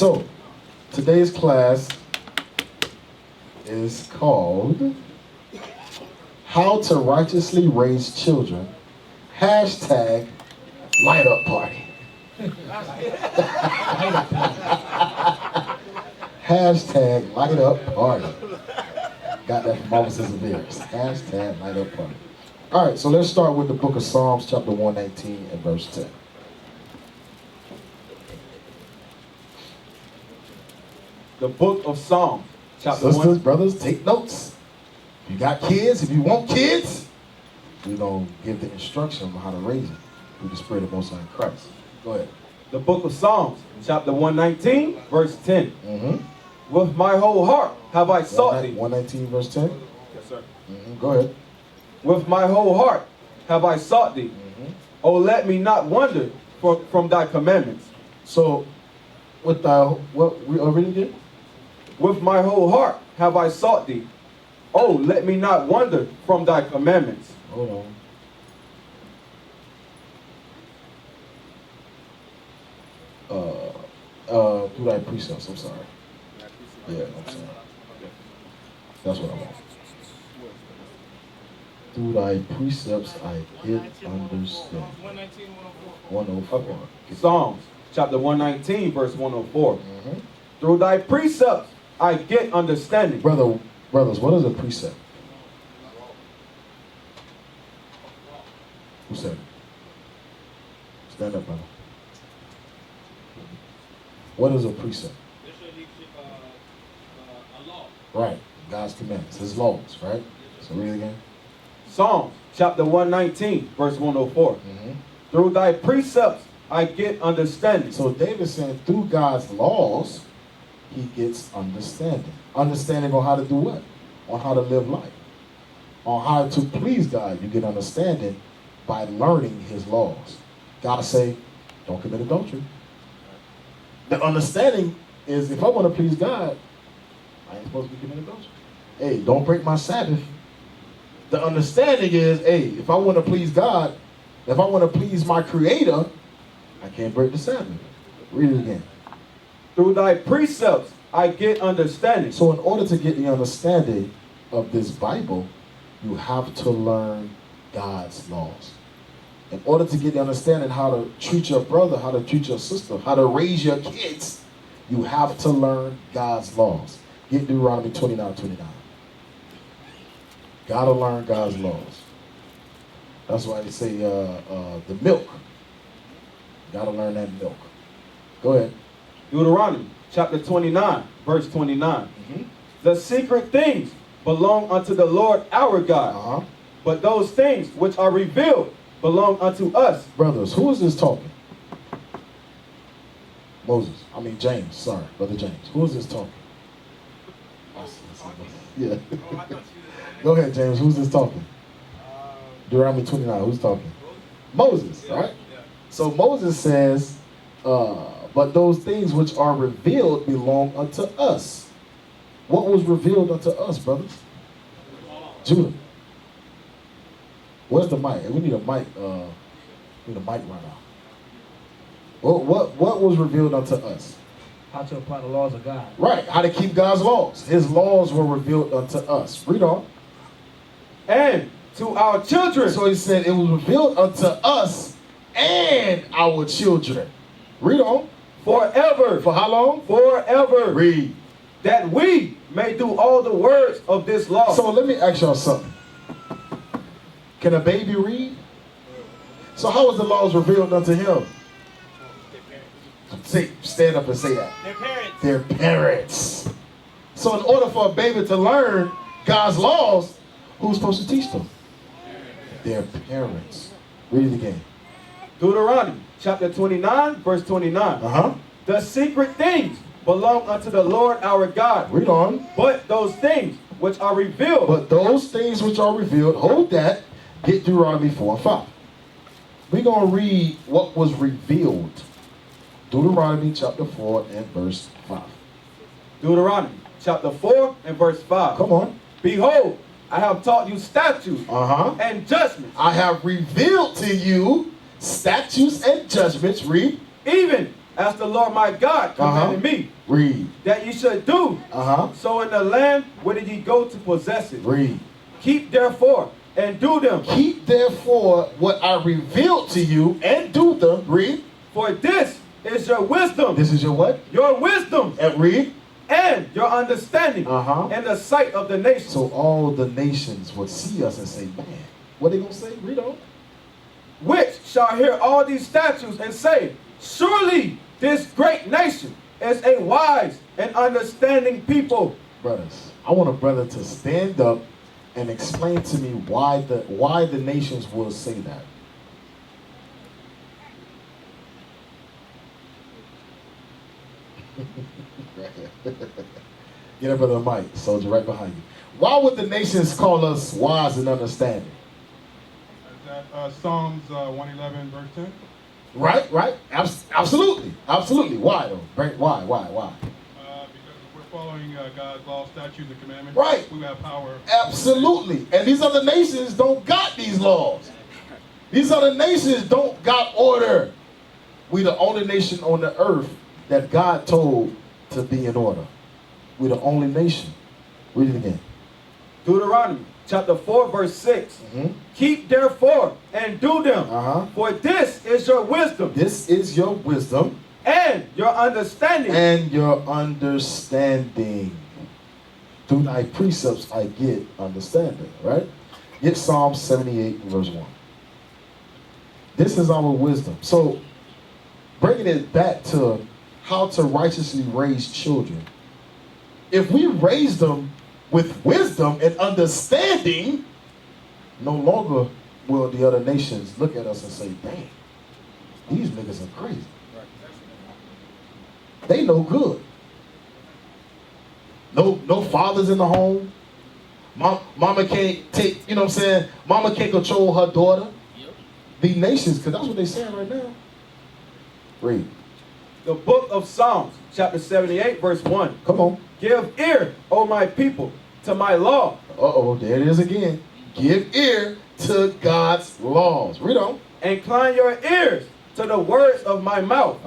So, today's class is called How to Righteously Raise Children, hashtag Light Up Party. Hashtag Light Up Party. Got that from officers of Beers. Hashtag Light Up Party. All right, so let's start with the book of Psalms, chapter 119 and verse 10. The book of Psalms, chapter Sisters, 1. brothers, take notes. If you got kids, if you want kids, we're going to give the instruction on how to raise them through the Spirit of Most High Christ. Go ahead. The book of Psalms, chapter 119, verse 10. Mm-hmm. With my whole heart have I sought thee. 119, verse 10. Yes, sir. Mm-hmm. Go ahead. With my whole heart have I sought thee. Mm-hmm. Oh, let me not wander from thy commandments. So, with what we already did? With my whole heart have I sought thee. Oh, let me not wander from thy commandments. Hold on. Through thy precepts, I'm sorry. Yeah, I'm sorry. That's what I want. Through thy precepts I get understanding. 104. Psalms, chapter 119, verse 104. Mm-hmm. Through thy precepts I get understanding. Brothers, what is a precept? Who said it? Stand up, brother. What is a precept? A law. Right. God's commandments, His laws, right? So read it again. Psalms, chapter 119, verse 104. Mm-hmm. Through thy precepts I get understanding. So David's saying through God's laws, he gets understanding. Understanding on how to do what? On how to live life. On how to please God. You get understanding by learning His laws. God say, don't commit adultery. The understanding is if I want to please God, I ain't supposed to be committing adultery. Hey, don't break my Sabbath. The understanding is, hey, if I want to please God, if I want to please my Creator, I can't break the Sabbath. Read it again. Through thy precepts I get understanding. So in order to get the understanding of this Bible, you have to learn God's laws. In order to get the understanding how to treat your brother, how to treat your sister, how to raise your kids, you have to learn God's laws. Get Deuteronomy 29:29. Gotta learn God's laws. That's why they say the milk. Gotta learn that milk. Go ahead. Deuteronomy, chapter 29, verse 29. Mm-hmm. The secret things belong unto the Lord our God. Uh-huh. But those things which are revealed belong unto us. Brothers, who is this talking? James, sorry, Brother James. Who is this talking? Yeah. Go ahead, James. Who's this talking? Deuteronomy 29. Who's talking? Moses, right? So Moses says, but those things which are revealed belong unto us. What was revealed unto us, brothers? Judah. Where's the mic? We need a mic. We need a mic right now. What was revealed unto us? How to apply the laws of God. Right. How to keep God's laws. His laws were revealed unto us. Read on. And to our children. So he said it was revealed unto us and our children. Read on. Forever. For how long? Forever. Read. That we may do all the words of this law. So let me ask y'all something. Can a baby read? So how was the laws revealed unto him? Stand up and say that. Their parents. Their parents. So in order for a baby to learn God's laws, who's supposed to teach them? Their parents. Read it again. Deuteronomy chapter 29, verse 29. Uh-huh. The secret things belong unto the Lord our God. Read on. But those things which are revealed. But those things which are revealed, hold that, get Deuteronomy 4 and 5. We're going to read what was revealed. Deuteronomy chapter 4 and verse 5. Deuteronomy chapter 4 and verse 5. Come on. Behold, I have taught you statutes and judgments. I have revealed to you statutes and judgments. Read. Even as the Lord my God commanded me, Read. that ye should do. So in the land whither ye go to possess it. Read. Keep therefore and do them. Keep therefore what I revealed to you and do them. Read. For this is your wisdom. This is your what? Your wisdom. And read. And your understanding. And the sight of the nations. So all the nations would see us and say, man, what are they going to say? Read on. Which shall hear all these statutes and say, surely this great nation is a wise and understanding people. Brothers, I want a brother to stand up and explain to me why the nations will say that. Get up, brother Mike, soldier, right behind you. Why would the nations call us wise and understanding? Psalms 111, verse 10. Right. Absolutely. Why though? Why? Because we're following God's law, statutes, and commandments. Right. We have power. Absolutely. And these other nations don't got these laws. These other nations don't got order. We the only nation on the earth that God told to be in order. We're the only nation. Read it again. Deuteronomy chapter 4 verse 6. Keep therefore and do them. For this is your wisdom. This is your wisdom. And your understanding. And your understanding. Through thy precepts I get understanding. Right? Get Psalm 78 verse 1. This is our wisdom. So bringing it back to how to righteously raise children. If we raise them with wisdom and understanding, no longer will the other nations look at us and say, dang, these niggas are crazy. They no good. No fathers in the home. Mama can't take, you know what I'm saying? Mama can't control her daughter. The nations, because that's what they're saying right now. Read. The book of Psalms, chapter 78, verse 1. Come on. Give ear, O my people, to my law. Uh-oh, there it is again. Give ear to God's laws. Read on. Incline your ears to the words of my mouth.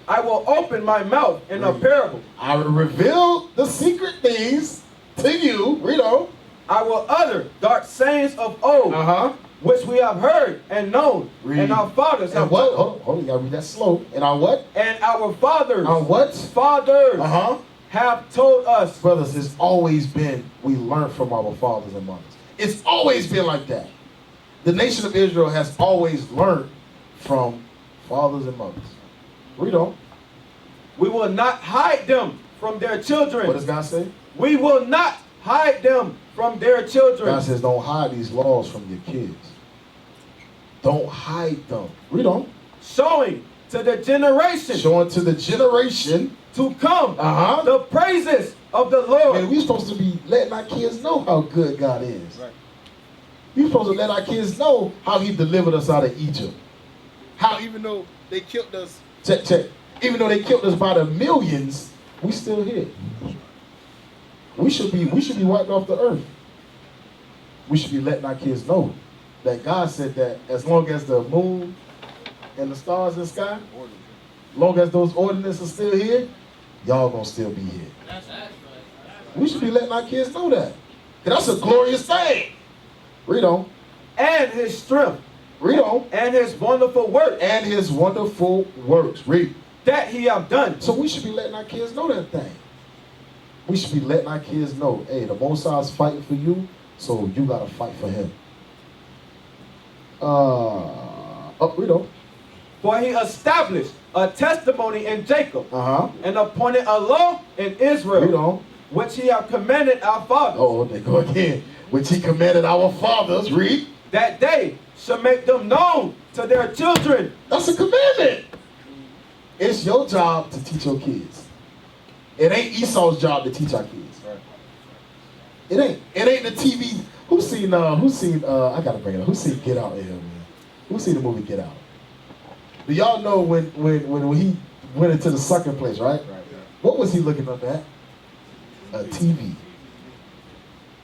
I will open my mouth in a parable. I will reveal the secret things to you. Read on. I will utter dark sayings of old, which we have heard and known, and our fathers have what? Hold on, you gotta read that slow. And our what? And our fathers. Our what? Fathers. Have told us. Brothers, it's always been, we learn from our fathers and mothers. It's always been like that. The nation of Israel has always learned from fathers and mothers. Read on. We will not hide them from their children. What does God say? We will not hide them from their children. God says don't hide these laws from your kids. Don't hide them. Read on. Showing to the generation. Showing to the generation. To come. The praises of the Lord. Man, we're supposed to be letting our kids know how good God is. Right. We're supposed to let our kids know how he delivered us out of Egypt. How even though they killed us, check. Even though they killed us by the millions, we still here. We should be wiped off the earth. We should be letting our kids know that God said that as long as the moon and the stars in the sky, as long as those ordinances are still here, y'all gonna still be here. We should be letting our kids know that. That's a glorious thing. Read on. And his strength. Read on. And his wonderful works. And his wonderful works. Read. That he have done. So we should be letting our kids know that thing. We should be letting our kids know, hey, the Most High is fighting for you, so you gotta fight for him. Read on. For he established a testimony in Jacob, and appointed a law in Israel. Read on. Which he have commanded our fathers. Oh, they go again. Which he commanded our fathers. Read. That they should make them known to their children. That's a commandment. It's your job to teach your kids. It ain't Esau's job to teach our kids. Right. It ain't. It ain't the TV. Who's seen I gotta bring it up. Who's seen Get Out in here, man? Who's seen the movie Get Out? Do y'all know when he went into the sucking place, right? What was he looking up at? A TV.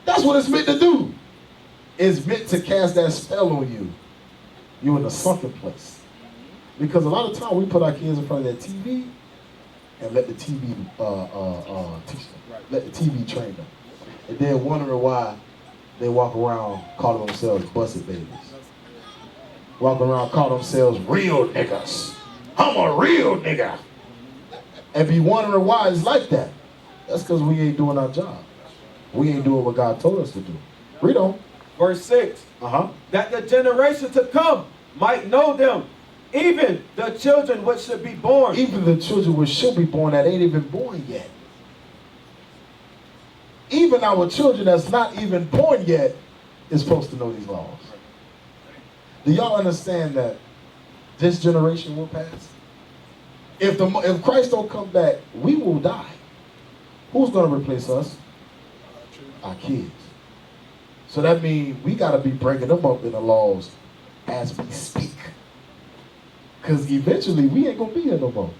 That's what it's meant to do. It's meant to cast that spell on you. You're in the sunken place. Because a lot of time we put our kids in front of that TV and let the TV teach them. Right. Let the TV train them. And then wondering why they walk around calling themselves busted babies. Walk around calling themselves real niggas. I'm a real nigga. And be wondering why it's like that. That's because we ain't doing our job. We ain't doing what God told us to do. Read on. Verse 6. Uh-huh. That the generation to come might know them, even the children which should be born. Even the children which should be born that ain't even born yet. Even our children that's not even born yet is supposed to know these laws. Do y'all understand that this generation will pass? If Christ don't come back, we will die. Who's going to replace us? Our kids. So that means we got to be bringing them up in the laws as we speak. Because eventually we ain't going to be here no more.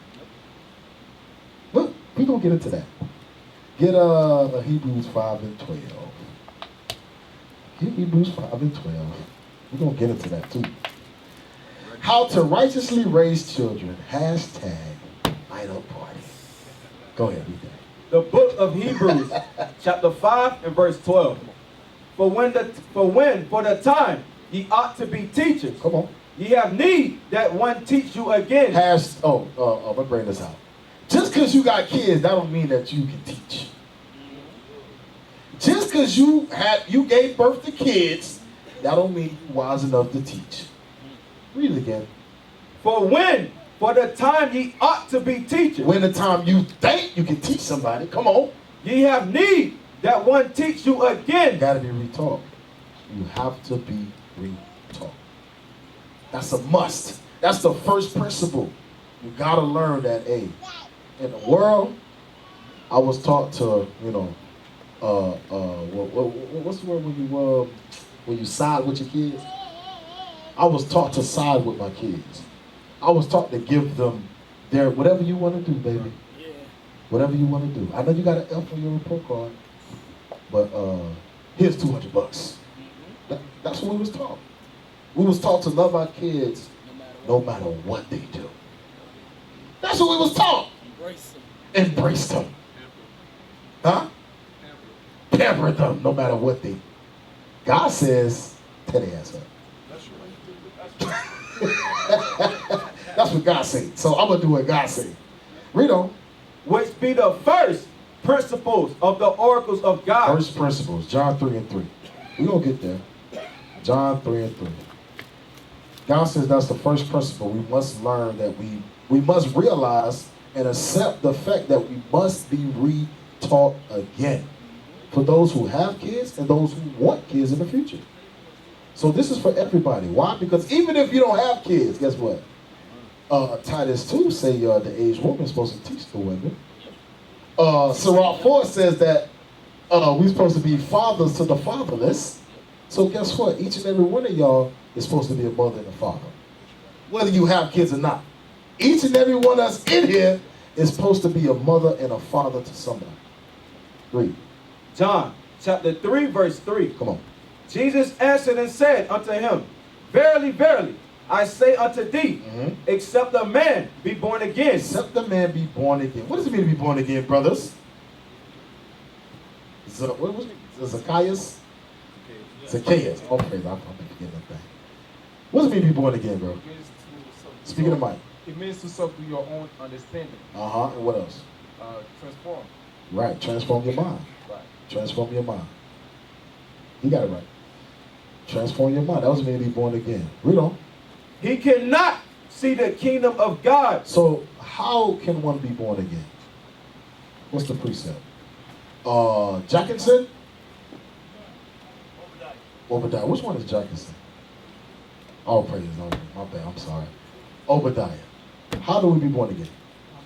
Look, we're going to get into that. Get Hebrews 5 and 12. Get Hebrews 5 and 12. We're going to get into that too. How to righteously raise children. Hashtag idle party. Go ahead, read that. The book of Hebrews, chapter 5 and verse 12. For the time ye ought to be teachers. Come on. Ye have need that one teach you again. I'm gonna bring this out. Just because you got kids, that don't mean that you can teach. Just because you gave birth to kids, that don't mean you're wise enough to teach. Read it again. For the time ye ought to be teachers. When the time you think you can teach somebody, come on. Ye have need that one teach you again. You gotta be retaught. You have to be retaught. That's a must. That's the first principle. You gotta learn that, hey, in the world, I was taught to, what's the word when you side with your kids? I was taught to side with my kids. I was taught to give them their whatever you want to do, baby. Whatever you want to do. I know you got an F on your report card, but here's $200. That's what we was taught. We was taught to love our kids no matter what they do. That's what we was taught. Embrace them. Huh? Pamper them no matter what they do. God says, tear their ass up. That's what God said. So I'm going to do what God said. Read on. Which be the first principles of the oracles of God. First principles, John 3 and 3. We're going to get there. John 3 and 3. God says that's the first principle. We must learn that we must realize and accept the fact that we must be re-taught again. For those who have kids and those who want kids in the future. So this is for everybody. Why? Because even if you don't have kids, guess what? Titus 2 say the aged woman is supposed to teach the women. Sirach 4 says that we're supposed to be fathers to the fatherless. So guess what? Each and every one of y'all is supposed to be a mother and a father. Whether you have kids or not. Each and every one of us in here is supposed to be a mother and a father to somebody. Read. John chapter 3 verse 3. Come on. Jesus answered and said unto him, Verily, verily, I say unto thee, except a man be born again. Except a man be born again. What does it mean to be born again, brothers? What was it? Zacchaeus? Zacchaeus. Oh, praise. I'm forgetting that thing. What does it mean to be born again, bro? Speaking of Mike. It means to subdue your own understanding. And what else? Transform. Right. Transform your mind. Right. Transform your mind. You got it right. Transform your mind. That was mean to be born again. Read on. He cannot see the kingdom of God. So how can one be born again? What's the precept? Jackinson? Obadiah. Which one is Jackinson? Oh, praise the Lord. My bad. I'm sorry. Obadiah. How do we be born again?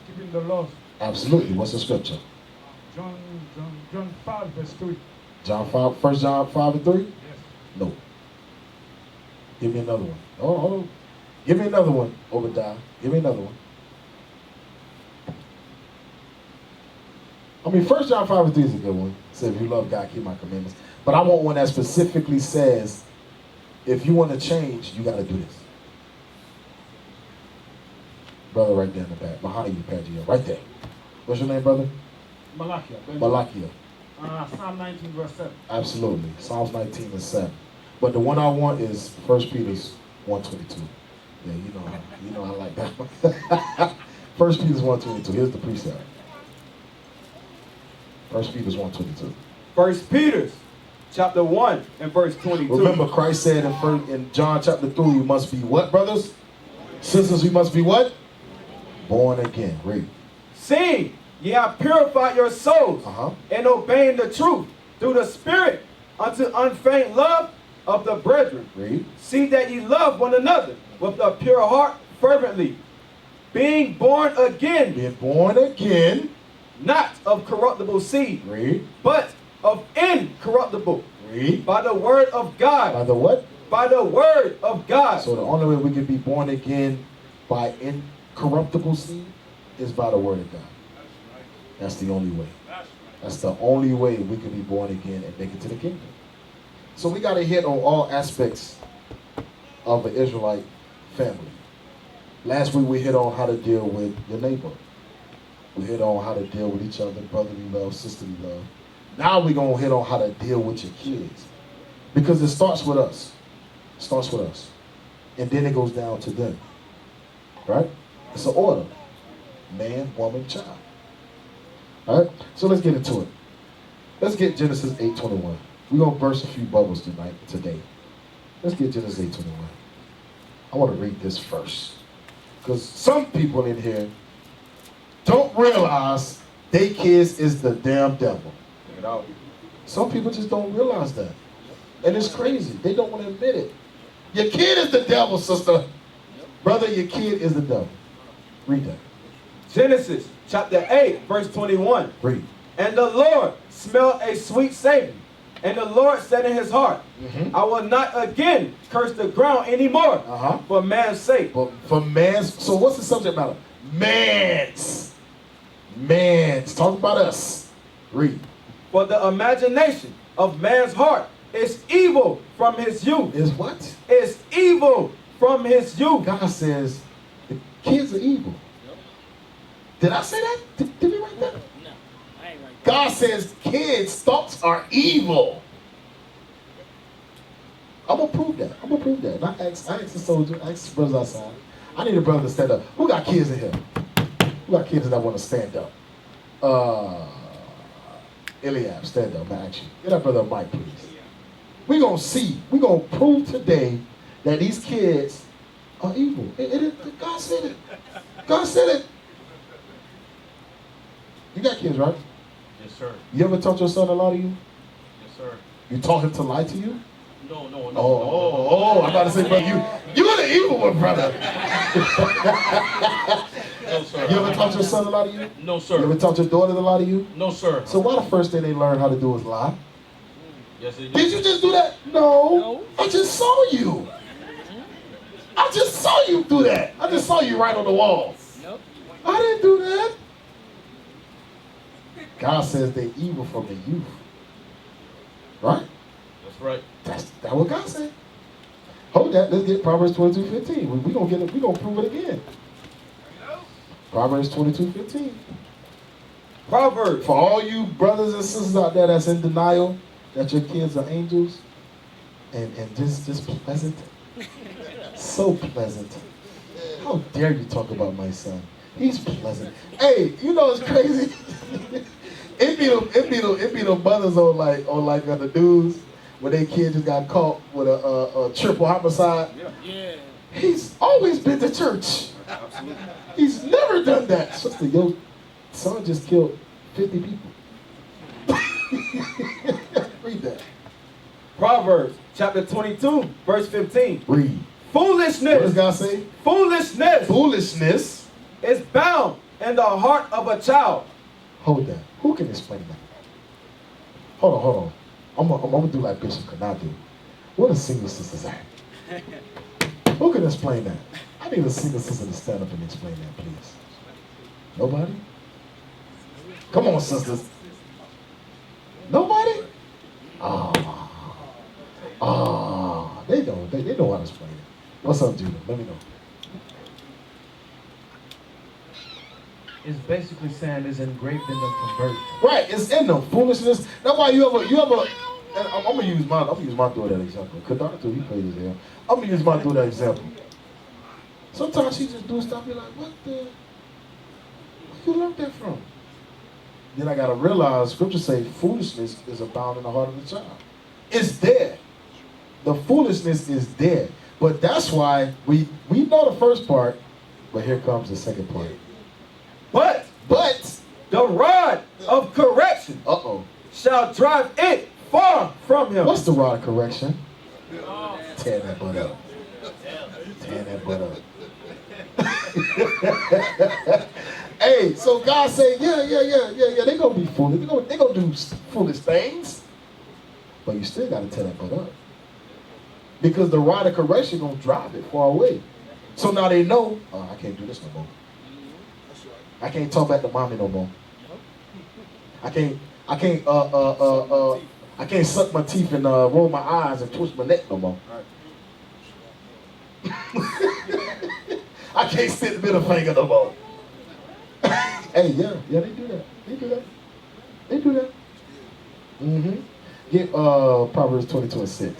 Keeping the laws. Absolutely. What's the scripture? John 5 verse 3. John 5, 1 John 5 and 3? Yes. No. Give me another one. Hold on. Give me another one, Obadiah. Give me another one. I mean, 1 John 5 and 3 is a good one. It says, if you love God, keep my commandments. But I want one that specifically says, if you want to change, you got to do this. Brother right there in the back. Behind you, Pagio. Right there. What's your name, brother? Malachi. Malakia. Psalm 19 verse 7. Absolutely. Psalms 19 and 7. But the one I want is 1 Peter's 122. Yeah, you know I like that one. 1 Peter's 122. Here's the precept. 1 Peter's 122. 1 Peter chapter 1 and verse 22. Remember, Christ said in John chapter 3, you must be what, brothers? Sisters, we must be what? Born again. Read. Seeing ye have purified your souls in obeying the truth through the Spirit unto unfeigned love of the brethren. Read. See that ye love one another with a pure heart fervently, being born again, Being born again. not of corruptible seed, Read. but of incorruptible, Read. by the word of God. By the what? By the word of God. So the only way we can be born again by incorruptible seed is by the word of God. That's the only way. That's the only way we can be born again and make it to the kingdom. So we got to hit on all aspects of the Israelite family. Last week we hit on how to deal with your neighbor. We hit on how to deal with each other, brotherly love, sisterly love. Now we're going to hit on how to deal with your kids. Because it starts with us. It starts with us. And then it goes down to them. Right? It's an order. Man, woman, child. All right? So let's get into it. Let's get Genesis 8:21. We're going to burst a few bubbles today. Let's get Genesis 8:21. I want to read this first. Because some people in here don't realize their kids is the damn devil. Check it out. Some people just don't realize that. And it's crazy. They don't want to admit it. Your kid is the devil, sister. Brother, your kid is the devil. Read that. Genesis chapter 8, verse 21. Read. And the Lord smelled a sweet savor. And the Lord said in his heart, I will not again curse the ground anymore for man's sake. But for man's, so what's the subject matter? Man's. Talk about us. Read. For the imagination of man's heart is evil from his youth. Is what? Is evil from his youth. God says the kids are evil. Did I say that? Did we write that? No, I ain't right. God says kids' thoughts are evil. I'm gonna prove that. And I asked the soldier, I asked the brothers outside. I need a brother to stand up. Who got kids in here? Who got kids that want to stand up? Eliab, stand up. I'm gonna ask you. Get that brother a mic, please. We're gonna see. We're gonna prove today that these kids are evil. God said it. God said it. You got kids, right? Yes, sir. You ever taught your son to lie to you? Yes, sir. You taught him to lie to you? No. I'm about to say, brother, you're the evil one, brother. No, sir. You ever taught your son to lie to you? No, You sir. ever taught your daughter to lie to you? No, sir. So why the first thing they learn how to do is lie? Yes, it Did you just do that? No. I just saw you. I just saw you do that. I just saw you right on the wall. Nope. I didn't do that. God says they're evil from the youth. Right? That's right. That's what God said. Hold that. Let's get Proverbs 22:15. We're gonna get it. We're gonna prove it again. Proverbs 22:15. Proverbs. For all you brothers and sisters out there that's in denial that your kids are angels, and just pleasant, so pleasant. How dare you talk about my son? He's pleasant. Hey, you know it's crazy. It be the mothers on like the news where their kid just got caught with a triple homicide. Yeah. He's always been to church. Absolutely. He's never done that. Sister, your son just killed 50 people. Read that. Proverbs chapter 22, verse 15. Read. Foolishness. What does God say? Foolishness Foolishness. is bound in the heart of a child. Hold that. Who can explain that? Hold on. I'm gonna do like Bishop Canal do. What a single sister's at? Who can explain that? I need a single sister to stand up and explain that, please. Nobody? Come on, sisters. Nobody? They know how to explain it. What's up, Judah? Let me know. It's basically saying it's engraved in them from birth. Right, it's in them. Foolishness. That's why you ever. And I'm gonna use my daughter that example. Cause Doctor, he plays as hell. I'm gonna use my daughter that example. Sometimes she just do stuff. You're like, what the? Where you learned that from? Then I gotta realize Scripture say foolishness is abound in the heart of the child. It's there. The foolishness is there. But that's why we know the first part, but here comes the second part. But the rod of correction shall drive it far from him. What's the rod of correction? Tear that butt up. Tear that butt up. Hey, so God say, yeah, they gonna be foolish. They gonna do foolish things. But you still gotta tear that butt up. Because the rod of correction gonna drive it far away. So now they know, oh, I can't do this no more. I can't talk back to mommy no more. I can't suck my teeth and roll my eyes and twist my neck no more. I can't spit the middle finger no more. Hey, yeah, they do that. They do that. Mm-hmm. Get Proverbs 22:6.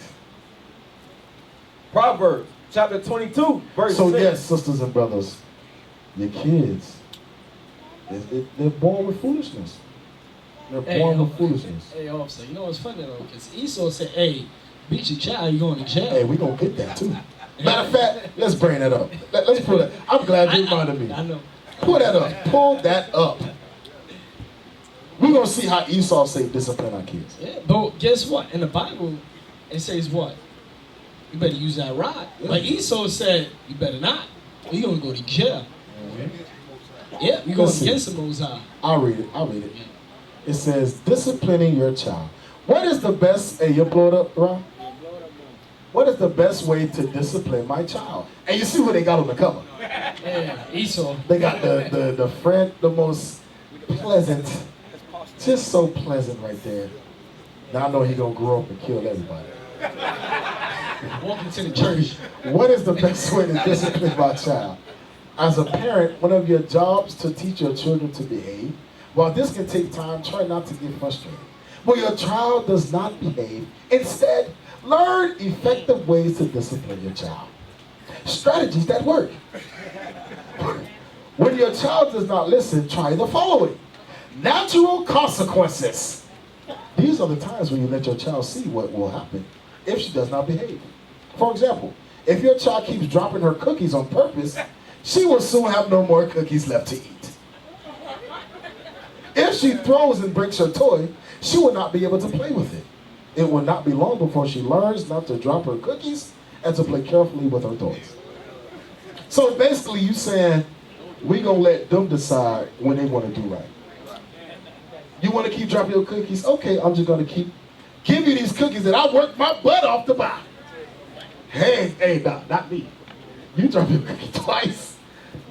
Proverbs chapter 22, verse 6. So yes, sisters and brothers, your kids, they're born with foolishness. They're born with foolishness. Hey, officer, you know what's funny though? Because Esau said, hey, beat your child, you're going to jail. Hey, we gonna get that too. Matter of fact, let's bring that up. Let's pull that. I'm glad you reminded me. I know. Pull that up. Pull that up. We're gonna see how Esau say discipline our kids. Yeah, but guess what? In the Bible, it says what? You better use that rod. Yeah. But Esau said, you better not. You're going to go to jail. Mm-hmm. Yeah, you're going against the Most High. I'll read it. Yeah. It says, disciplining your child. What is the best, hey, you blow it up, Ron? What is the best way to discipline my child? And you see what they got on the cover. Yeah, Esau. They got the friend, the most pleasant, just so pleasant right there. Now I know he gonna grow up and kill everybody. Walking to the church. What is the best way to discipline my child? As a parent, one of your jobs to teach your children to behave. While this can take time, try not to get frustrated. When your child does not behave, instead, learn effective ways to discipline your child. Strategies that work. When your child does not listen, try the following. Natural consequences. These are the times when you let your child see what will happen if she does not behave. For example, if your child keeps dropping her cookies on purpose, she will soon have no more cookies left to eat. If she throws and breaks her toy, she will not be able to play with it. It will not be long before she learns not to drop her cookies and to play carefully with her toys. So basically you saying, we gonna let them decide when they want to do right. You want to keep dropping your cookies? Okay, I'm just gonna keep give you these cookies that I worked my butt off to buy. Hey, not me. You drop your cookie twice,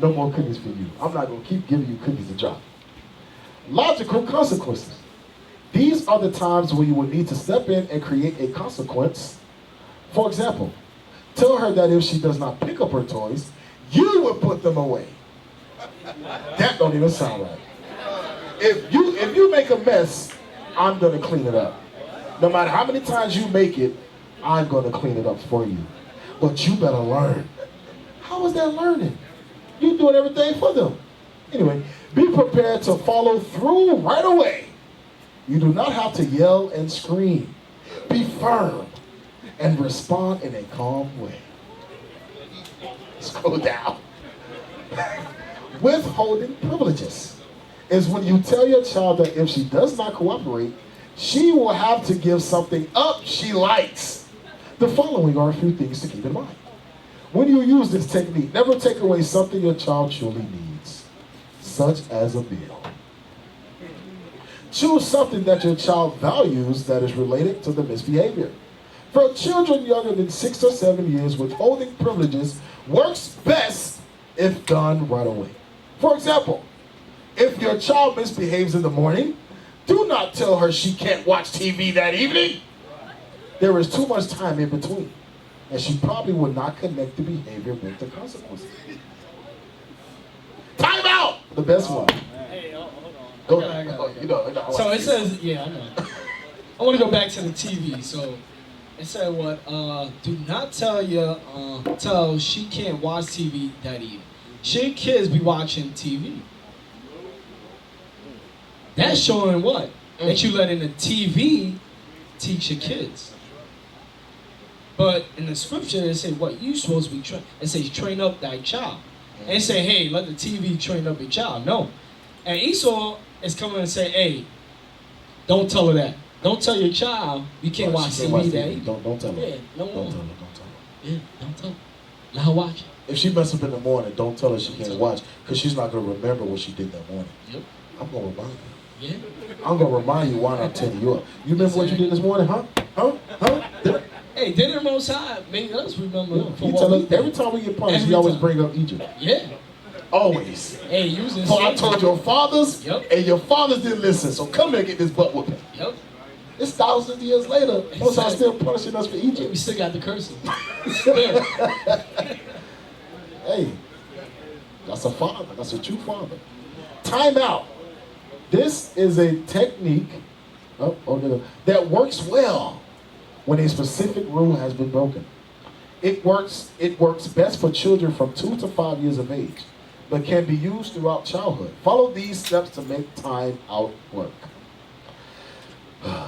no more cookies for you. I'm not gonna keep giving you cookies to drop. Logical consequences. These are the times when you will need to step in and create a consequence. For example, tell her that if she does not pick up her toys, you will put them away. That don't even sound right. If you make a mess, I'm gonna clean it up. No matter how many times you make it, I'm gonna clean it up for you. But you better learn. How is that learning? You're doing everything for them. Anyway, be prepared to follow through right away. You do not have to yell and scream. Be firm and respond in a calm way. Scroll down. Withholding privileges is when you tell your child that if she does not cooperate, she will have to give something up she likes. The following are a few things to keep in mind. When you use this technique, never take away something your child truly needs, such as a meal. Choose something that your child values that is related to the misbehavior. For children younger than 6 or 7 years, withholding privileges works best if done right away. For example, if your child misbehaves in the morning, do not tell her she can't watch TV that evening. There is too much time in between, and she probably will not connect the behavior with the consequences. Time out! The best one. Hey, hold on. Go I got it. You know, So it says, yeah, I know. I want to go back to the TV. So it said what? Do not tell she can't watch TV that evening. Should kids be watching TV? That's showing what? That you letting the TV teach your kids. But in the scripture, it say what? You supposed to be trained. It says train up thy child. And it say, hey, let the TV train up your child. No. And Esau is coming and say, hey, don't tell her that. Don't tell your child you can't watch TV that evening. Don't tell her. Yeah, no Don't more. tell her. Don't tell her. Yeah, don't tell her. Let her watch it. If she mess up in the morning, don't tell her she can't watch, because she's not going to remember what she did that morning. Yep. I'm going to remind you. Yeah. I'm going to remind you why I'm telling you up. You remember what you did this morning, huh? Hey, didn't the Most High make us remember for He what tell we us, did? every time we get punished, Every he always time. bring up Egypt. Yeah. Always. Hey, you was in For I slavery. told your fathers, Yep. and your fathers didn't listen, so come here and get this butt whooping. Yep. It's thousands of years later, Most High Exactly. still punishing us for Yeah, we Egypt. still got the curses. Still. Hey, that's a father. That's a true father. Time out. This is a technique that works well when a specific rule has been broken. It works best for children from 2 to 5 years of age, but can be used throughout childhood. Follow these steps to make time out work.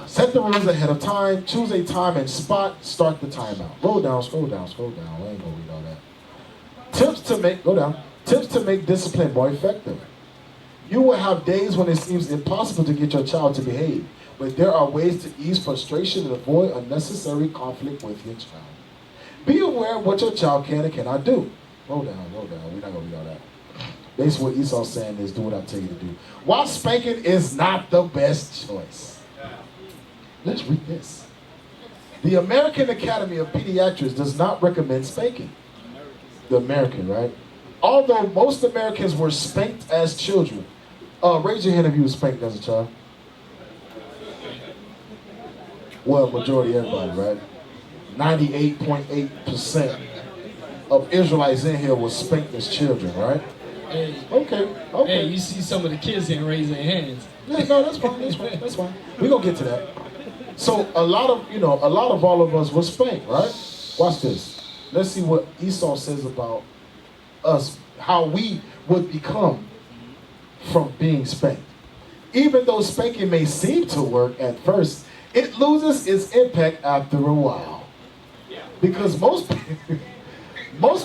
Set the rules ahead of time. Choose a time and spot. Start the timeout. Roll down, scroll down, scroll down. I ain't gonna read all that. Tips to make discipline more effective. You will have days when it seems impossible to get your child to behave, but there are ways to ease frustration and avoid unnecessary conflict with your child. Be aware of what your child can and cannot do. Roll down. We're not gonna read all that. Basically, what Esau's saying is do what I tell you to do. While spanking is not the best choice. Let's read this. The American Academy of Pediatrics does not recommend spanking. The American, right? Although most Americans were spanked as children. Raise your hand if you were spanked as a child. Well, majority everybody, right? 98.8% of Israelites in here were spanked as children, right? Hey, Okay. hey, you see some of the kids ain't raise their hands. Yeah, no, that's fine. We're gonna get to that. So a lot of all of us were spanked, right? Watch this. Let's see what Esau says about us, how we would become from being spanked. Even though spanking may seem to work at first, it loses its impact after a while. Because most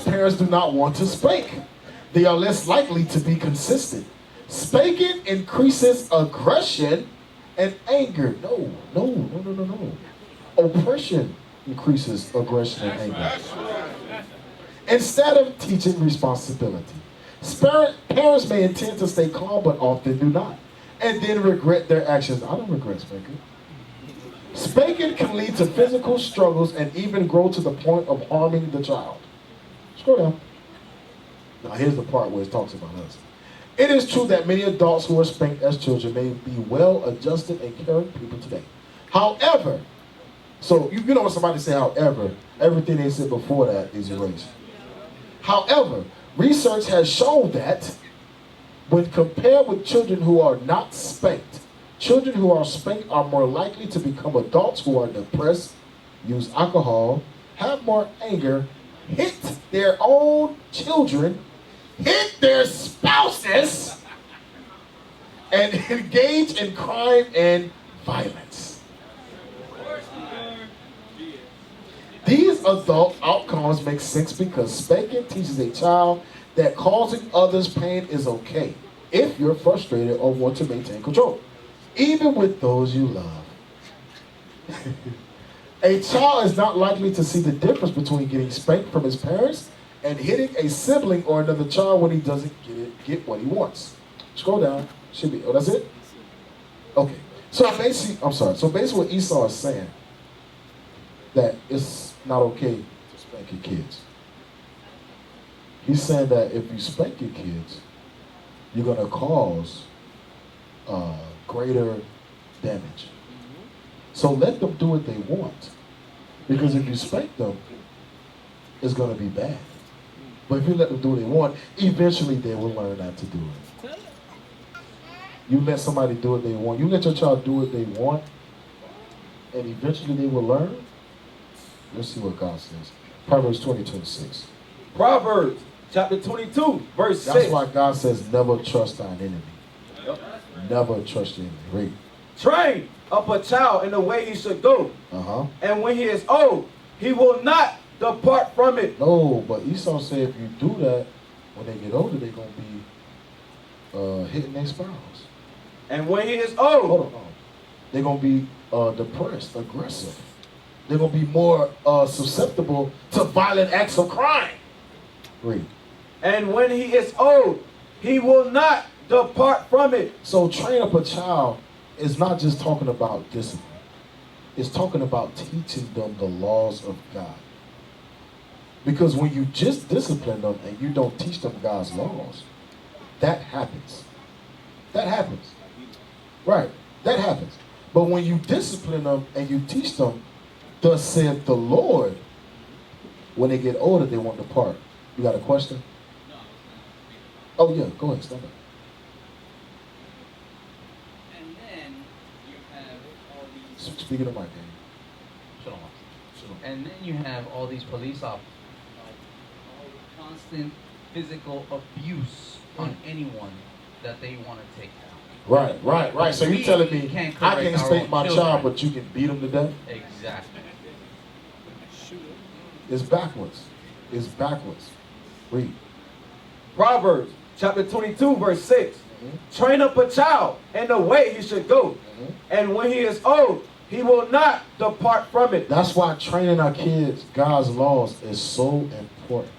parents do not want to spank. They are less likely to be consistent. Spanking increases aggression and anger. No. Oppression increases aggression and anger. Instead of teaching responsibility. Parents may intend to stay calm, but often do not, and then regret their actions. I don't regret spanking. Spanking can lead to physical struggles and even grow to the point of harming the child. Scroll down. Now here's the part where it talks about us. It is true that many adults who were spanked as children may be well-adjusted and caring people today. However, so you know when somebody say however, everything they said before that is erased. However, research has shown that when compared with children who are not spanked, children who are spanked are more likely to become adults who are depressed, use alcohol, have more anger, hit their own children, hit their spouses, and engage in crime and violence. These adult outcomes make sense because spanking teaches a child that causing others pain is okay if you're frustrated or want to maintain control, even with those you love. A child is not likely to see the difference between getting spanked from his parents and hitting a sibling or another child when he doesn't get what he wants. Scroll down. Should be. Oh, that's it? Okay. So basically what Esau is saying, that it's not okay to spank your kids. He's saying that if you spank your kids, you're going to cause greater damage. So let them do what they want. Because if you spank them, it's going to be bad. But if you let them do what they want, eventually they will learn not to do it. You let somebody do what they want. You let your child do what they want, and eventually they will learn. Let's see what God says. Proverbs 20:26. Proverbs chapter 22, verse 6. That's why God says, never trust thine enemy. Never trust your enemy. Read. Train up a child in the way he should go, Uh-huh. and when he is old, he will not depart from it. No, but Esau said if you do that, when they get older, they're going to be hitting their spouse. And when he is Hold old, on. They're going to be depressed, aggressive. They're going to be more susceptible to violent acts of crime. Read. and when he is old, he will not depart from it. So train up a child is not just talking about discipline. It's talking about teaching them the laws of God. Because when you just discipline them and you don't teach them God's laws, that happens. That happens. Right. That happens. But when you discipline them and you teach them, thus said the Lord, when they get older, they won't depart. You got a question? Oh, yeah. Go ahead. Stand up. And then you have all these. Speaking of my game. Shalom. Shalom. And then you have all these police officers, constant physical abuse on anyone that they want to take down. Right. So you're telling me Can't I correct can't our spank own my children. child, but you can beat him to death? Exactly. It's backwards. It's backwards. Read. Proverbs chapter 22, verse 6. Train up a child in the way he should go, and when he is old, he will not depart from it. That's why training our kids God's laws is so important.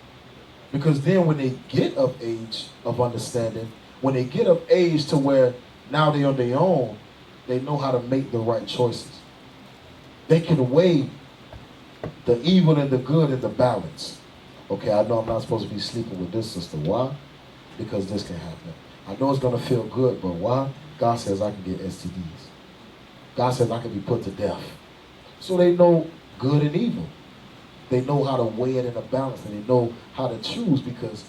Because then when they get of age of understanding, when they get of age to where now they're on their own, they know how to make the right choices. They can weigh the evil and the good in the balance. Okay, I know I'm not supposed to be sleeping with this sister. Why? Because this can happen. I know it's going to feel good, but why? God says I can get STDs. God says I can be put to death. So they know good and evil. They know how to weigh it in a balance, and they know how to choose because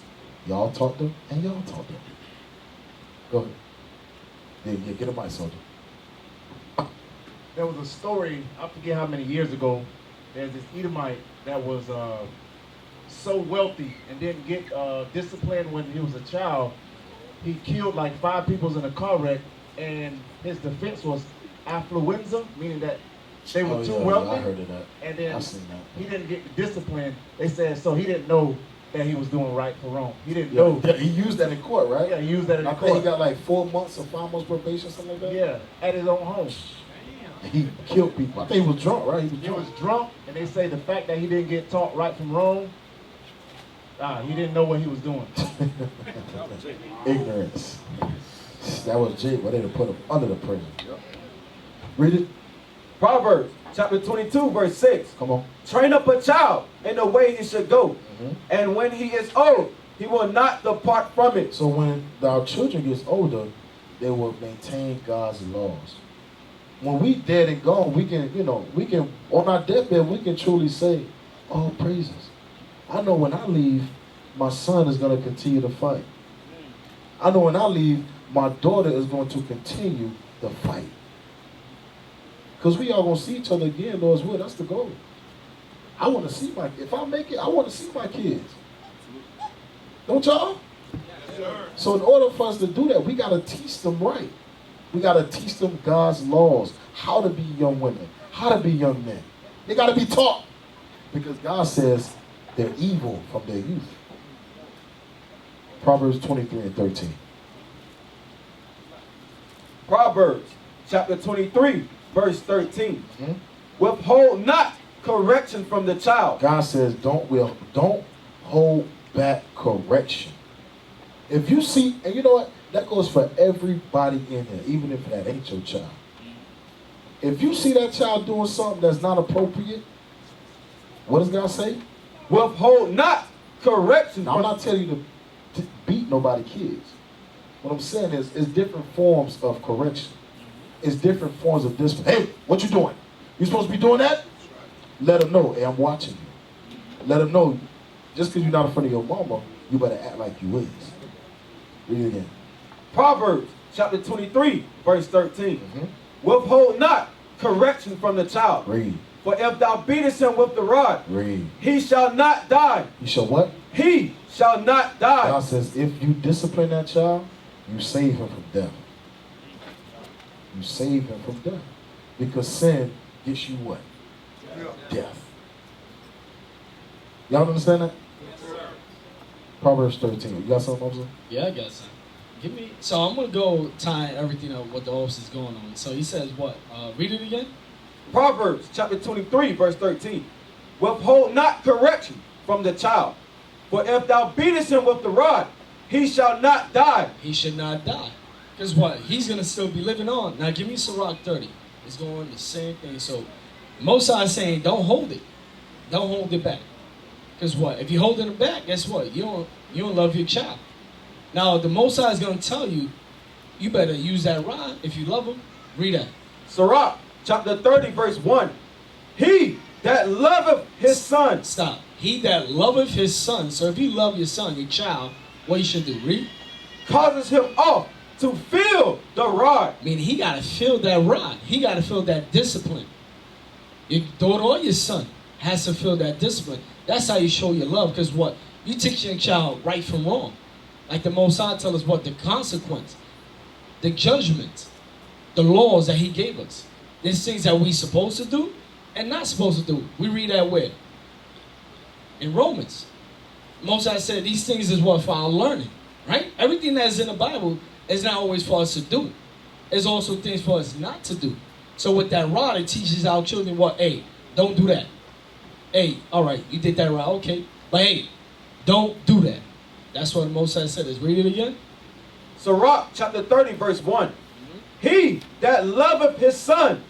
y'all taught them and y'all taught them. Go ahead. Yeah, get a mic, soldier. There was a story, I forget how many years ago, there's this Edomite that was so wealthy and didn't get disciplined when he was a child. He killed like 5 people in a car wreck, and his defense was affluenza, meaning that they were too wealthy. I heard of that. And then I seen that. he didn't get the discipline. They said so he didn't know that he was doing right for wrong. He didn't know. Yeah, he used that in court, right? Yeah, he used that in I court. think he got like 4 months or 5 months probation, something like that. Yeah, at his own home. And he killed people. I think he was drunk, right? He was drunk, and they say the fact that he didn't get taught right from wrong, he didn't know what he was doing. Ignorance. That was Jake, but they done put him under the prison. Read it. Proverbs chapter 22, verse 6. Come on. Train up a child in the way he should go, and when he is old, he will not depart from it. So when our children gets older, they will maintain God's laws. When we dead and gone, we can, on our deathbed, we can truly say, oh, praises. I know when I leave, my son is going to continue to fight. I know when I leave, my daughter is going to continue the fight. Because we all going to see each other again, Lord's will. That's the goal. I want to see if I make it, I want to see my kids. Don't y'all? Yes, sir. So in order for us to do that, we got to teach them right. We got to teach them God's laws, how to be young women, how to be young men. They got to be taught. Because God says they're evil from their youth. Proverbs 23:13. Proverbs chapter 23, verse 13. Withhold not correction from the child. God says don't hold back correction. If you see, and you know what? That goes for everybody in here, even if that ain't your child. If you see that child doing something that's not appropriate, what does God say? Withhold not correction Now, I'm from not telling you to beat nobody's kids. What I'm saying is, it's different forms of correction. It's different forms of discipline. Hey, what you doing? You supposed to be doing that? Let them know, hey, I'm watching you. Let them know, just because you're not in front of your mama, you better act like you is. Read it again. Proverbs chapter 23, verse 13. Mhm. Withhold not correction from the child. Read. For if thou beatest him with the rod, Read. he shall not die. You shall what? He shall not die. God says if you discipline that child, you save him from death. You save him from death. Because sin gets you what? Death. Y'all understand that? Proverbs 13. You got something, officer? Yeah, I got some. Give me. So I'm gonna go tie everything up what the office is going on. So he says what? Read it again. Proverbs chapter 23, verse 13. Withhold not correction from the child. For if thou beatest him with the rod, he shall not die. He should not die. Because what? He's gonna still be living on. Now give me Sirach 30. It's going the same thing. So Mosai is saying, don't hold it. Don't hold it back. Because what? If you're holding it back, guess what? You don't love your child. Now the Mosai is gonna tell you, you better use that rod if you love him. Read that. Sirach chapter 30, verse 1. He that loveth his son. Stop. He that loveth his son. So if you love your son, your child, what you should do? Read. Causes him off to feel the rod. Meaning he got to feel that rod. He got to feel that discipline. Your daughter or your son has to feel that discipline. That's how you show your love. Because what? You teach your child right from wrong. Like the Most High tell us what? The consequence, the judgment, the laws that he gave us. There's things that we supposed to do and not supposed to do. We read that where? In Romans. Most High said these things is what? For our learning. Right? Everything that's in the Bible is not always for us to do. There's also things for us not to do. So with that rod, it teaches our children what? Hey, don't do that. Hey, all right, you did that right, okay. But hey, don't do that. That's what the Most High said. Let's read it again. Sirach chapter 30, verse 1. He that loveth his son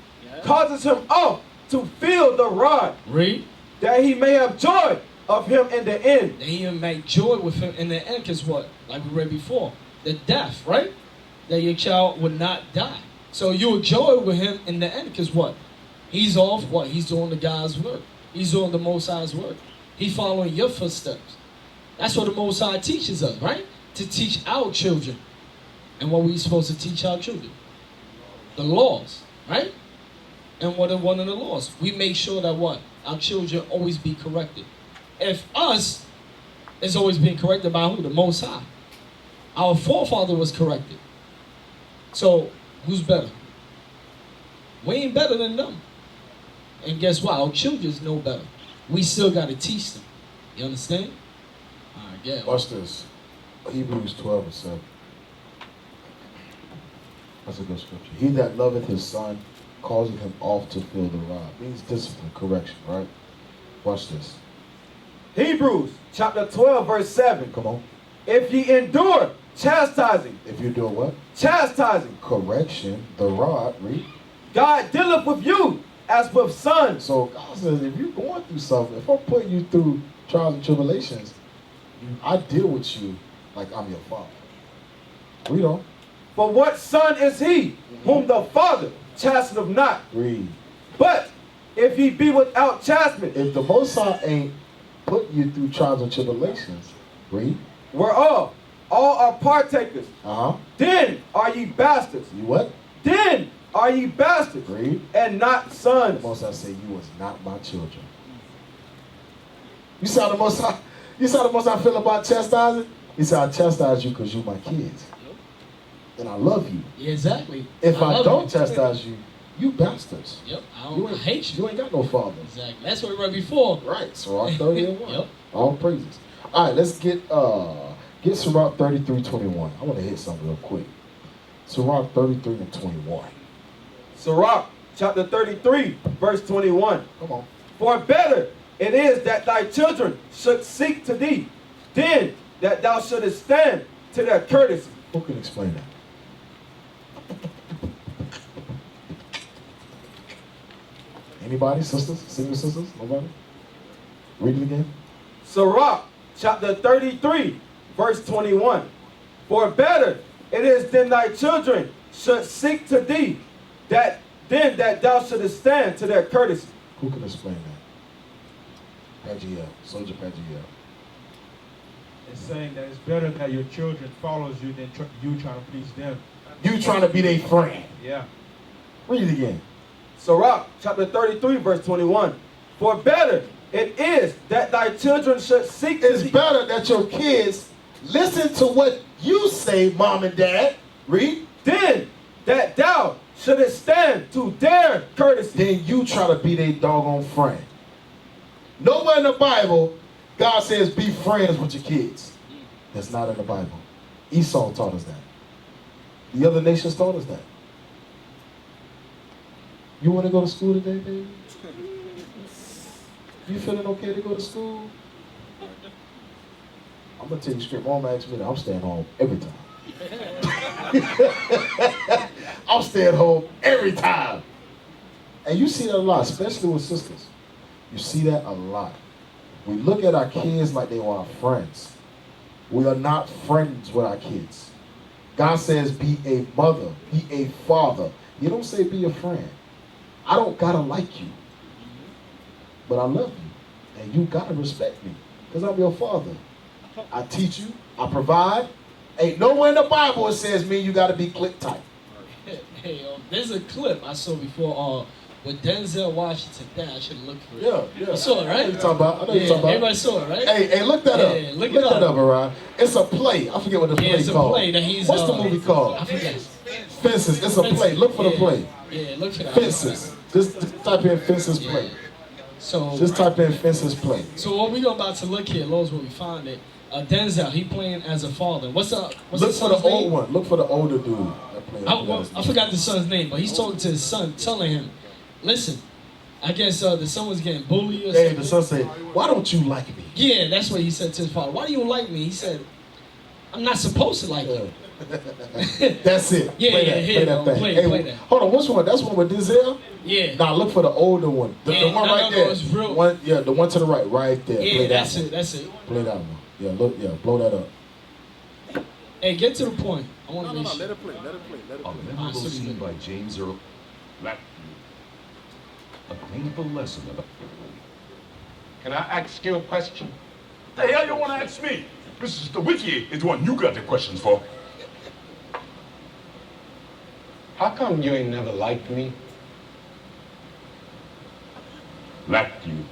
causes him off to feel the rod, Read. that he may have joy of him in the end. That he may make joy with him in the end, because what? Like we read before, the death, right? That your child would not die. So you will joy with him in the end, because what? He's off what? He's doing the God's work. He's doing the Most High's work. He's following your footsteps. That's what the Most High teaches us, right? To teach our children. And what we're supposed to teach our children? The laws, right? And what are one of the laws? We make sure that what? Our children always be corrected. If us is always being corrected by who? The Most High. Our forefather was corrected. So, who's better? We ain't better than them. And guess what? Our children know better. We still got to teach them. You understand? All right, yeah. Watch this. Hebrews 12 and 7. That's a good scripture. He that loveth his son causeth him off to feel the rod. Means discipline, correction, right? Watch this. Hebrews chapter 12, verse 7. Come on. If ye endure chastising, If you're doing what? chastising, Correction, the rod, read. God dealeth with you as with sons. So God says, if you're going through something, if I'm putting you through trials and tribulations, I deal with you like I'm your father. Read on. For what son is he whom the father chasteneth not? Read. But if he be without chastisement, If the Most High ain't putting you through trials and tribulations, read. whereof all are partakers, Uh-huh. then are ye bastards. You what? Then are ye bastards, Read. and not The sons. Most High said, you was not my children. You saw the Most High, feel about chastising? He said, I chastise you because you my kids. And I love you. Yeah, exactly. If I love don't you. chastise you, you bastards. Yep, I You ain't, hate you. You ain't got no father. Exactly. That's what we read before. Right. Sirach 30 and 1. Yep. All praises. All right, let's get Sirach 33:21. I want to hit something real quick. Sirach 33 and 21. Sirach chapter 33, verse 21. Come on. For better it is that thy children should seek to thee, than that thou shouldest stand to their courtesy. Who can explain that? Anybody? Sisters? Senior sisters? Nobody? Read it again. Sirach chapter 33, verse 21. For better it is than thy children should seek to thee, than that thou shouldest stand to their courtesy. Who can explain that? Pagiel. Soldier Pagiel. It's saying that it's better that your children follows you than you trying to please them. You trying to be their friend. Yeah. Read it again. Sirach, chapter 33, verse 21. For better it is that thy children should seek to It's thee. better that your kids listen to what you say, mom and dad. Read. Then that thou shouldest stand to their courtesy. Then you try to be their doggone friend. Nowhere in the Bible, God says be friends with your kids. That's not in the Bible. Esau taught us that. The other nations taught us that. You want to go to school today, baby? You feeling okay to go to school? I'm going to tell you straight. Mom asked me that. I'm staying home every time. I'm staying home every time. And you see that a lot, especially with sisters. You see that a lot. We look at our kids like they are our friends. We are not friends with our kids. God says be a mother, be a father. You don't say be a friend. I don't gotta like you, but I love you. And you gotta respect me, because I'm your father. I teach you, I provide. Ain't nowhere in the Bible it says me you gotta be click tight. Hey, there's a clip I saw before with Denzel Washington. Damn, I should look for it. Yeah. You saw it, right? I know you're talking about. I know you're talking about. Everybody saw it, right? Hey, look that up. Yeah, look it that up. up, Orion. It's a play. I forget what the play it's called. a play that he's. What's the movie called? I forget. Fences. It's a play. Look for the play. Yeah, look for that. Fences. Just type in Fences play. So Just type in Fences play. So what we about to look here, Lord's where we find it. Denzel, he playing as a father. What's up? Look for the old one. Look for the older dude that played. I forgot the son's name, but he's talking to his son, telling him, "Listen, I guess the son was getting bullied or something." Hey, the son said, "Why don't you like me?" Yeah, that's what he said to his father. "Why do you like me?" He said, "I'm not supposed to like you." That's it. Yeah, play yeah, that. yeah, Play that thing. play Hey, that. hold on. Which one? That's one with Denzel. Yeah. Now look for the older one. The one right there. It's real. One, yeah, the one to the right there. Yeah, play that's that it. That's it. Play that one. Yeah, look. Yeah, blow that up. Hey, get to the point. I want to make sure. Let it play. A memorable scene by James Earl Black. A painful lesson about. Can I ask you a question? The hell you want to ask me? Mr. Wiki is the one you got the questions for. How come you ain't never liked me? Liked you.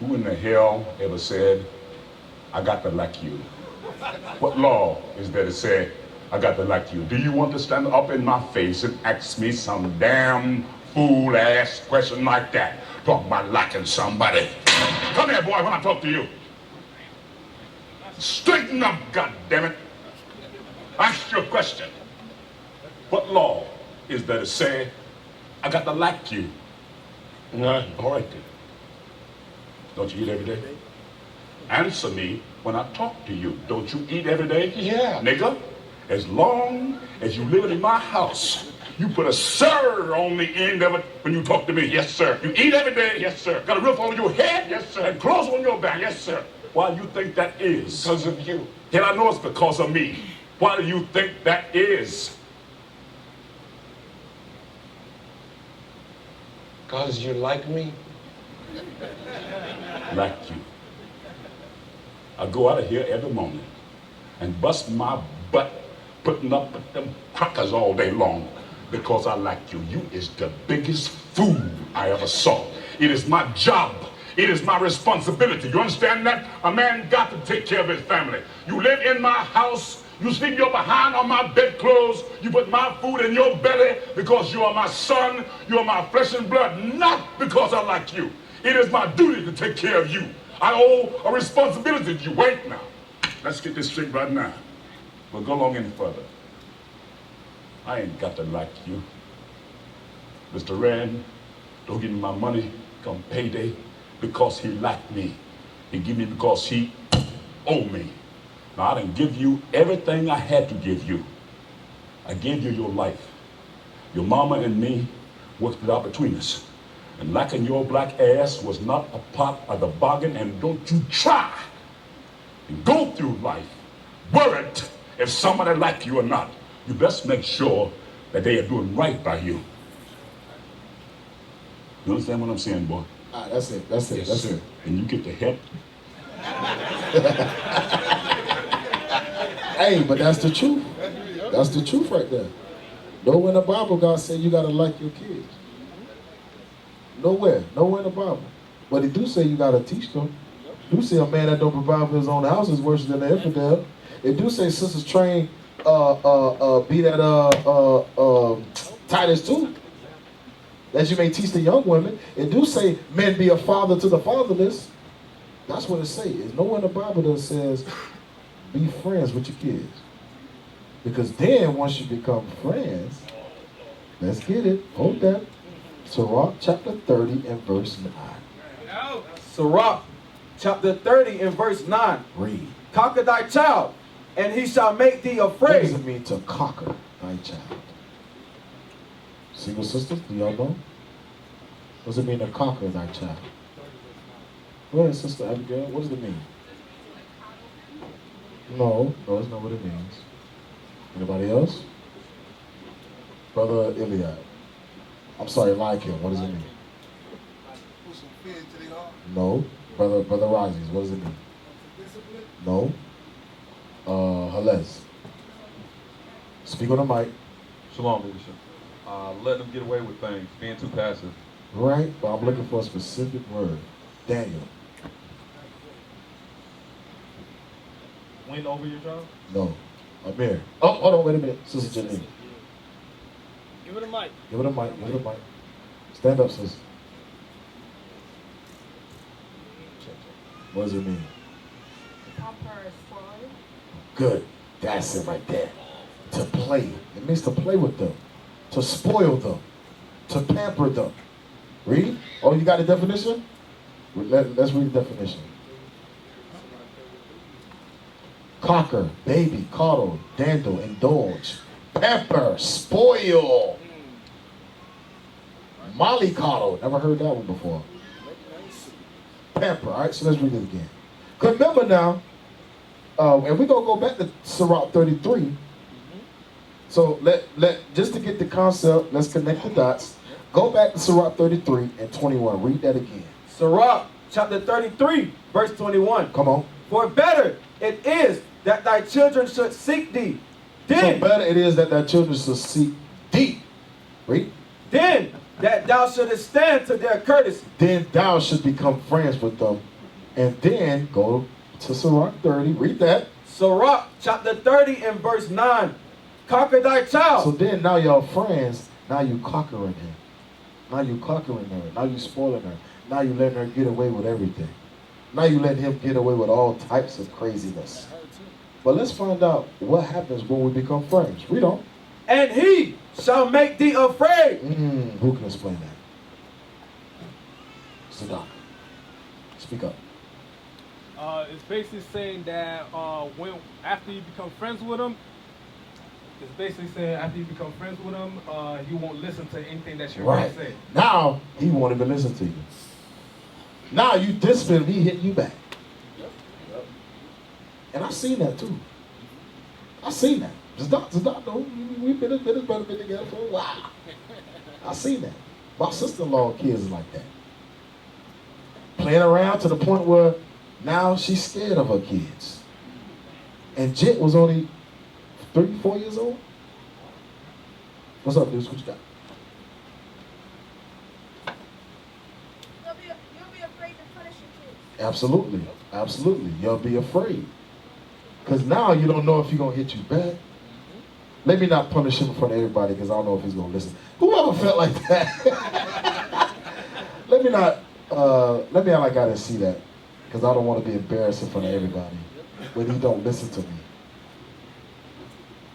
Who in the hell ever said, I got to like you? What law is there to say, I got to like you? Do you want to stand up in my face and ask me some damn fool-ass question like that? Talk about liking somebody. Come here, boy, when I talk to you. Straighten up, goddammit. Ask your question. What law is there to say, I got to like you? None. All right then. Don't you eat every day? Answer me when I talk to you. Don't you eat every day? Yeah. Nigga, as long as you live in my house, you put a sir on the end of it when you talk to me. Yes, sir. You eat every day? Yes, sir. Got a roof over your head? Yes, sir. And clothes on your back? Yes, sir. Why do you think that is? Because of you. Hell, I know it's because of me. Why do you think that is? Because you like me? Like you. I go out of here every morning and bust my butt putting up with them crackers all day long because I like you. You is the biggest fool I ever saw. It is my job. It is my responsibility. You understand that? A man got to take care of his family. You live in my house. You sleep your behind on my bedclothes. You put my food in your belly because you are my son. You are my flesh and blood, not because I like you. It is my duty to take care of you. I owe a responsibility to you. Wait now. Let's get this straight right now. We'll go along any further. I ain't got to like you. Mr. Rand, don't give me my money come payday because he liked me. He give me because he owe me. Now, I didn't give you everything I had to give you. I gave you your life. Your mama and me worked it out between us. And liking your black ass was not a part of the bargain, and don't you try to go through life worried if somebody like you or not. You best make sure that they are doing right by you. You understand what I'm saying, boy? That's it. That's it. Yes, That's sir. it. And you get the help. Hey, but that's the truth. That's the truth right there. Nowhere in the Bible God said you gotta like your kids. Nowhere in the Bible. But it do say you gotta teach them. It do say a man that don't provide for his own house is worse than the infidel. It do say sisters train be that Titus 2. That you may teach the young women. It do say men be a father to the fatherless. That's what it say. It's nowhere in the Bible that says be friends with your kids. Because then once you become friends, let's get it. Hold that. Sirach chapter 30 and verse 9. Sirach chapter 30 and verse 9. Read. Conquer thy child, and he shall make thee What afraid. does it mean to conquer thy child? Single sisters, do y'all know? What does it mean to conquer thy child? Go ahead, Sister Abigail. What does it mean? No, that's not what it means. Anybody else? Brother Iliad. I'm sorry, Lykiel. What does it mean? No. Brother Razis. What does it mean? No. Halez. Speak on the mic. Shalom, leadership. Letting them get away with things, being too passive. Right, but I'm looking for a specific word. Daniel. Win over your job? No. Amir. Oh, hold on, wait a minute. Sister Janine. Give it a mic. Give it a mic. Give it a mic. Stand up, sis. What does it mean? Good. That's it right there. To play. It means to play with them. To spoil them. To pamper them. Read. Oh, you got a definition? Let's read the definition. Conquer, baby, coddle, dandle, indulge, pamper, spoil. Mollycoddle. Never heard that one before. Pamper. All right, so let's read it again. Remember now, and we're going to go back to Sirach 33. So just to get the concept, let's connect the dots. Go back to Sirach 33 and 21. Read that again. Sirach chapter 33, verse 21. Come on. For better it is that thy children should seek thee. Then, So better it is that thy children should seek thee. Read. Then that thou shouldest stand to their courtesy. Then thou should become friends with them. And then go to Sirach 30. Read that. Sirach chapter 30 and verse 9. Conquer thy child. So then now y'all friends, now you conquering him. Now you conquering her. Now you spoiling her. Now you letting her get away with everything. Now you let him get away with all types of craziness. But let's find out what happens when we become friends. Read on. And he shall make thee afraid. Who can explain that? Saddam. Speak up. It's basically saying that after you become friends with them, he won't listen to anything that you Right. say. Now he won't even listen to you. Now you discipline him, he hitting you back. And I've seen that too. I've seen that. Zadok, no, we've been together for a while. I've seen that. My sister-in-law kids is like that. Playing around to the point where now she's scared of her kids. And Jet was only 3, 4 years old. What's up, dudes? What you got? You'll be afraid to punish your kids. Absolutely. Absolutely. You'll be afraid. Because now you don't know if he's going to hit you back. Let me not punish him in front of everybody because I don't know if he's going to listen. Whoever felt like that? Let me act like I didn't see that because I don't want to be embarrassed in front of everybody when he don't listen to me.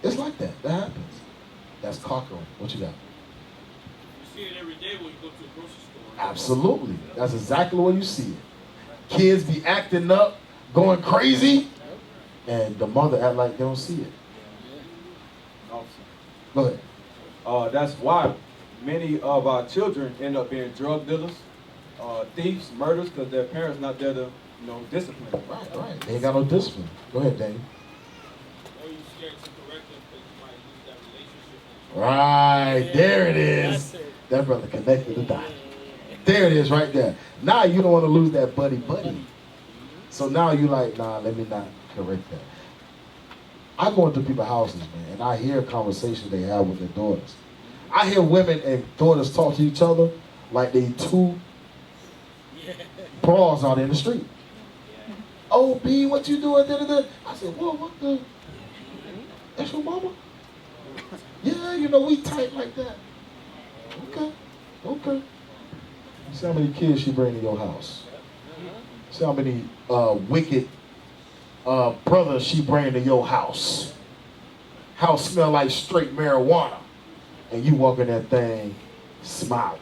It's like that. That happens. That's conquering. What you got? You see it every day when you go to a grocery store. Absolutely. That's exactly what you see it. Kids be acting up, going crazy, and the mother act like they don't see it. Go ahead. That's why many of our children end up being drug dealers, thieves, murderers, because their parents not there to, discipline them. Right. They ain't got no discipline. Go ahead, Daniel. Or you scared to correct them because you might lose that relationship. Right, there it is. That brother connected the dot. There it is right there. Now you don't want to lose that buddy. So now you like, nah, let me not correct that. I go into people's houses, man, and I hear conversations they have with their daughters. I hear women and daughters talk to each other like they two bras out in the street. Oh, B, what you doing? Da, da, da. I said, whoa, what the? That's your mama? Yeah, you know, we tight like that. Okay, okay. See how many kids she bring to your house. See how many wicked brothers she bring to your house. House smell like straight marijuana. And you walk in that thing smiling.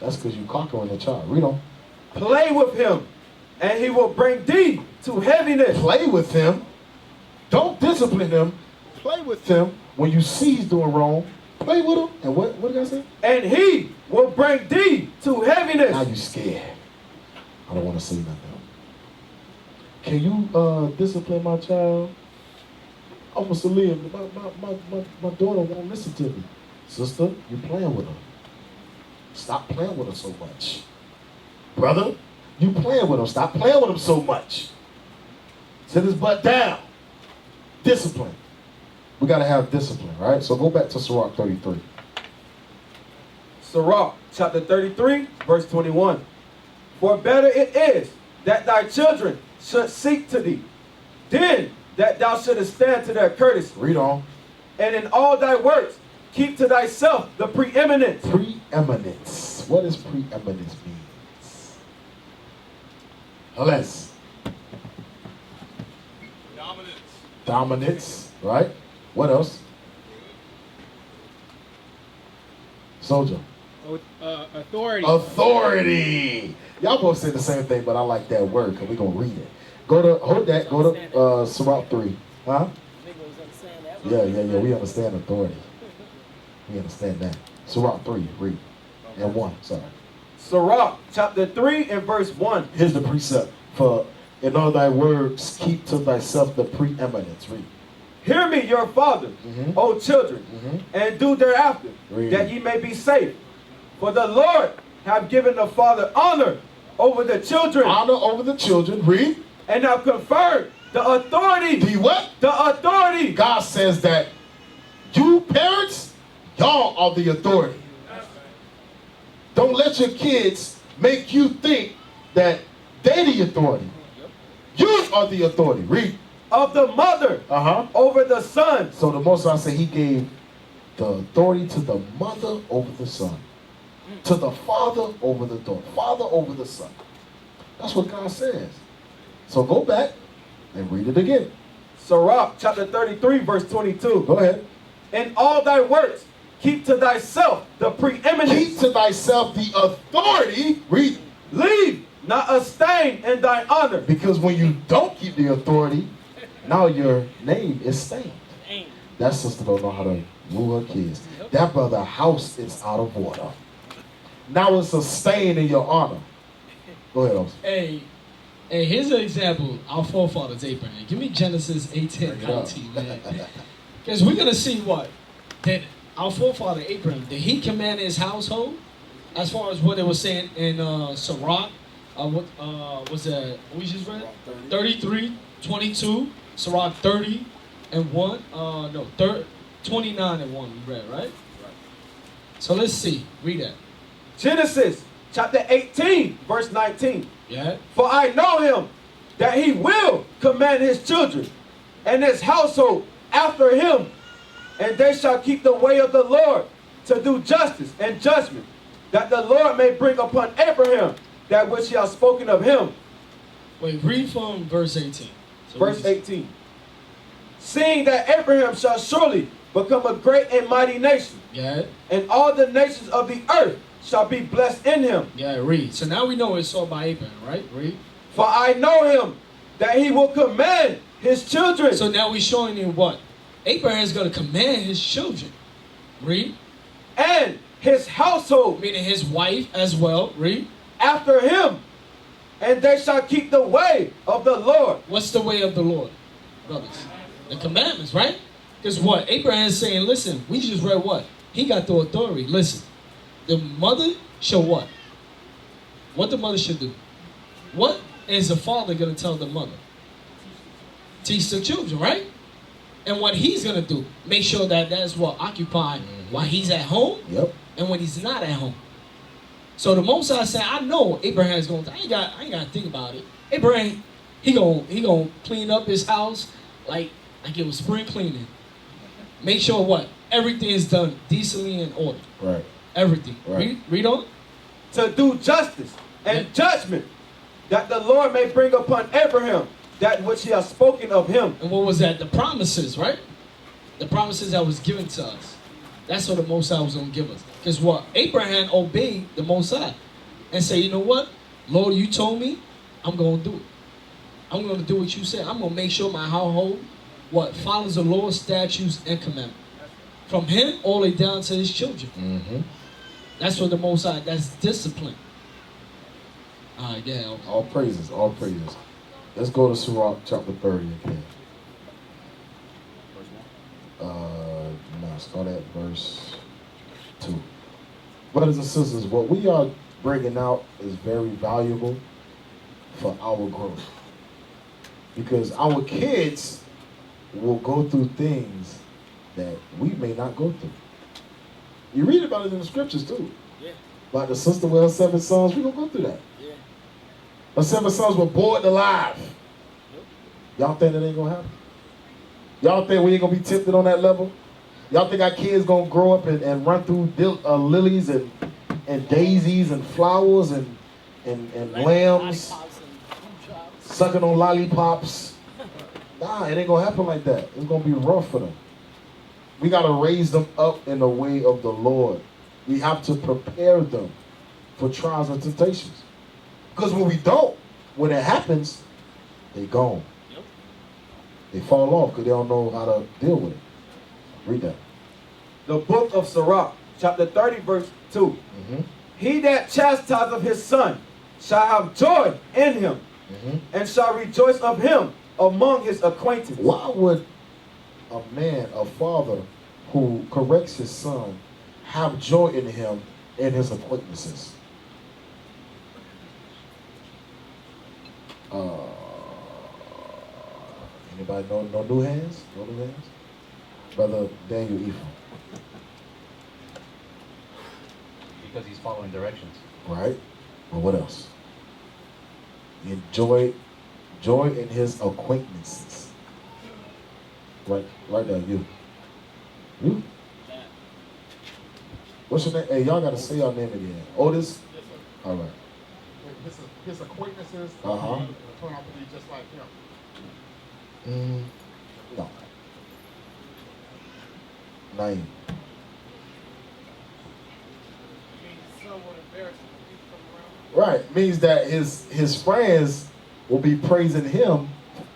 That's because you conquering the child. Read on. Play with him, and he will bring thee to heaviness. Play with him. Don't discipline him. Play with him. When you see he's doing wrong, play with him. And what did I say? And he will bring thee to heaviness. Now you scared. I don't want to say nothing. Can you discipline my child? I'm Mr. Liam. My daughter won't listen to me. Sister, you're playing with her. Stop playing with her so much. Brother, you playing with him. Stop playing with him so much. Sit his butt down. Discipline. We got to have discipline, right? So go back to Sirach 33. Sirach chapter 33, verse 21. For better it is that thy children should seek to thee, then that thou shouldest stand to their courtesy. Read on. And in all thy works, keep to thyself the preeminence. Preeminence. What does preeminence mean? Unless. Dominance. Dominance, right? What else? Soldier. Authority. Authority. Y'all both say the same thing, but I like that word because we're going to read it. Go to Sirach 3. Huh? Yeah. We understand authority. We understand that. Sirach 3, read. And 1, sorry. Sirach chapter 3 and verse 1. Here's the precept. For in all thy words, keep to thyself the preeminence. Read. Hear me, your father, O children, and do thereafter, Read. that ye may be safe. For the Lord have given the father honor over the children. Honor over the children. Read. And have conferred the authority. The what? The authority. God says that you parents, y'all are the authority. Don't let your kids make you think that they're the authority. You are the authority. Read. Of the mother over the son. So the Most High said he gave the authority to the mother over the son. To the father over the daughter. Father over the son. That's what God says. So go back and read it again. Sirach chapter 33 verse 22. Go ahead. In all thy works, keep to thyself the preeminence. Keep to thyself the authority. Read. Leave not a stain in thy honor. Because when you don't keep the authority, now your name is stained. That sister don't know how to rule her kids. That brother house is out of order. Now it's a stain in your honor. Go ahead, Ops. Hey, here's an example. Our forefathers, Abraham. Give me Genesis 18:19, man. Because we're going to see what? That our forefather, Abraham, did he command his household? As far as what it was saying in Sirach, what was that? We just read 33:22, Sirach 30 and 1. 29 and 1 we read, right? So let's see. Read that. Genesis chapter 18 verse 19. Yeah. For I know him that he will command his children and his household after him, and they shall keep the way of the Lord to do justice and judgment, that the Lord may bring upon Abraham that which he has spoken of him. Wait, read from verse 18. So verse 18. Seeing that Abraham shall surely become a great and mighty nation, and all the nations of the earth shall be blessed in him. Yeah, read. So now we know it's all by Abraham, right? Read. For I know him that he will command his children. So now we're showing you what? Abraham is going to command his children. Read. And his household. Meaning his wife as well. Read. After him. And they shall keep the way of the Lord. What's the way of the Lord, brothers? The commandments, right? Because what? Abraham is saying, listen, we just read what? He got the authority. Listen. The mother shall what? What the mother should do? What is the father going to tell the mother? Teach the children, right? And what he's going to do, make sure that that's what occupied while he's at home and when he's not at home. So the Most High said, I know Abraham's going to, I ain't got to think about it. Abraham, he gonna clean up his house like it was spring cleaning. Make sure what? Everything is done decently in order. Right. Everything. Right. Read on. To do justice and judgment, that the Lord may bring upon Abraham that which he has spoken of him. And what was that? The promises, right? The promises that was given to us. That's what the Most High was going to give us. Because what? Abraham obeyed the Most High and say, you know what? Lord, you told me, I'm going to do it. I'm going to do what you said. I'm going to make sure my household, follows the Lord's statutes and commandments. From him all the way down to his children. Mm-hmm. That's what the Most High, that's discipline. All right, yeah. Okay. All praises, all praises. Let's go to Sirach chapter 30 again. Start at verse 2. Brothers and sisters, what we are bringing out is very valuable for our growth. Because our kids will go through things that we may not go through. You read about it in the scriptures too. Yeah. Like the sister with her 7 sons, we're going to go through that. Yeah. Her 7 sons were bored alive. Y'all think that ain't going to happen? Y'all think we ain't going to be tempted on that level? Y'all think our kids going to grow up and run through lilies and daisies and flowers and lambs, sucking on lollipops? Nah, it ain't going to happen like that. It's going to be rough for them. We got to raise them up in the way of the Lord. We have to prepare them for trials and temptations. Because when we don't, when it happens, they gone. Yep. They fall off because they don't know how to deal with it. Read that. The book of Sirach, chapter 30, verse 2. Mm-hmm. He that chastiseth his son shall have joy in him, and shall rejoice of him among his acquaintance. Why would a man, a father who corrects his son, have joy in him and his acquaintances? Anybody know no new hands? No new hands? Brother Daniel Ephraim. Because he's following directions. Right? Well, what else? Joy in his acquaintances. Right there, you. What's your name? Hey, y'all gotta say your name again. Otis? All right. His acquaintances turn out to be just like him. No. Naim. Right. Means that his friends will be praising him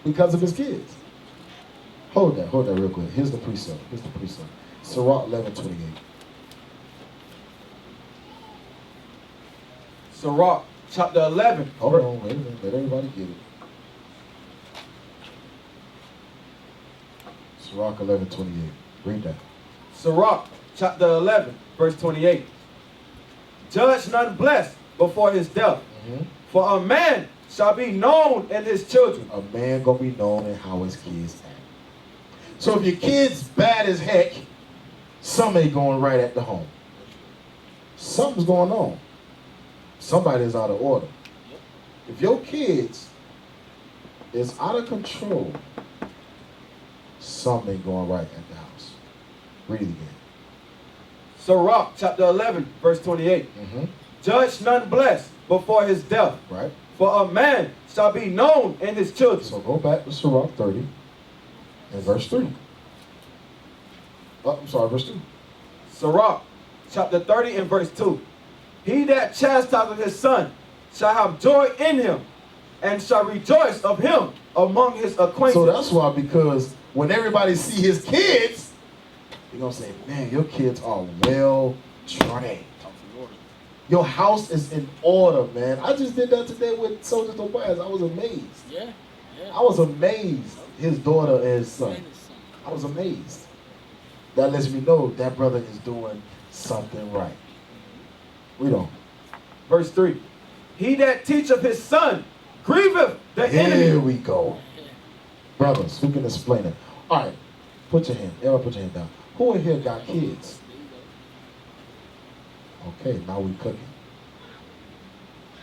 because of his kids. Hold that real quick. Here's the precept. Sirach 11:28. Sirach chapter 11. Hold on, wait a minute. Let everybody get it. Sirach 11:28. Read that. Sirach chapter 11, verse 28. Judge none blessed before his death. For a man shall be known in his children. A man gonna be known in how his kids act. So if your kid's bad as heck, something ain't going right at the home. Something's going on. Somebody's out of order. If your kids is out of control, something ain't going right at the house. Read it again. Sirach chapter 11, verse 28. Judge none blessed before his death. Right. For a man shall be known in his children. So go back to Sirach 30 and verse 3. Oh, I'm sorry, verse 2. Sirach chapter 30 and verse 2. He that chastiseth his son shall have joy in him, and shall rejoice of him among his acquaintances. So that's why, because when everybody see his kids, they're going to say, man, your kids are well trained. Your house is in order, man. I just did that today with Soldiers of Wise. I was amazed. Yeah. I was amazed. His daughter and his son. I was amazed. That lets me know that brother is doing something right. Read on. Verse 3. He that teacheth his son grieveth the enemy. Here we go. Brothers, who can explain it? All right. Put your hand. Everybody put your hand down. Who in here got kids? Okay, now we cooking.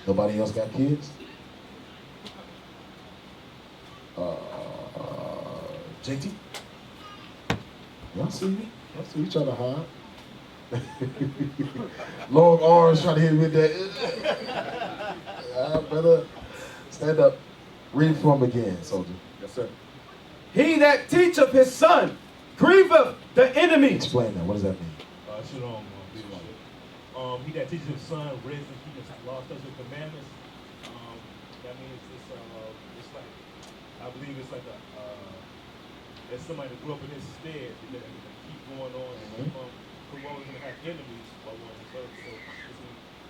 Nobody else got kids? JT? Y'all see me? Y'all see each other hard. Long arms trying to hit me with that. I better stand up. Read from again, soldier. Yes, sir. He that teacheth his son grieveth the enemy. Explain that. What does that mean? Shalom. He that teaches his son, raising and keeping his law, statutes, and commandments. That means it's like, I believe it's like it's somebody that grew up in his stead that keep going on and who always going to have enemies while we're on this earth.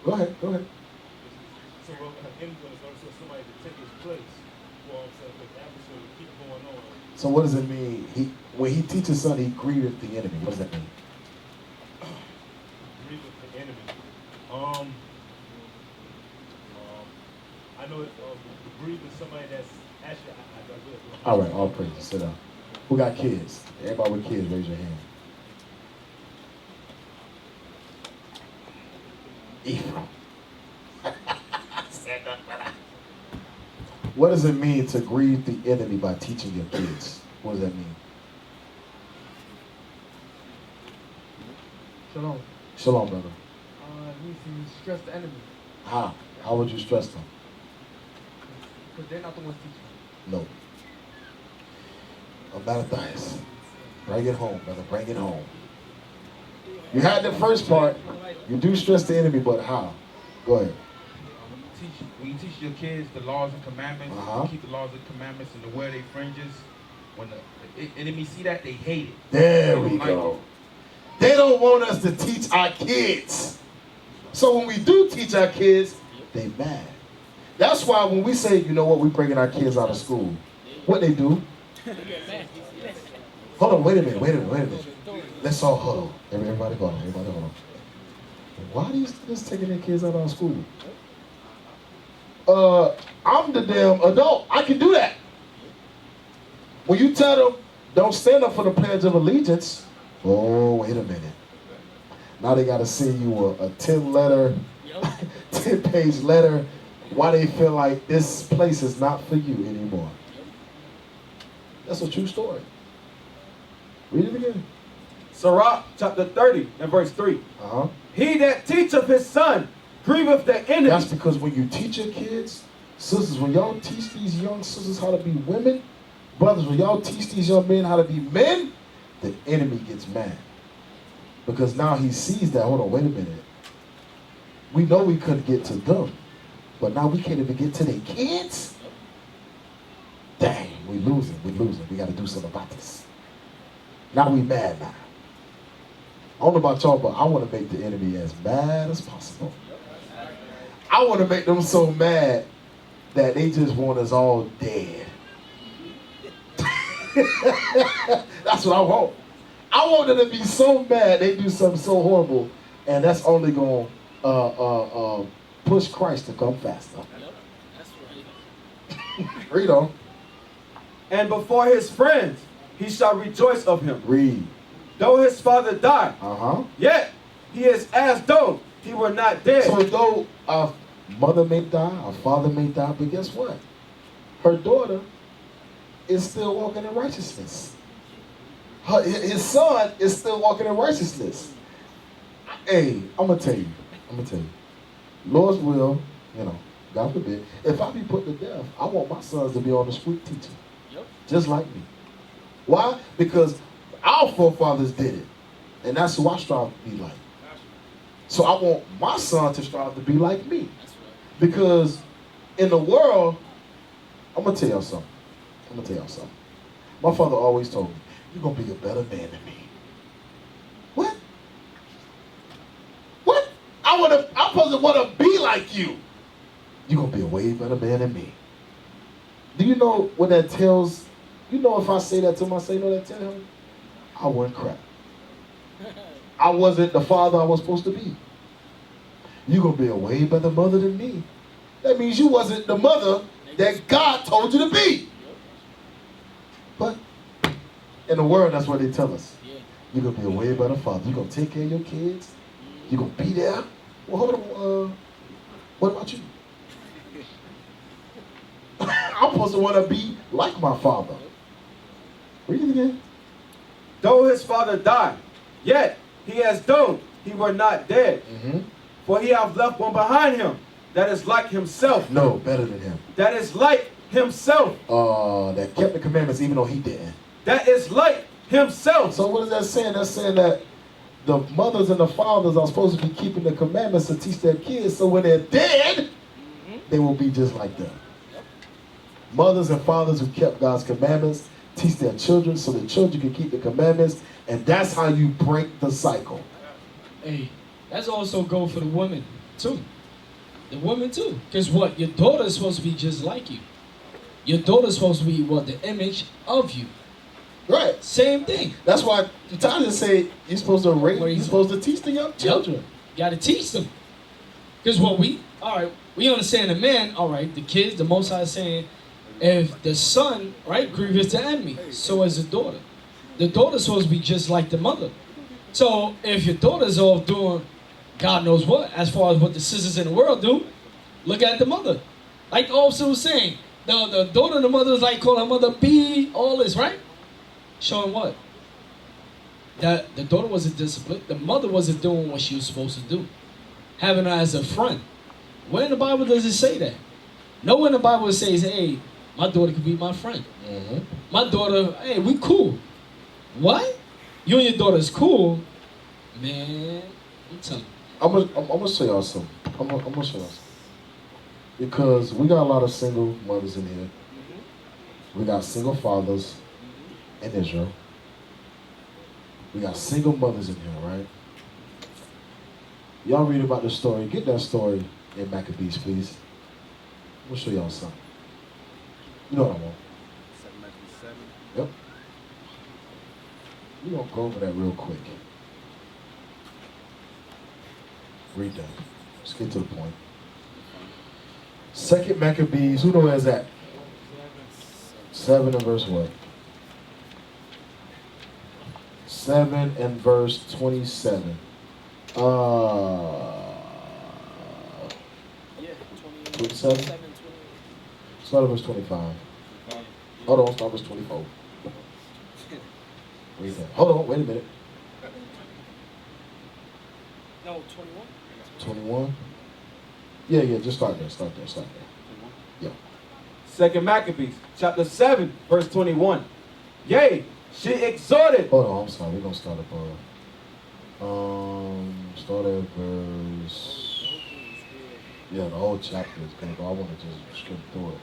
Go ahead. So we're going to have enemies on this earth, so somebody to take his place. Well, I'm saying, the atmosphere will keep going on. So what does it mean? When he teaches son, he grieveth the enemy. What does that mean? Grieveth the enemy. I know it. Grieve is somebody that's actually. All right, all praises. Sit down. Who got kids? Everybody with kids, raise your hand. Ephraim. What does it mean to grieve the enemy by teaching your kids? What does that mean? Shalom. Shalom, brother. It means to stress the enemy. How? How would you stress them? Because they're not the ones teaching. No. Matthias. Bring it home, brother. Bring it home. You had the first part. You do stress the enemy, but how? Go ahead. When you teach your kids the laws and commandments, you keep the laws and commandments and to wear their fringes. When the enemy see that, they hate it. There we go. They don't want us to teach our kids. So when we do teach our kids, they mad. That's why when we say, you know what, we're bringing our kids out of school, what they do? Hold on, wait a minute. Let's all hold on. Everybody hold on. Why do you students taking their kids out of school? I'm the damn adult. I can do that. When you tell them, don't stand up for the Pledge of Allegiance, oh, wait a minute. Now they got to send you a 10-letter, 10-page letter why they feel like this place is not for you anymore. That's a true story. Read it again. Sirach chapter 30 and verse 3. He that teacheth his son grieveth the enemy. That's because when you teach your kids, sisters, when y'all teach these young sisters how to be women, brothers, when y'all teach these young men how to be men, the enemy gets mad. Because now he sees that, hold on, wait a minute. We know we couldn't get to them, but now we can't even get to their kids? Dang, we losing. We got to do something about this. Now we mad now. I don't know about y'all, but I want to make the enemy as mad as possible. I want to make them so mad that they just want us all dead. That's what I want. I want them to be so mad they do something so horrible, and that's only going to push Christ to come faster. Read on. And before his friends he shall rejoice of him. Read. Though his father die, yet he is as though he were not dead. So though our mother may die, our father may die, but guess what? Her daughter is still walking in righteousness. His son is still walking in righteousness. Hey, I'm going to tell you. Lord's will, God forbid, if I be put to death, I want my sons to be on the street teaching. Just like me. Why? Because our forefathers did it. And that's who I strive to be like. So I want my son to strive to be like me. Because in the world, I'm going to tell y'all something. My father always told me, you're going to be a better man than me. What? I'm supposed to want to be like you. You're going to be a way better man than me. Do you know what that tells? You know if I say that to him, you know what that tell him? I wasn't crap. I wasn't the father I was supposed to be. You're going to be a way better mother than me. That means you wasn't the mother that God told you to be. But In the world, that's what they tell us. Yeah. You're going to be a way better father. You're going to take care of your kids. You're going to be there. Well, hold on. What about you? I'm supposed to want to be like my father. Read it again. Though his father died, yet he as though he were not dead. For he hath left one behind him that is like himself. No, better than him. That is like himself. That kept the commandments even though he didn't. That is like himself. So what is that saying? That's saying that the mothers and the fathers are supposed to be keeping the commandments to teach their kids, so when they're dead, they will be just like them. Mothers and fathers who kept God's commandments teach their children so the children can keep the commandments, and that's how you break the cycle. Hey, that's also go for the women too. The women too. Because what? Your daughter is supposed to be just like you. Your daughter is supposed to be what? The image of you. Right. Same thing. That's why the time say you're supposed to raise, you're supposed to teach the young children. Yep. You got to teach them. Because what we understand the man, all right, the kids, the Most High is saying, if the son, right, grieveth the enemy, so is the daughter. The daughter's supposed to be just like the mother. So if your daughter's off doing God knows what, as far as what the sisters in the world do, look at the mother. Like the officer was saying, the daughter and the mother is like calling her mother B, all this, right? Showing what? That the daughter wasn't disciplined. The mother wasn't doing what she was supposed to do. Having her as a friend. Where in the Bible does it say that? Nowhere in the Bible says, hey, my daughter could be my friend. My daughter, hey, we cool. What? You and your daughter is cool? Man, I'm telling you. I'm gonna show y'all something. I'm gonna show y'all something. Because we got a lot of single mothers in here. We got single fathers in Israel. We got single mothers in here, right? Y'all read about the story. Get that story in Maccabees, please. I'm gonna show y'all something. You know what I want. 7 Maccabees 7. Yep. We're gonna go over that real quick. Read that. Let's get to the point. 2 Maccabees, who knows where is that? 7 and verse what? 7 and verse 27. Yeah, 27? Start at verse 25. Hold on, start at verse 24. Read that. Hold on, wait a minute. No, 21. 21? Yeah, just start there. Yeah. 2 Maccabees, chapter 7, verse 21. Yea, she exhorted. Hold on, I'm sorry. We're going to start at start at verse... Yeah, the whole chapter is good, but I want to just skip through it.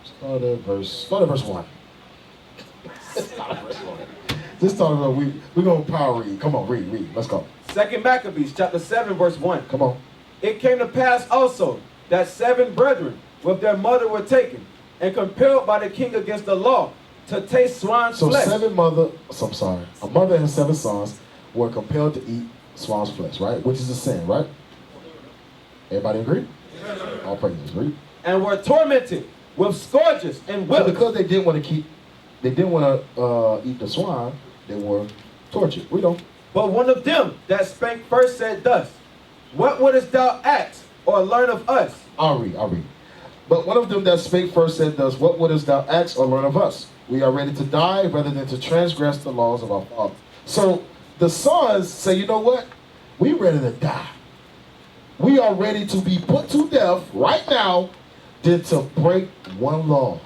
Start at verse 1. Just start about we're going to power read. Come on, read. Let's go. 2 Maccabees, chapter 7, verse 1. Come on. It came to pass also that 7 brethren with their mother were taken and compelled by the king against the law to taste swine's flesh. So a mother and 7 sons were compelled to eat swine's flesh, right? Which is a sin, right? Everybody agree? All praises, read. And were tormented with scourges and whips. So because they didn't want to eat the swine, they were tortured. We don't. But one of them that spake first said thus, what wouldest thou ask or learn of us? I'll read. But one of them that spake first said thus, what wouldest thou ask or learn of us? We are ready to die rather than to transgress the laws of our father. So the sons say, you know what? We ready to die. We are ready to be put to death right now than to break one law.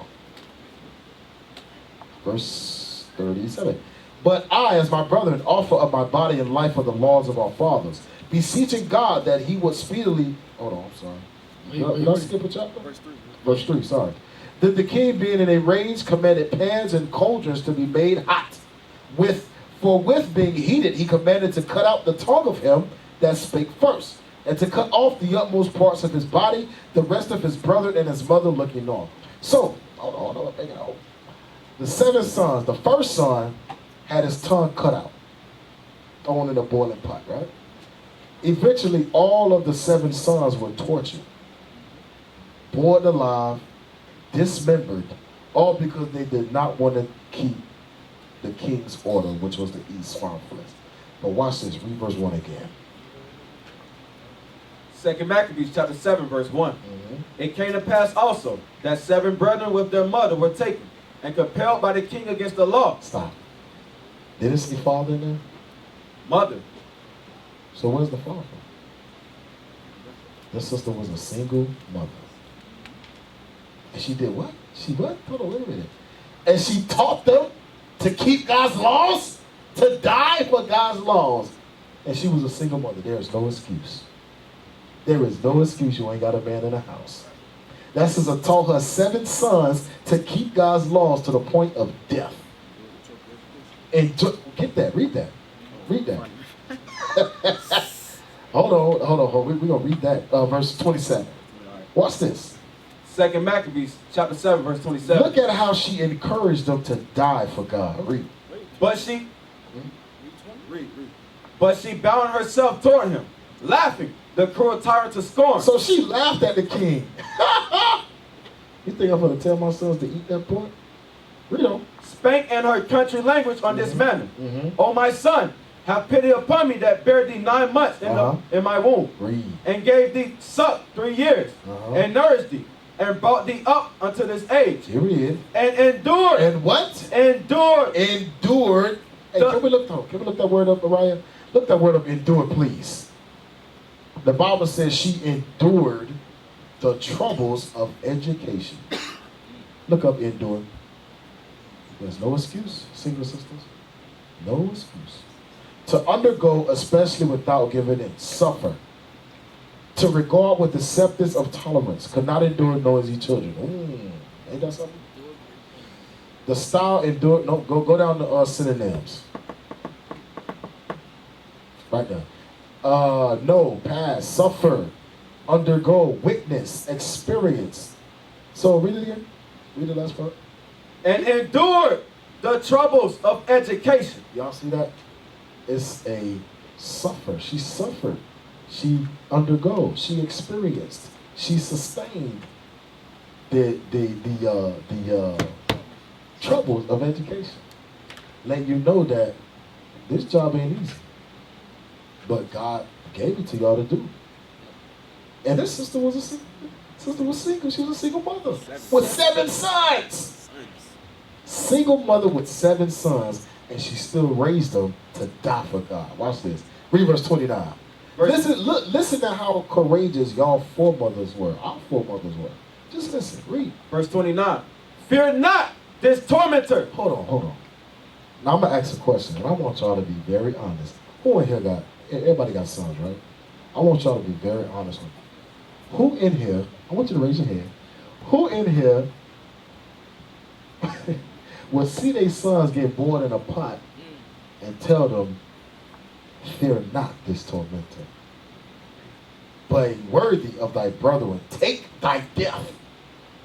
Verse 37. But I, as my brethren, offer up my body and life for the laws of our fathers, beseeching God that he would speedily... Hold on, I'm sorry. Did I skip a chapter? Verse 3, sorry. That the king, being in a rage, commanded pans and cauldrons to be made hot. For with being heated, he commanded to cut out the tongue of him that spake first, and to cut off the utmost parts of his body, the rest of his brethren and his mother looking on. So, hold on. The 7 sons, the first son had his tongue cut out, thrown in a boiling pot, right? Eventually, all of the 7 sons were tortured, boiled alive, dismembered, all because they did not want to keep the king's order, which was the east farthest. But watch this, read verse 1 again. 2 Maccabees chapter 7, verse 1. It came to pass also that 7 brethren with their mother were taken and compelled by the king against the law. Stop. Did it say father in there? Mother. So where's the father? This sister was a single mother. And she did what? She what? Hold on, wait a minute. And she taught them to keep God's laws, to die for God's laws. And she was a single mother. There is no excuse. There is no excuse you ain't got a man in the house. That sister taught her 7 sons to keep God's laws to the point of death. And get that, read that. Read that. hold on. We're going to read that. Verse 27. Watch this. 2 Maccabees chapter 7, verse 27. Look at how she encouraged them to die for God. Read. But she bound herself toward him, laughing, the cruel tyrant to scorn. So she laughed at the king. You think I'm going to tell my sons to eat that pork? Read on. Spake in her country language on this manner. O my son, have pity upon me that bare thee 9 months in my womb. Read. And gave thee suck 3 years. And nourished thee. And brought thee up unto this age. Here he is. And endured. And what? Endured. Endured. Hey, can we look that word up, Mariah? Look that word up, endured, please. The Bible says she endured the troubles of education. Look up endured. There's no excuse, single sisters. No excuse. To undergo, especially without giving in, suffer. To regard with acceptance of tolerance, could not endure noisy children. Ain't that something? The style endured, no, go down to synonyms. Right there. No, pass, suffer, undergo, witness, experience. So read it again. Read the last part. And endured the troubles of education. Y'all see that? It's a suffer. She suffered. She undergo. She experienced. She sustained the troubles of education. Letting you know that this job ain't easy. But God gave it to y'all to do. And this sister was single. She was a single mother with 7 sons. Single mother with 7 sons, and she still raised them to die for God. Watch this. Read verse 29. Listen to how courageous y'all foremothers were. Our foremothers were. Just listen. Read. Verse 29. Fear not this tormentor. Hold on. Now I'm going to ask a question, and I want y'all to be very honest. Who in here everybody got sons, right? I want y'all to be very honest with me. Who in here, I want you to raise your hand. Who in here will see their sons get bored in a pot and tell them, fear not this tormentor, but worthy of thy brethren, take thy death.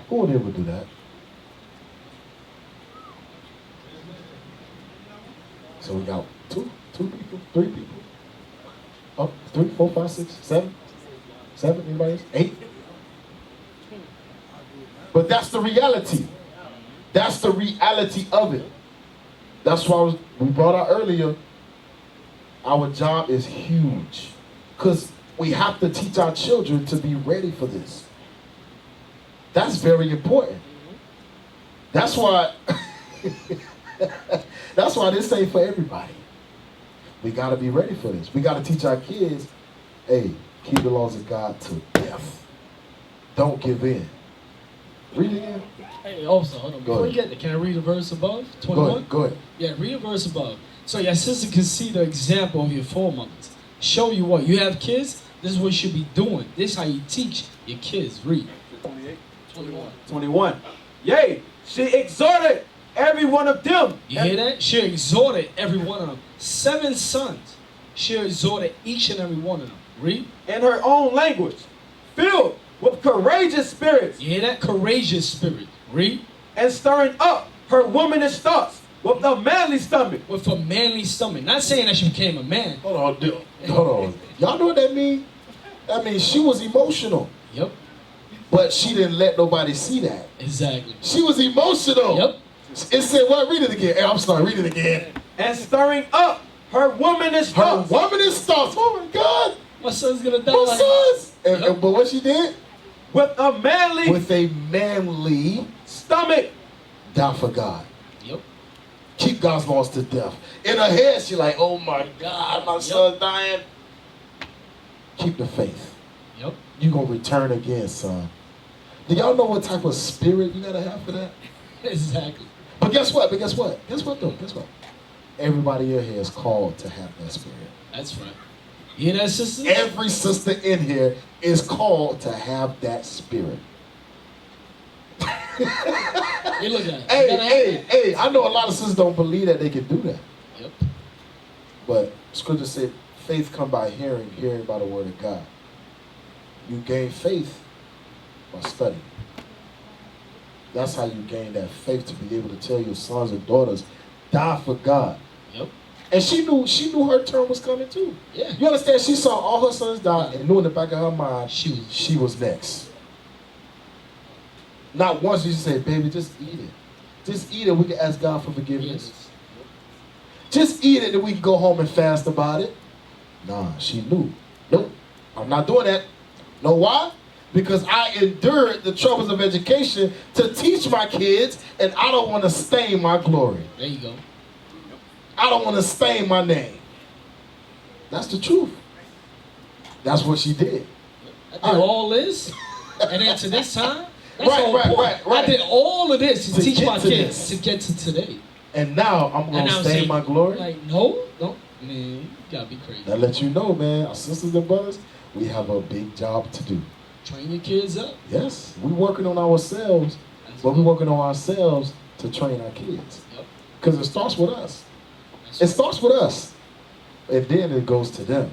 Who in here would do that? So we got two people, 3 people. Oh, 3, 4, 5, 6, 7? 7, anybody else? 8? But that's the reality. That's the reality of it. That's why we brought out earlier, our job is huge. Because we have to teach our children to be ready for this. That's very important. That's why, that's why this ain't for everybody. We got to be ready for this. We got to teach our kids, hey, keep the laws of God to death. Don't give in. Read it again. Hey, also, hold on. Before you get there, can I read a verse above? 21? Go ahead. Yeah, read a verse above. So your sister can see the example of your foremothers. Show you what. You have kids, this is what you should be doing. This is how you teach your kids. Read. 21. Yea, she exhorted every one of them. You hear that? She exhorted every one of them. 7 sons. She exhorted each and every one of them. Read. In her own language, filled with courageous spirits. You hear that? Courageous spirit. Read. And stirring up her womanish thoughts with a manly stomach. With a manly stomach. Not saying that she became a man. Hold on. Y'all know what that means? That means she was emotional. Yep. But she didn't let nobody see that. Exactly. She was emotional. Yep. It said what? Read it again. Hey, I'm sorry, read it again. And stirring up her womanish thoughts. Her womanish thoughts. Oh my God. My son's gonna die. My sons. But what she did? With a manly stomach. Die for God. Yep. Keep God's laws to death. In her head, she like, oh my God, my son's dying. Keep the faith. Yep. You gonna return again, son. Do y'all know what type of spirit you gotta have for that? Exactly. But guess what? Guess what though? Guess what? Everybody in here is called to have that spirit. That's right. You hear that, sister? Every sister in here is called to have that spirit. You look at it. Hey, I know a lot of sisters don't believe that they can do that. Yep. But scripture said faith come by hearing, hearing by the word of God. You gain faith by studying. That's how you gain that faith to be able to tell your sons and daughters, die for God. Yep. And she knew her turn was coming too. Yeah. You understand? She saw all her sons die and knew in the back of her mind she was next. Not once did she say, baby, just eat it. Just eat it. We can ask God for forgiveness. Yes. Just eat it and we can go home and fast about it. Nah, she knew. Nope, I'm not doing that. Know why? Because I endured the troubles of education to teach my kids, and I don't want to stain my glory. There you go. I don't want to stain my name. That's the truth. That's what she did. I did all this, and then to this time, that's right. I did all of this to teach my kids this. to get to today. And now I'm going to stain my glory? Like, no, man, you gotta be crazy. That lets you know, man, our sisters and brothers, we have a big job to do. Train your kids up. Yes, we're working on ourselves, but we're working on ourselves to train our kids. Because it starts with us. It starts with us. And then it goes to them.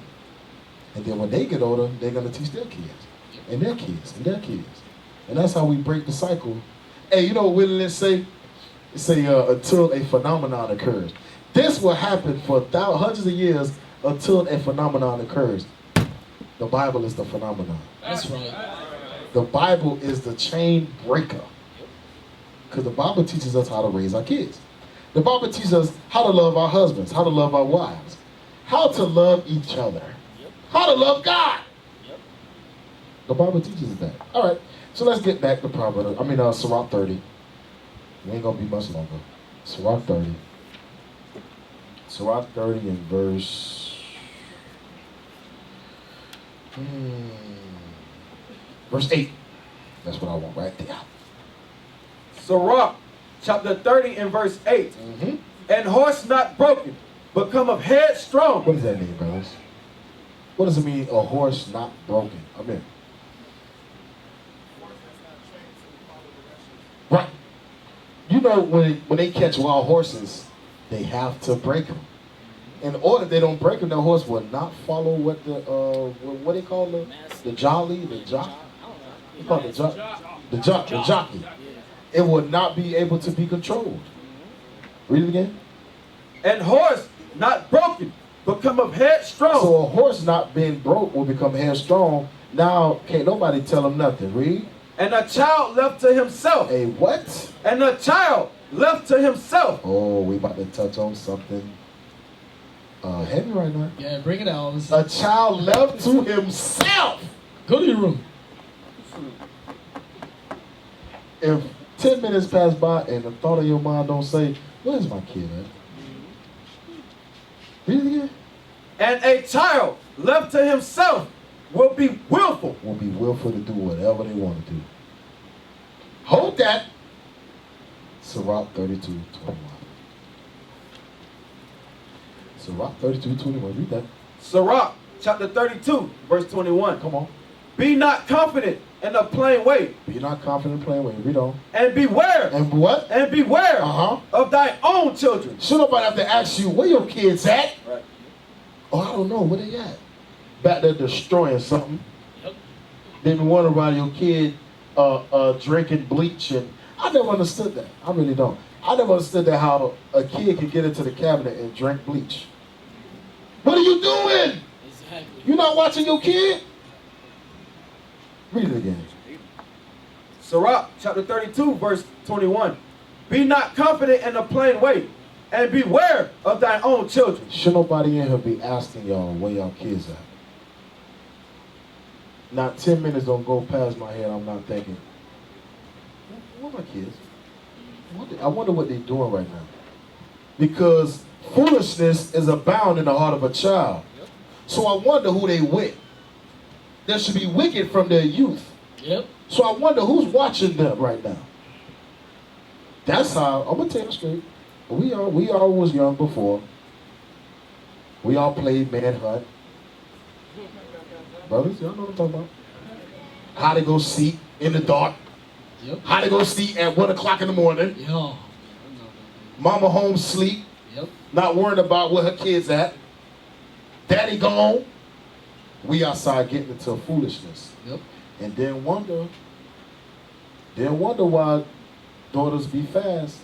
And then when they get older, they're going to teach their kids. And their kids. And their kids. And that's how we break the cycle. Hey, you know what Willis say? It say until a phenomenon occurs. This will happen for hundreds of years until a phenomenon occurs. The Bible is the phenomenon. That's right. The Bible is the chain breaker. Because the Bible teaches us how to raise our kids. The Bible teaches us how to love our husbands, how to love our wives, how to love each other, how to love God. The Bible teaches us that. All right, so let's get back to Sirach 30. We ain't going to be much longer. Sirach 30. Sirach 30 in verse... Verse 8. That's what I want right there. Sirach, chapter 30 and verse 8. And horse not broken, but come of head strong. What does that mean, brothers? What does it mean, a horse not broken? Amen. Right. You know, when they catch wild horses, they have to break them. In order they don't break them, the horse will not follow what the what they call the jockey. It will not be able to be controlled. Read it again. And horse not broken, but come of headstrong. So a horse not being broke will become headstrong. Now can't nobody tell him nothing. Read. And a child left to himself. A what? And a child left to himself. Oh, we about to touch on something heavy right now. Yeah, bring it out. A child left to himself. Go to your room. If 10 minutes pass by and the thought of your mind don't say, where's my kid at? Read it again. And a child left to himself will be willful. Will be willful to do whatever they want to do. Hold that. Sirach 32:21. Sirach 32:21. Read that. Sirach chapter 32, verse 21. Come on. Be not confident in a plain way. Be not confident in a plain way. Read on. And beware. And what? And beware of thy own children. Should nobody have to ask you, where your kids at? Right. Oh, I don't know. Where they at? Back there destroying something. Yep. Then you wonder about your kid drinking bleach. And I never understood that. I really don't. I never understood that how a kid can get into the cabinet and drink bleach. What are you doing? Exactly. You not watching your kid? Read it again. Sirach chapter 32, verse 21. Be not confident in the plain way, and beware of thine own children. Should nobody in here be asking y'all where y'all kids at? Not 10 minutes don't go past my head, I'm not thinking, where my kids? I wonder what they're doing right now. Because foolishness is abound in the heart of a child. So I wonder who they with. They should be wicked from their youth. Yep. So I wonder who's watching them right now. That's how, I'm going to tell you straight. We all was young before. We all played manhunt. Brothers, y'all know what I'm talking about. How to go sleep in the dark. Yep. How to go sleep at 1 o'clock in the morning. Yo. Mama home sleep. Yep. Not worrying about where her kids at. Daddy gone. We outside getting into foolishness. Yep. And then wonder why daughters be fast.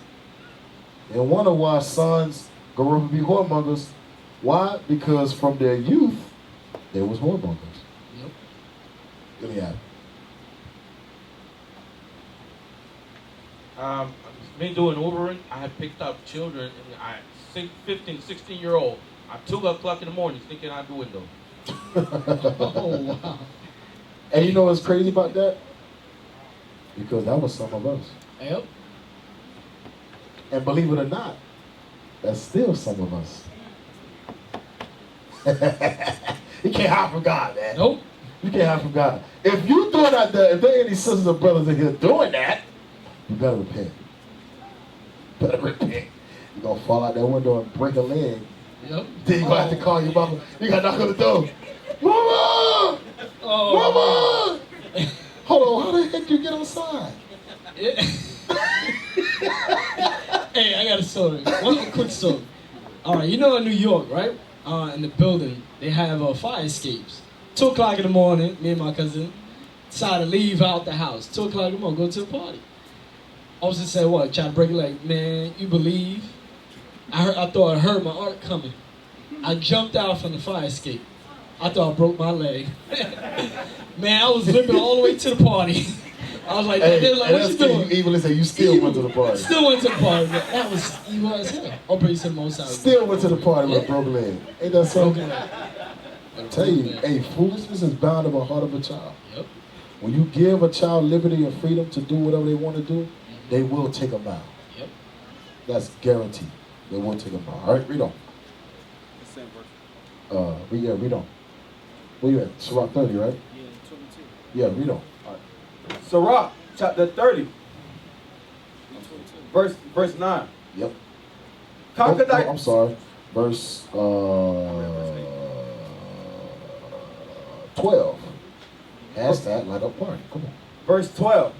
And wonder why sons grow up and be whoremongers. Why? Because from their youth, they was whoremongers. Yep. Let me have it. Me doing Ubering, I had picked up children, and 15, 16-year-old. At 2 o'clock in the morning, sneaking out the window. Oh, wow. And you know what's crazy about that? Because that was some of us. Yep. And believe it or not, that's still some of us. You can't hide from God, man. Nope. You can't hide from God. If you doing that, if there are any sisters or brothers in here doing that, you better repent. Better repent. You're going to fall out that window and break a leg. Yep. Then you're going to have to call your mama. You got to knock on the door. Mama! Oh. Mama! Hold on, how the heck you get outside? Yeah. Hey, I got a story. One quick story. All right, you know in New York, right? In the building, they have fire escapes. 2 o'clock in the morning, me and my cousin decided to leave out the house. 2 o'clock in the morning, go to the party. Officer said, what? Try to break it like, man, you believe? I thought I heard my aunt coming. I jumped out from the fire escape. I thought I broke my leg. Man, I was limping all the way to the party. I was like, hey, they were like, what you doing? You even say you still went to the party. Still went to the party. Man. That was evil as hell. I'll praise him most out. Still went to the party with a broken leg. Ain't that something? I tell you, hey, foolishness is bound in the heart of a child. Yep. When you give a child liberty and freedom to do whatever they want to do, they will take them out. Yep. That's guaranteed. They will take them out. All right, read on. The same verse. Read on. Where you at? Sirach 30, right? Yeah, 22. Yeah, read on. All right. Sirach, chapter 30, verse 9. Yep. Conquer thy... I'm sorry. Verse 12. Hashtag like a party. Come on. Verse 12.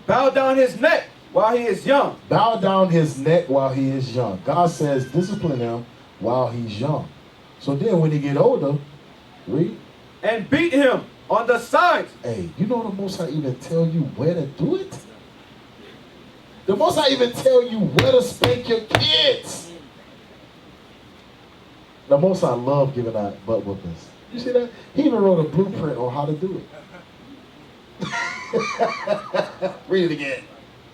Bow down his neck while he is young. Bow down his neck while he is young. God says discipline him while he's young. So then when he get older, read. And beat him on the sides. Hey, you know the Most High even tell you where to do it? The Most High even tell you where to spank your kids. The Most High love giving out butt whoopings. You see that? He even wrote a blueprint on how to do it. Read it again.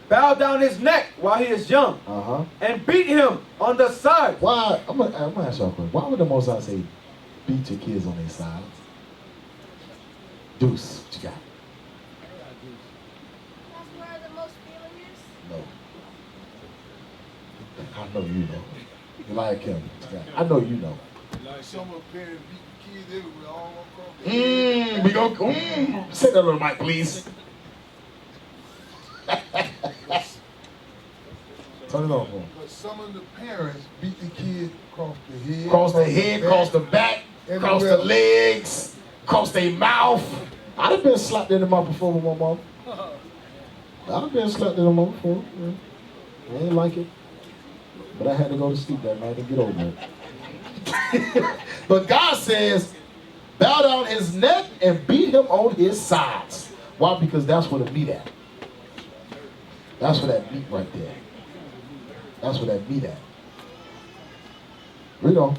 Bow down his neck while he is young. Uh-huh. And beat him on the sides. Why? I'm gonna ask y'all a question. Why would the Most High say beat your kids on their sides? Deuce, what you got? That's where the most feeling is. No. I know you know. You like him. I know you know. Like some of the parents beat the kids everywhere all across the We go. Say that little mic, please. Turn it on for him. But some of the parents beat the kids across the head. Cross the head, cross the back, cross the legs, cross their mouth. I'd have been slapped in the mouth before with my mom. I'd have been slapped in the mouth before. Yeah. I ain't like it. But I had to go to sleep that night and get over it. But God says, bow down his neck and beat him on his sides. Why? Because that's where the meat at. That's where that meat right there. That's where that meat at. Read on.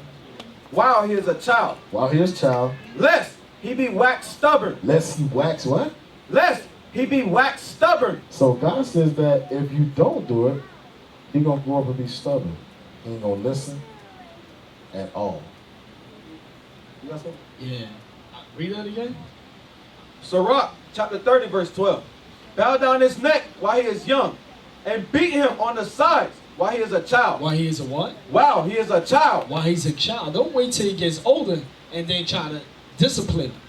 While he is a child. While he is a child. Lest he be waxed stubborn. Lest he wax what? Lest he be wax stubborn. So God says that if you don't do it, you're going to grow up and be stubborn. He ain't going to listen at all. You got something? Yeah. Read that again. Sirach, chapter 30, verse 12. Bow down his neck while he is young, and beat him on the sides while he is a child. While he is a what? Wow, he is a child. While he's a child. Don't wait till he gets older and then try to discipline him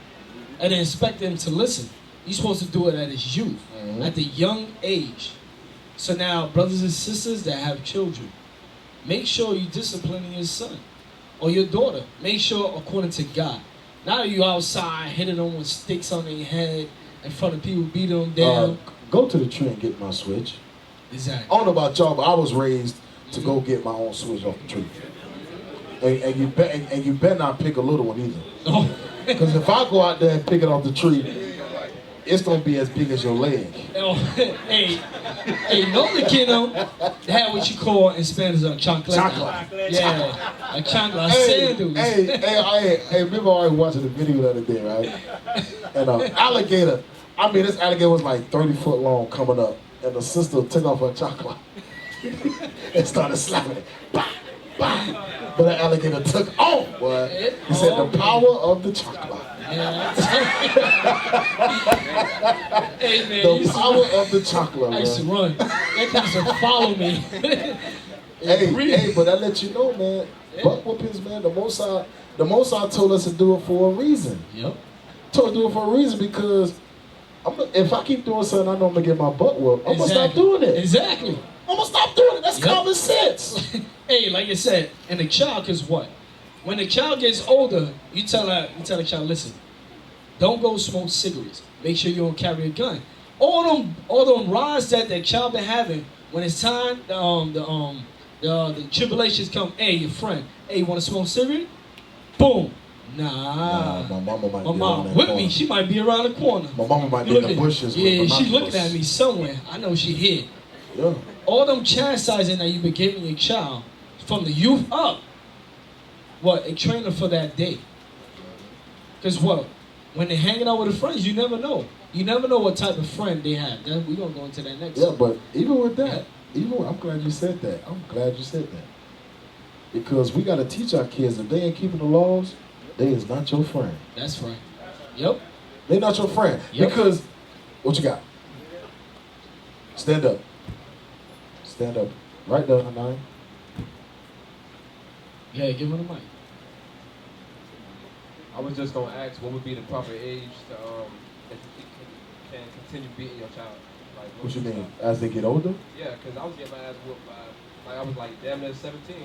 and then expect him to listen. You're supposed to do it at his youth, at the young age. So now, brothers and sisters that have children, make sure you disciplining your son or your daughter. Make sure according to God. Not you outside hitting them with sticks on their head in front of people, beating them down. Go to the tree and get my switch. Exactly. I don't know about y'all, but I was raised to go get my own switch off the tree. And you better not pick a little one either. Because if I go out there and pick it off the tree, it's going to be as big as your leg. Oh, hey, know the kiddo had what you call in Spanish a chancleta. Chancla. Yeah, a chancla, a sandals. Hey, remember I was watching the video the other day, right? And alligator, this alligator was like 30 foot long coming up, and the sister took off her chancla and started slapping it. Bah, bah. But that alligator took off, boy. He said the power of the chancla. Hey man, the power of the chocolate. I used to run. That thing used to follow me. hey, but I let you know, man. Butt whoopings, man. The Most High told us to do it for a reason. Yep. Told us to do it for a reason because if I keep doing something, I know I'm gonna get my butt whooped. I'm gonna stop doing it. Exactly. I'm gonna stop doing it. That's common sense. Hey, like I said, and the child is what? When the child gets older, you tell the child, listen, don't go smoke cigarettes. Make sure you don't carry a gun. All them rides that the child been having, when it's time, the tribulations come. Hey, your friend. Hey, you want to smoke cigarette? Boom. Nah. My mama might My be mom around with that me. corner. She might be around the corner. My mama might be in the bushes. Yeah, with she binoculars. looking at me somewhere. I know she here. Yeah. All them chastising that you been giving your child from the youth up. What? A trainer for that day. Because what? When they're hanging out with their friends, you never know. You never know what type of friend they have. We're going to go into that next. Yeah, but even with that, I'm glad you said that. I'm glad you said that. Because we got to teach our kids, if they ain't keeping the laws, they is not your friend. That's right. Yep. They're not your friend. Yep. Because, what you got? Stand up. Stand up. Right there, Hanai. Yeah, give him the mic. I was just gonna ask, what would be the proper age to that you can continue beating your child? Like, What you mean? As they get older? Yeah, because I was getting my ass whooped by, like I was like damn near 17.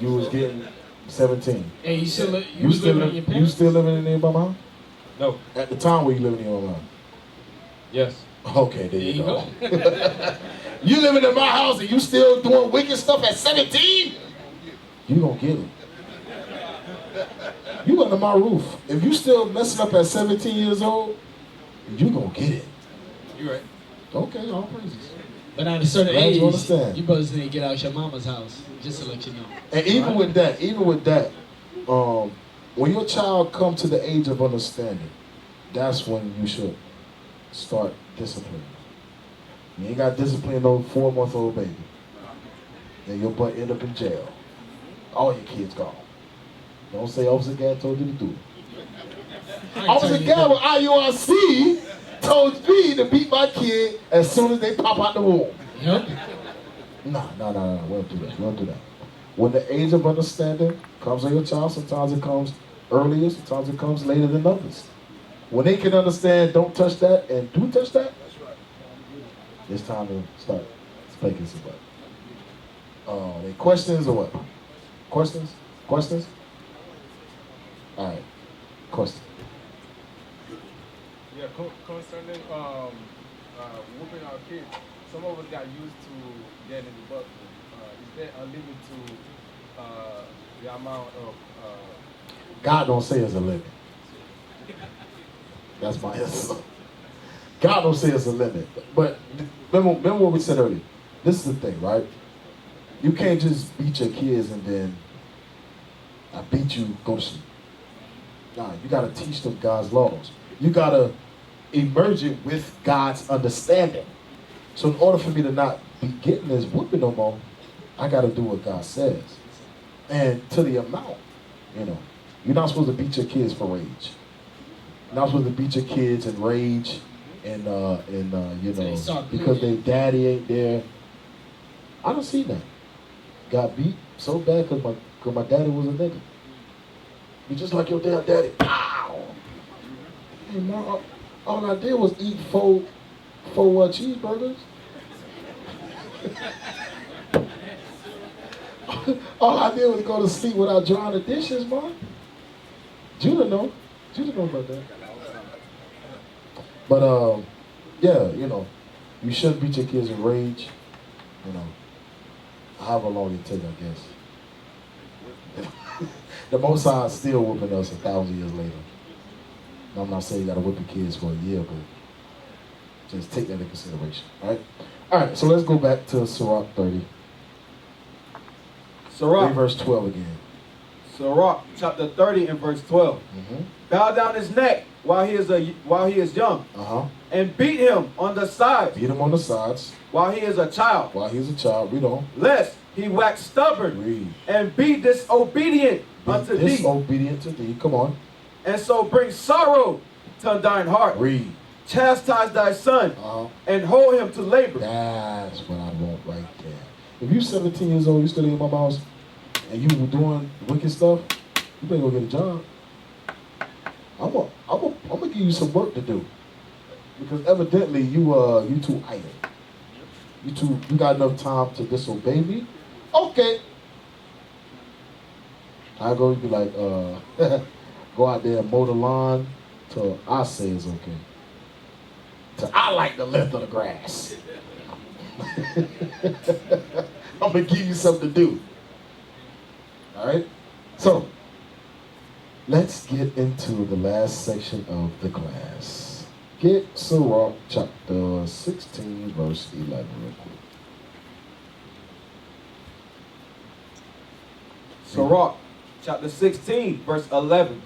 You was getting 17. Hey, you still living in your You parents? still living in your mama? No. At the time where you living in your mama? Yes. Okay, there you go. You living in my house and you still doing wicked stuff at 17? You gonna get it. You under my roof. If you still messing up at 17 years old, you gonna get it. You right. Okay, all praises. But at a certain Glad age, you understand. you brothers need to get out your mama's house, just to let you know. And even with that, when your child come to the age of understanding, that's when you should start disciplining. You ain't got discipline no 4-month-old baby. Then your butt end up in jail. All your kids gone. Don't say Officer Gad told you to do it. Officer Gad with IUIC told me to beat my kid as soon as they pop out the womb. Yep. No. We don't do that. When the age of understanding comes on your child, sometimes it comes earlier, sometimes it comes later than others. When they can understand, don't touch that, and do touch that, it's time to start spanking somebody. Any questions or what? Questions? All right. Question. Yeah, concerning whooping our kids, some of us got used to getting in the butt. Is there a limit to the amount of? God don't say it's a limit. That's my answer. God don't say it's a limit. But remember what we said earlier. This is the thing, right? You can't just beat your kids and then I beat you, go to sleep. Nah, you gotta teach them God's laws. You gotta emerging with God's understanding. So in order for me to not be getting this whooping no more, I got to do what God says. And to the amount, you know, you're not supposed to beat your kids for rage. You're not supposed to beat your kids in rage and you know, because their daddy ain't there. I don't see that. Got beat so bad because my daddy was a nigga. You just like your damn daddy. Pow! Hey, man, all I did was eat four cheeseburgers. All I did was go to sleep without drying the dishes, man. Judah know about that. But yeah, you know, you shouldn't beat your kids in rage. You know, however long it takes, I guess. The Most High is still whooping us 1,000 years later. Now, I'm not saying you got to whip your kids for a year, but just take that into consideration, right? All right, so let's go back to Sirach 30. Sirach. Verse 12 again. Sirach, chapter 30 and verse 12. Bow down his neck while he is young, and beat him on the sides. Beat him on the sides. While he is a child. While he is a child, read on. Lest he wax stubborn and be disobedient unto thee. Disobedient to thee, come on. And so bring sorrow to thine heart. Read. Chastise thy son and hold him to labor. That's what I want right there. If you're 17 years old, you still in my house, and you were doing wicked stuff, you better go get a job. I'm gonna give you some work to do, because evidently you too idle. You got enough time to disobey me. Okay. I go, you be like, go out there and mow the lawn till I say it's okay. Till I like the length of the grass. I'm gonna give you something to do. All right? So, let's get into the last section of the class. Get Sirach chapter 16, verse 11 real quick. Sirach chapter 16, verse 11.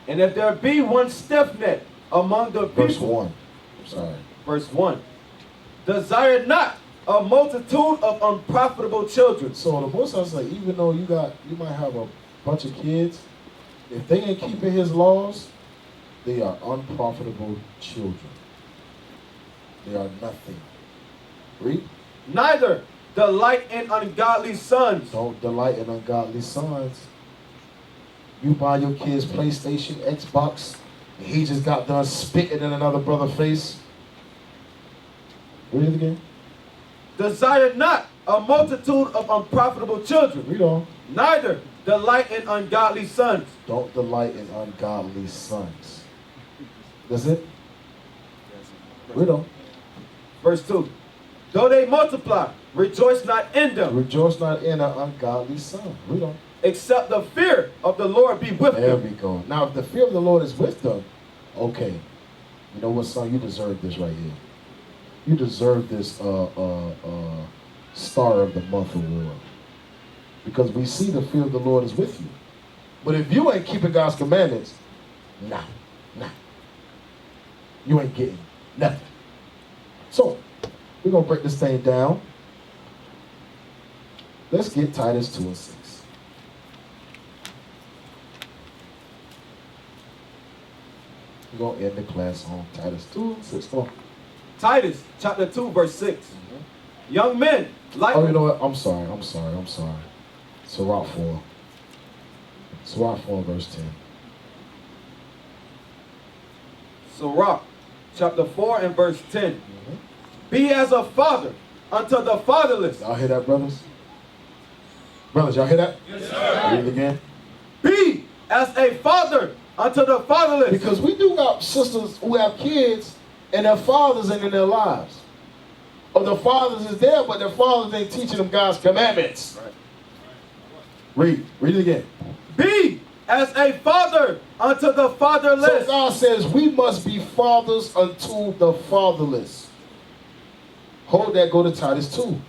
And if there be one stiff-necked among the people. Verse 1. Sorry. Verse 1. Desire not a multitude of unprofitable children. So the Most High said, even though you might have a bunch of kids, if they ain't keeping his laws, they are unprofitable children. They are nothing. Read. Neither delight in ungodly sons. Don't delight in ungodly sons. You buy your kids PlayStation, Xbox, and he just got done spitting in another brother's face. Read it again. Desire not a multitude of unprofitable children. Read on. Neither delight in ungodly sons. Don't delight in ungodly sons. That's it? Read on. Verse 2. Though they multiply, rejoice not in them. Rejoice not in an ungodly son. Read on. Except the fear of the Lord be with them. There we go. Now, if the fear of the Lord is with them, okay. You know what, son? You deserve this right here. You deserve this Star of the Month award. Because we see the fear of the Lord is with you. But if you ain't keeping God's commandments, nah. You ain't getting nothing. So, we're going to break this thing down. Let's get Titus 2 and 6. We're going to end the class on Titus 2 and 6. Come on. Titus chapter 2 verse 6. Young men, like... Oh, you know what? I'm sorry. Sirach 4. Sirach 4 verse 10. Sirach chapter 4 and verse 10. Be as a father unto the fatherless. Y'all hear that, brothers? Brothers, y'all hear that? Yes, sir. Read it again. Be as a father unto the fatherless. Because we do got sisters who have kids and their fathers ain't in their lives. Or the fathers is there, but their fathers ain't teaching them God's commandments. Read it again. Be as a father unto the fatherless. So God says we must be fathers unto the fatherless. Hold that, go to Titus 2.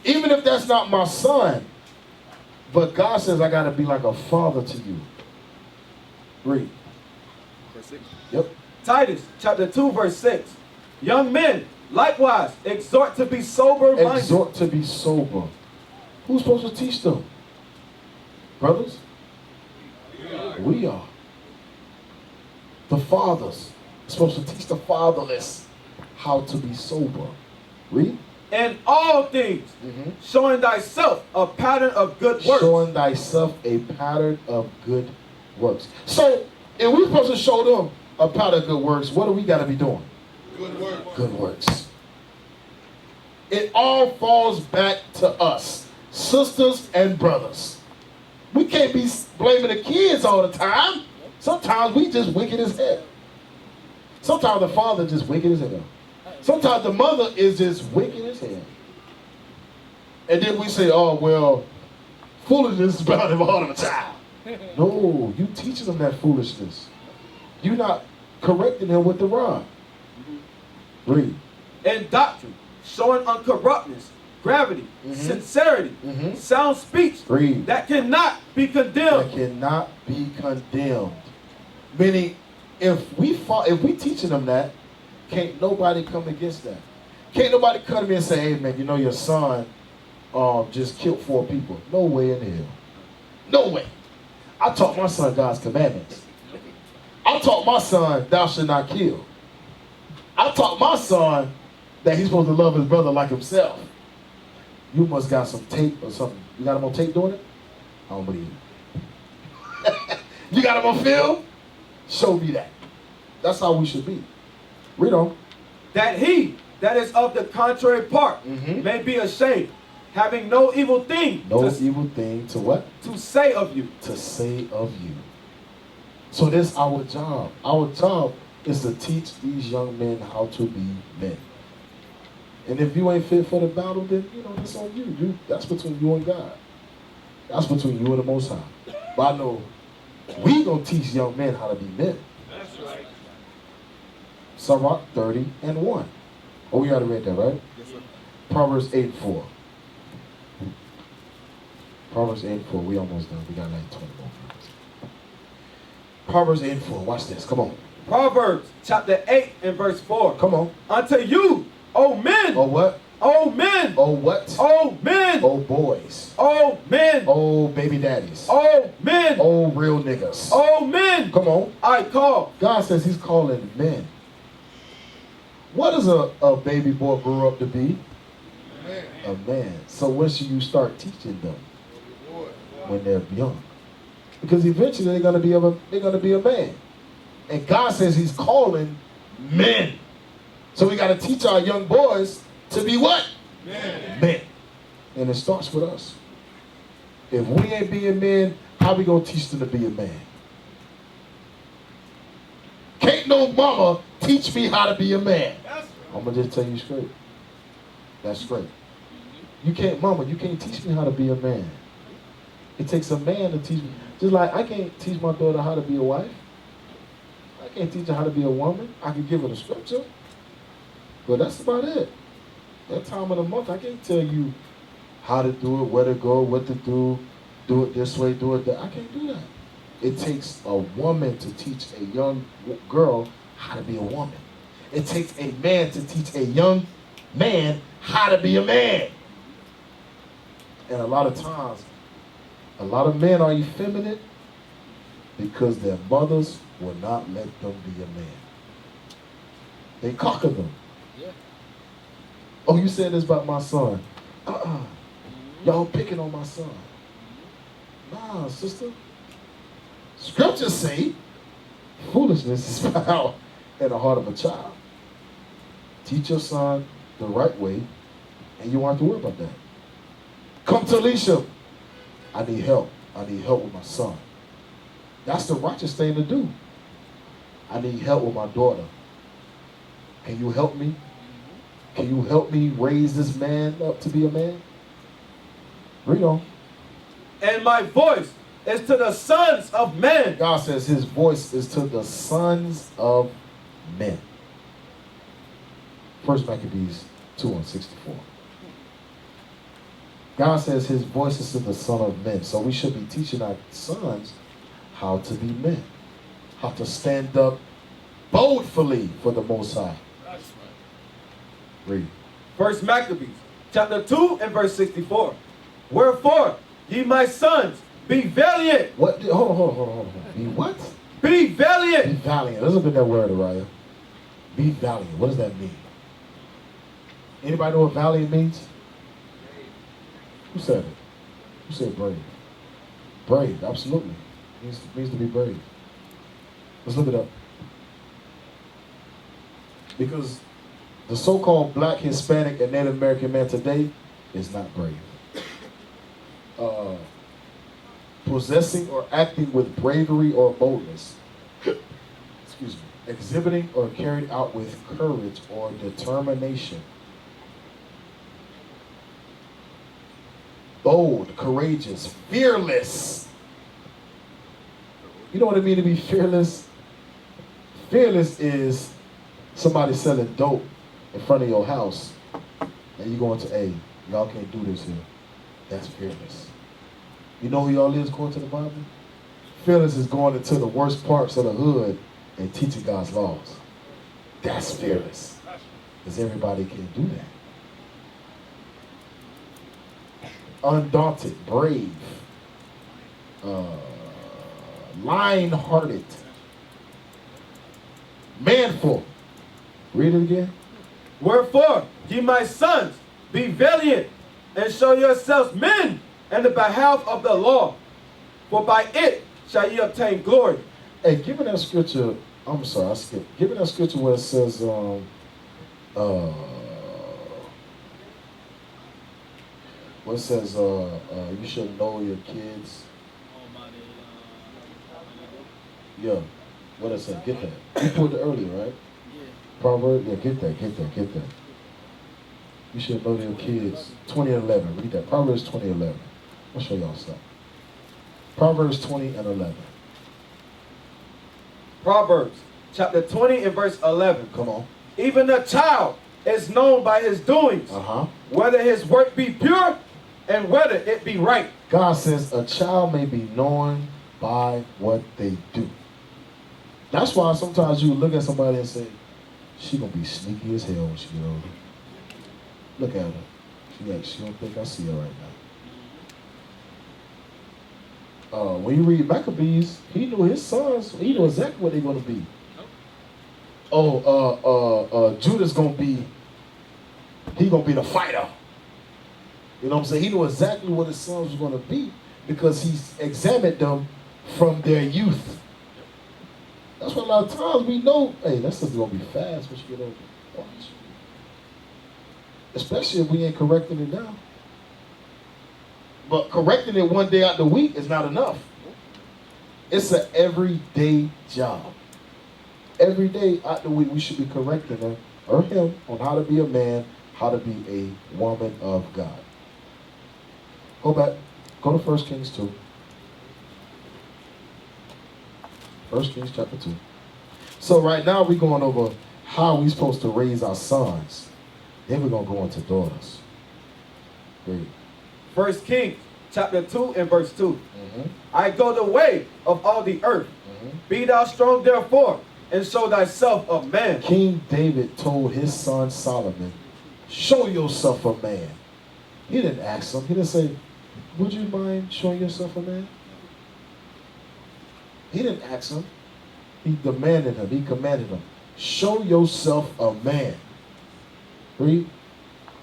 Even if that's not my son, but God says I got to be like a father to you. Read. Verse 6. Yep. Titus chapter 2, verse 6. Young men, likewise, exhort to be sober-minded. Exhort to be sober. Who's supposed to teach them? Brothers? We are. The fathers are supposed to teach the fatherless how to be sober. Read. In all things, showing thyself a pattern of good works. Showing thyself a pattern of good works. So, if we're supposed to show them a pattern of good works, what do we got to be doing? Good works. Good works. It all falls back to us, sisters and brothers. We can't be blaming the kids all the time. Sometimes we just wicked as hell. Sometimes the father just wicked as hell. Sometimes the mother is just wicked as hell. And then we say, oh, well, foolishness is bound in the heart of a child. No, you teaching them that foolishness. You're not correcting him with the rod. Read. In doctrine, showing uncorruptness, gravity, sincerity, sound speech. Read. That cannot be condemned. That cannot be condemned. Meaning, if we teaching them that, can't nobody come against that. Can't nobody come to me and say, hey man, you know your son just killed 4 people. No way in hell. No way. I taught my son God's commandments. I taught my son thou shalt not kill. I taught my son that he's supposed to love his brother like himself. You must got some tape or something. You got him on tape doing it? I don't believe it. You got him on film? Show me that. That's how we should be. Read on. That he that is of the contrary part may be ashamed, having no evil thing. No evil thing to what? To say of you. To say of you. So this is our job. Our job is to teach these young men how to be men. And if you ain't fit for the battle, then that's on you. That's between you and God. That's between you and the Most High. But I know we gonna teach young men how to be men. That's right. Sirach 30:1. Oh, we already read that, right? Yes, sir. Proverbs 8:4. Proverbs 8:4. We almost done. We got like 20 more. Proverbs 8:4. Watch this. Come on. Proverbs chapter 8 and verse 4. Come on. Unto you, O men. Oh what? O men. Oh what? O men. Oh boys. O men. Oh baby daddies. O men. Oh real niggas. O men. Come on. I call. God says he's calling men. What does a baby boy grow up to be? A man. So when should you start teaching them? When they're young. Because eventually they're gonna be a man. And God says he's calling men. So we gotta teach our young boys to be what? Men. And it starts with us. If we ain't being men, how we gonna teach them to be a man? Can't no mama teach me how to be a man. I'm gonna just tell you straight. That's straight. You can't teach me how to be a man. It takes a man to teach me. Just like I can't teach my daughter how to be a wife. I can't teach her how to be a woman. I can give her the scripture. But that's about it. That time of the month, I can't tell you how to do it, where to go, what to do it this way, do it that. I can't do that. It takes a woman to teach a young girl how to be a woman. It takes a man to teach a young man how to be a man. And a lot of times, a lot of men are effeminate because their mothers will not let them be a man. They cocker them. Yeah. Oh, you said this about my son. Y'all picking on my son. Nah, sister. Scriptures say foolishness is found in the heart of a child. Teach your son the right way, and you won't have to worry about that. Come to Alicia. I need help. I need help with my son. That's the righteous thing to do. I need help with my daughter. Can you help me? Can you help me raise this man up to be a man? Read on. And my voice is to the sons of men. God says his voice is to the sons of men. 1 Maccabees 2:64. God says his voice is to the son of men. So we should be teaching our sons how to be men. How to stand up boldly for the Most High. Read. First Maccabees, chapter 2 and verse 64. Wherefore, ye my sons, be valiant. What? Hold on. Be what? Be valiant. Be valiant. Let's look at that word, Araya. Be valiant. What does that mean? Anybody know what valiant means? Who said it? Who said brave? Brave, absolutely. Means to be brave. Let's look it up. Because the so-called black, Hispanic, and Native American man today is not brave. Possessing or acting with bravery or boldness. Excuse me. Exhibiting or carried out with courage or determination. Bold, courageous, fearless. You know what it means to be fearless? Fearless is somebody selling dope in front of your house and you going to, hey, y'all can't do this here. That's fearless. You know who y'all is according to the Bible? Fearless is going into the worst parts of the hood and teaching God's laws. That's fearless. Because everybody can do that. Undaunted, brave, lion-hearted, manful. Read it again. Wherefore, ye my sons, be valiant, and show yourselves men in the behalf of the law, for by it shall ye obtain glory. Hey, give me that scripture. I'm sorry, I skipped. Give me that scripture where it says, where it says, you should know your kids. Yeah, what it said? Get that. You pulled it earlier, right? Yeah. Proverbs, yeah, get that. You should know your kids. 20:11. Read that. Proverbs 20:11. I'll show y'all something. Proverbs 20 and 11. Proverbs chapter 20 and verse 11. Come on. Even a child is known by his doings, whether his work be pure and whether it be right. God says a child may be known by what they do. That's why sometimes you look at somebody and say, she gonna be sneaky as hell when she get older. Look at her. She don't think I see her right now. When you read Maccabees, he knew his sons, he knew exactly what they're gonna be. Judah's gonna be, he gonna be the fighter. You know what I'm saying? He knew exactly what his sons were gonna be because he's examined them from their youth. That's why a lot of times we know, hey, that sister's gonna be fast when she get older. Watch. Especially if we ain't correcting it now. But correcting it one day out the week is not enough. It's an everyday job. Every day out the week we should be correcting her or him on how to be a man, how to be a woman of God. Go back. Go to 1 Kings 2. 1 Kings chapter 2. So right now we're going over how we're supposed to raise our sons. Then we're going to go into daughters. Great. 1 Kings chapter 2 and verse 2. I go the way of all the earth. Be thou strong therefore, and show thyself a man. King David told his son Solomon, show yourself a man. He didn't ask him. He didn't say, would you mind showing yourself a man? He didn't ask him. He demanded him. He commanded him. Show yourself a man. Read.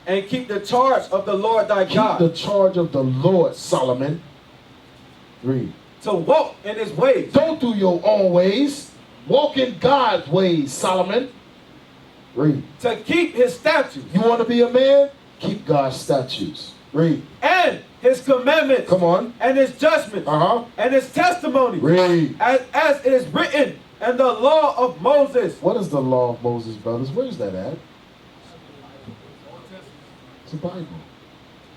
And keep the charge of the Lord thy God. Keep the charge of the Lord, Solomon. Read. To walk in his ways. Don't do your own ways. Walk in God's ways, Solomon. Read. To keep his statutes. You want to be a man? Keep God's statutes. Read. And his commandments. Come on. And his judgments. And his testimonies. Read. As it is written in the law of Moses. What is the law of Moses, brothers? Where's that at? It's the Bible.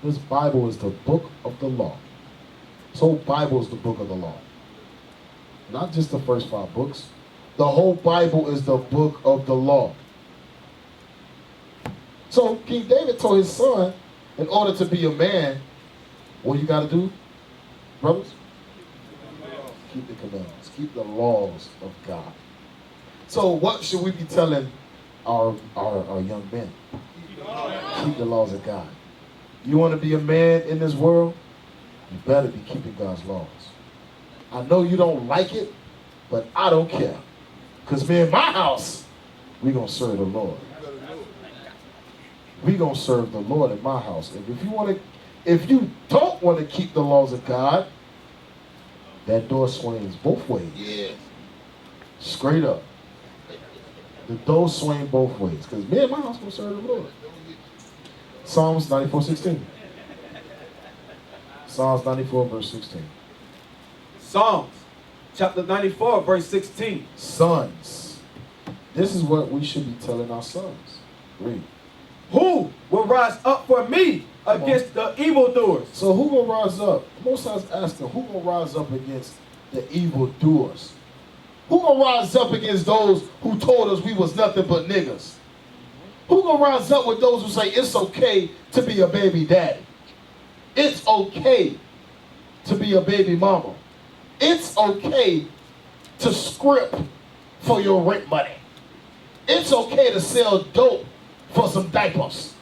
This Bible is the book of the law. This whole Bible is the book of the law. Not just the first 5 books. The whole Bible is the book of the law. So King David told his son, in order to be a man, what you got to do, brothers? Keep the commandments. Keep the laws of God. So what should we be telling our young men? Keep the laws of God. You want to be a man in this world? You better be keeping God's laws. I know you don't like it, but I don't care. Because me and my house, we're going to serve the Lord. We're going to serve the Lord in my house. And if you don't want to keep the laws of God, that door swings both ways. Yes. Straight up. The door swing both ways. Because me and my house going to serve the Lord. Psalms 94:16. Psalms 94, verse 16. Psalms chapter 94, verse 16. Sons. This is what we should be telling our sons. Read. Who will rise up for me against the evildoers? So who will rise up? Most times asking, who will rise up against the evildoers? Who will rise up against those who told us we was nothing but niggas? Who gonna rise up with those who say it's okay to be a baby daddy? It's okay to be a baby mama. It's okay to script for your rent money. It's okay to sell dope for some diapers.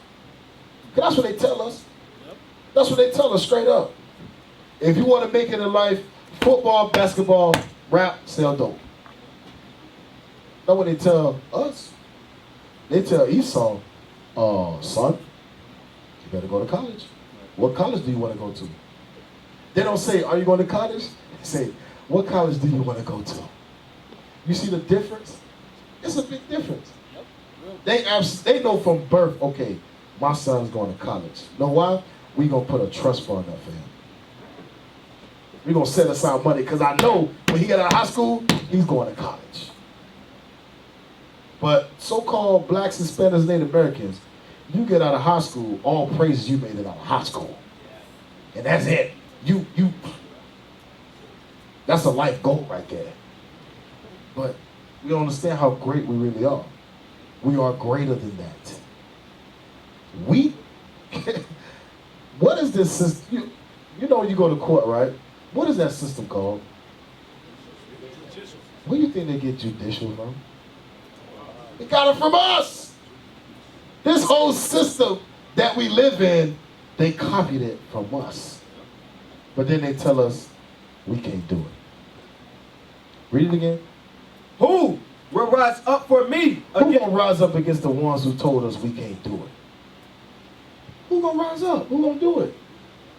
'Cause that's what they tell us. That's what they tell us straight up. If you want to make it in life, football, basketball, rap, sell dope. That's what they tell us. They tell Esau, son, you better go to college. What college do you want to go to? They don't say, are you going to college? They say, what college do you want to go to? You see the difference? It's a big difference. They know from birth, okay, my son's going to college. Know why? We're going to put a trust fund up for him. We're going to set aside money because I know when he get out of high school, he's going to college. But so-called blacks, Hispanics, Native Americans, you get out of high school, all praises you made it out of high school. And that's it. That's a life goal right there. But we don't understand how great we really are. We are greater than that. What is this system? You know you go to court, right? What is that system called? Where do you think they get judicial from? They got it from us. This whole system that we live in, they copied it from us. But then they tell us we can't do it. Read it again. Who will rise up for me? Who gonna rise up against the ones who told us we can't do it? Who gonna rise up? Who gonna do it?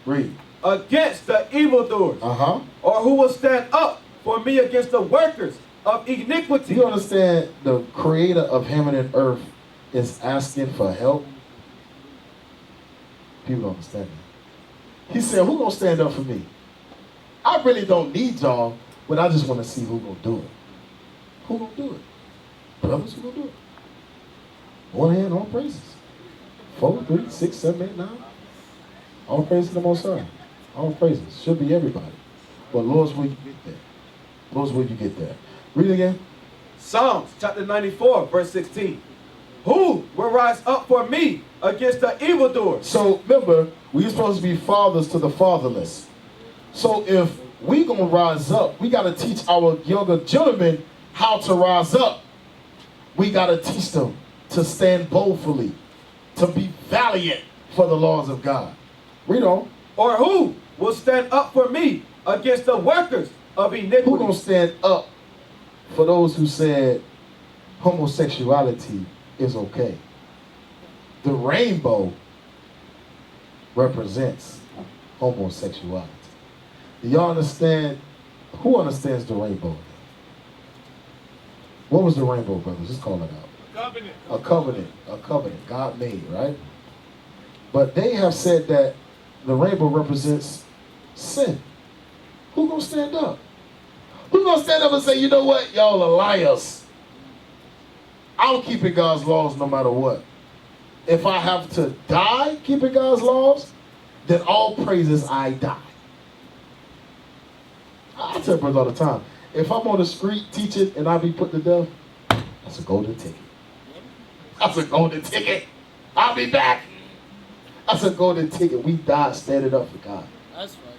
Read. Against the evildoers. Or who will stand up for me against the workers of iniquity. You understand the creator of heaven and earth is asking for help? People don't understand that. He said, who gonna stand up for me? I really don't need y'all, but I just want to see who gonna do it. Who gonna do it? Brothers, who gonna do it? One hand, all praises. 4, 3, 6, 7, 8, 9. All praises to the Most High. All praises. Should be everybody. But Lord's will you get there. Lord's will you get there. Read it again. Psalms chapter 94, verse 16. Who will rise up for me against the evildoers? So remember, we're supposed to be fathers to the fatherless. So if we gonna rise up, we gotta teach our younger gentlemen how to rise up. We gotta teach them to stand boldly, to be valiant for the laws of God. Read on. Or who will stand up for me against the workers of iniquity? Who gonna stand up for those who said homosexuality is okay? The rainbow represents homosexuality. Do y'all understand? Who understands the rainbow? What was the rainbow, brothers? Just call it out. Covenant. A covenant. A covenant. God made, right? But they have said that the rainbow represents sin. Who gonna stand up? Who gonna stand up and say, you know what? Y'all are liars. I'm keeping God's laws no matter what. If I have to die keeping God's laws, then all praises I die. I tell brothers all the time, if I'm on the street teaching and I be put to death, that's a golden ticket. That's a golden ticket. I'll be back. That's a golden ticket. We died standing up for God. That's right.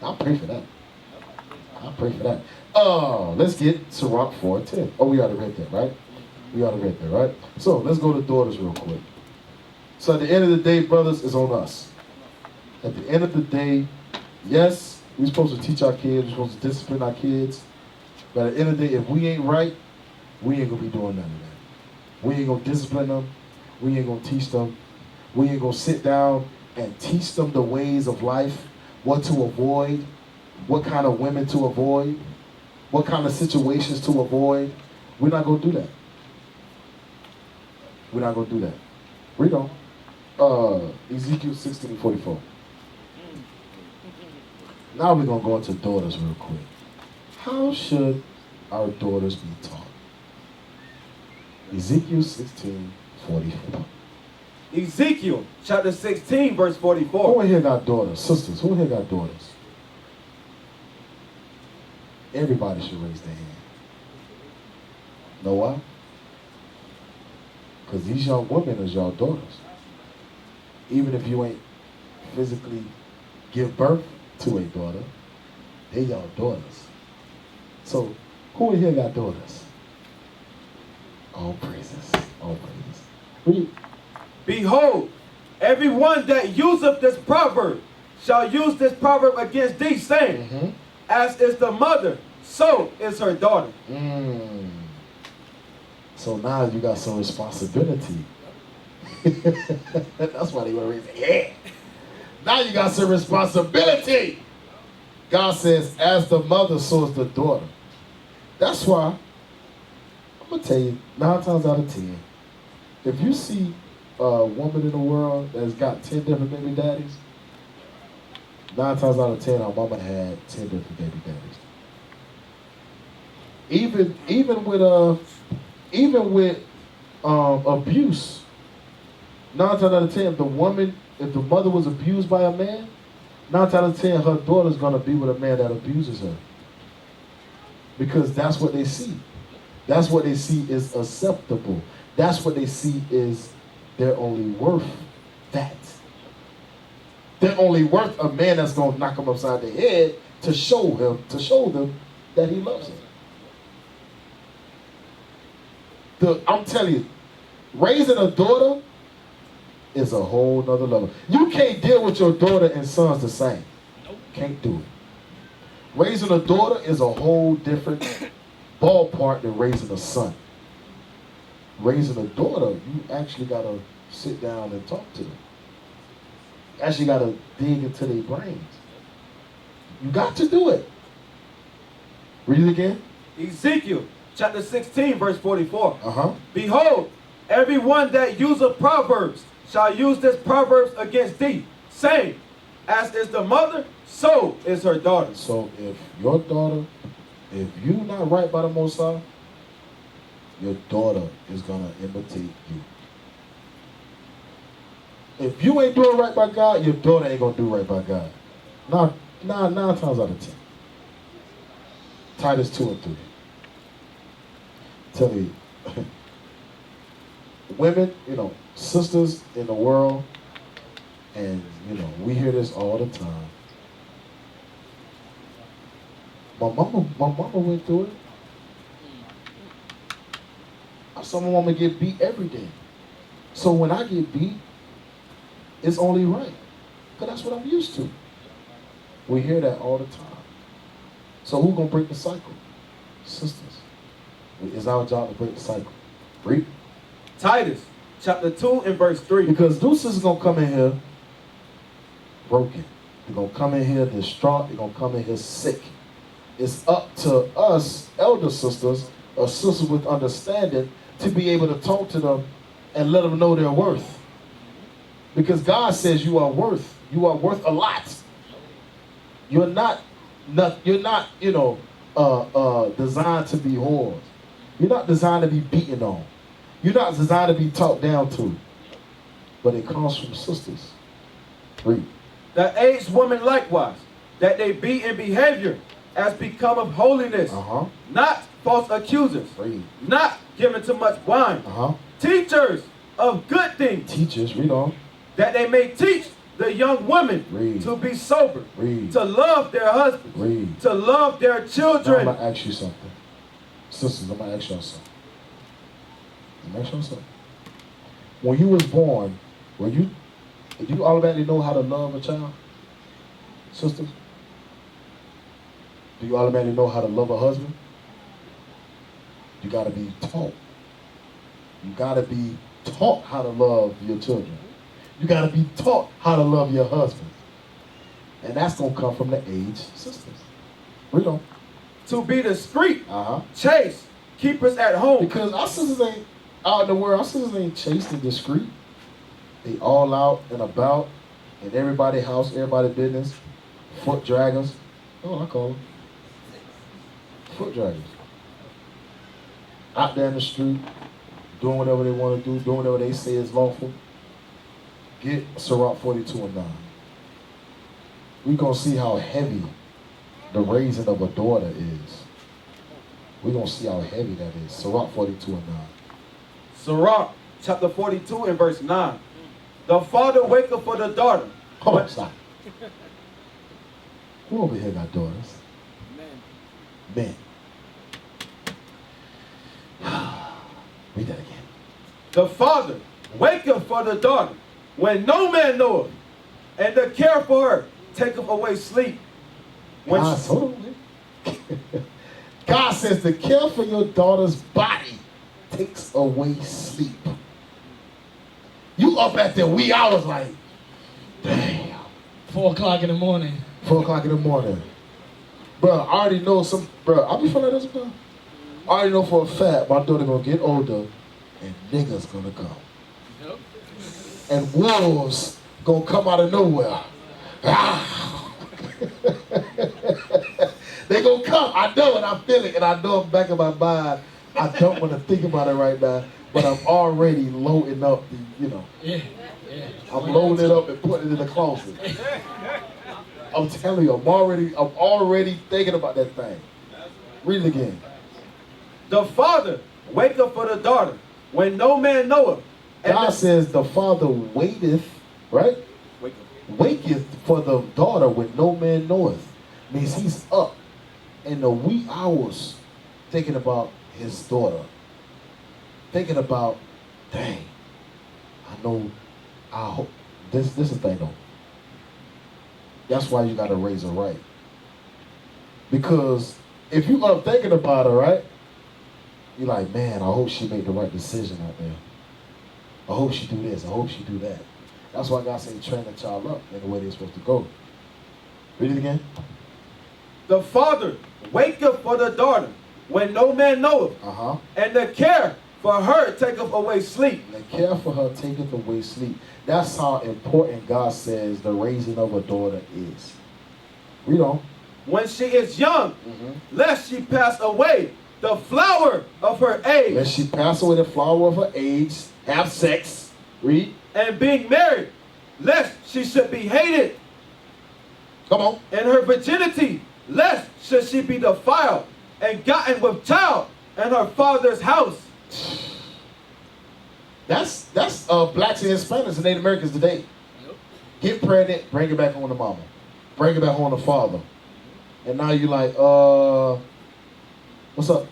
I'll pray for that. I'll pray for that. Let's get Sirach 4:10. Oh, we already read that, right? We already read that, right? So let's go to daughters real quick. So at the end of the day, brothers, it's on us. At the end of the day, yes, we're supposed to teach our kids, we're supposed to discipline our kids. But at the end of the day, if we ain't right, we ain't gonna be doing none of that. We ain't gonna discipline them. We ain't gonna teach them. We ain't gonna sit down and teach them the ways of life, what to avoid, what kind of women to avoid, what kind of situations to avoid. We're not gonna do that. We're not gonna do that. Read on. Ezekiel 16:44. Now we're gonna go into daughters real quick. How should our daughters be taught? Ezekiel 16:44. Ezekiel chapter 16, verse 44. Who in here got daughters? Sisters, who in here got daughters? Everybody should raise their hand. Know why? Because these young women is your daughters. Even if you ain't physically give birth to a daughter, they your daughters. So, who in here got daughters? All praises. All praises. Read. Behold, everyone that useth this proverb shall use this proverb against thee, saying, as is the mother, so is her daughter. So now you got some responsibility. That's why they want to raise their hand. Now you got some responsibility. God says, as the mother, so is the daughter. That's why, I'm going to tell you, 9 times out of 10, if you see a woman in the world that's got 10 different baby daddies, 9 times out of 10, our mama had 10 different baby daddies. Even with abuse, 9 times out of 10, if the mother was abused by a man, 9 times out of 10, her daughter's gonna be with a man that abuses her. Because that's what they see. That's what they see is acceptable. That's what they see is they're only worth that. They're only worth a man that's gonna knock them upside the head to show them that he loves them. I'm telling you, raising a daughter is a whole nother level. You can't deal with your daughter and sons the same. Can't do it. Raising a daughter is a whole different ballpark than raising a son. Raising a daughter, you actually gotta sit down and talk to them. Actually gotta dig into their brains. You got to do it. Read it again. Ezekiel chapter 16, verse 44. Behold, everyone that useth proverbs shall use this proverbs against thee, saying, as is the mother, so is her daughter. So if your daughter, if you not right by the Most High, your daughter is gonna imitate you. If you ain't doing right by God, your daughter ain't gonna do right by God. 9 times out of 10. Titus 2 and 3. Tell you, women, sisters in the world, and we hear this all the time. My mama went through it. I saw my mama get beat every day. So when I get beat, it's only right. Because that's what I'm used to. We hear that all the time. So who's going to break the cycle? Sisters. It's our job to break the cycle. Read. Titus chapter 2 and verse 3. Because those sisters going to come in here broken. They're going to come in here distraught. They're going to come in here sick. It's up to us, elder sisters, or sisters with understanding, to be able to talk to them and let them know their worth. Because God says you are worth a lot. You're not designed to be whores. You're not designed to be beaten on. You're not designed to be talked down to. But it comes from sisters. Read. The aged woman likewise, that they be in behavior as become of holiness, not false accusers, not given to much wine, teachers of good things. Teachers, read on. That they may teach the young women Read. to be sober, Read. to love their husbands, Read. to love their Now I'm children. going to ask you something. Sisters, I'm going to ask y'all something. I'm going to ask y'all something. When you was born, do you automatically know how to love a child? Sisters? Do you automatically know how to love a husband? You got to be taught. You got to be taught how to love your children. You got to be taught how to love your husband. And that's going to come from the age sisters. Read on. To be discreet, chaste, keep us at home. Because our sisters ain't out in the world. Our sisters ain't chaste and discreet. They all out and about in everybody's house, everybody's business. Foot draggers. Oh, I call them. Foot draggers. Out there in the street, doing whatever they want to do, doing whatever they say is lawful. Get Sirach 42 and 9. We're going to see how heavy the raising of a daughter is. We're going to see how heavy that is. Sirach 42 and 9. Sirach chapter 42 and verse 9. The father waketh for the daughter. Hold on, stop. Who over here got daughters? Men. Read that again. The father waketh for the daughter when no man knoweth, and the care for her taketh away sleep. When hold on, man. God says the care for your daughter's body takes away sleep. You up at the wee hours like, damn. 4 o'clock in the morning. 4 o'clock in the morning. Bro, I already know I be feeling like this, bro. I already know for a fact my daughter gonna get older and niggas gonna come. Yep. And wolves gonna come out of nowhere. They gonna come. I know it. I feel it. And I know I'm back in my mind. I don't want to think about it right now. But I'm already loading up the, Yeah. I'm loading it up and putting it in the closet. I'm telling you, I'm already thinking about that thing. Read it again. The father waketh for the daughter when no man knoweth. God says the father waiteth, right? Waketh for the daughter when no man knoweth. Means he's up in the wee hours thinking about his daughter. Thinking about, dang, I hope, this is the thing though. That's why you gotta raise her right. Because if you up thinking about her, right? You're like, man, I hope she made the right decision out there. I hope she do this, I hope she do that. That's why God said train the child up in the way they're supposed to go. Read it again. The father waketh for the daughter when no man knoweth, and the care for her taketh away sleep. The care for her taketh away sleep. That's how important God says the raising of a daughter is. Read on. When she is young, lest she pass away the flower of her age. Lest she pass away the flower of her age, have sex. Read. And being married, lest she should be hated. Come on. And her virginity, lest should she be defiled and gotten with child in her father's house. That's blacks and Hispanics and Native Americans today. Get pregnant, bring it back home to mama. Bring it back home to father. And now you like, what's up?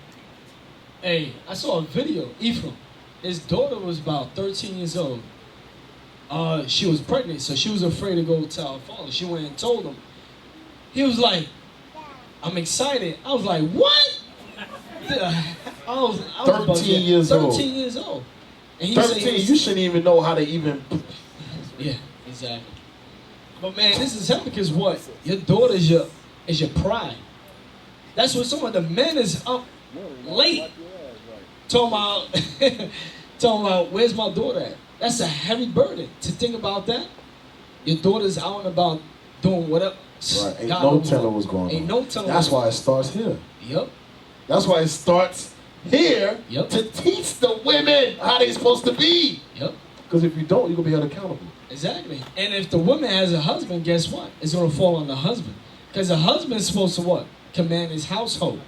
Hey, I saw a video, Ephraim. His daughter was about 13 years old. She was pregnant, so she was afraid to go tell her father. She went and told him. He was like, I'm excited. I was like, what? I was 13 years old. 13 years old. And he 13, said you shouldn't even know how to even... Yeah, exactly. But man, this is helping because what? Your daughter is your pride. That's what some of the men is up late. Talking about where's my daughter at? That's a heavy burden to think about that. Your daughter's out and about doing whatever. Right, ain't no telling what's going on. Ain't no telling. That's why it starts here. Yep. That's why it starts here to teach the women how they're supposed to be. Yep. Because if you don't, you're going to be held accountable. Exactly. And if the woman has a husband, guess what? It's going to fall on the husband. Because the husband is supposed to what? Command his household.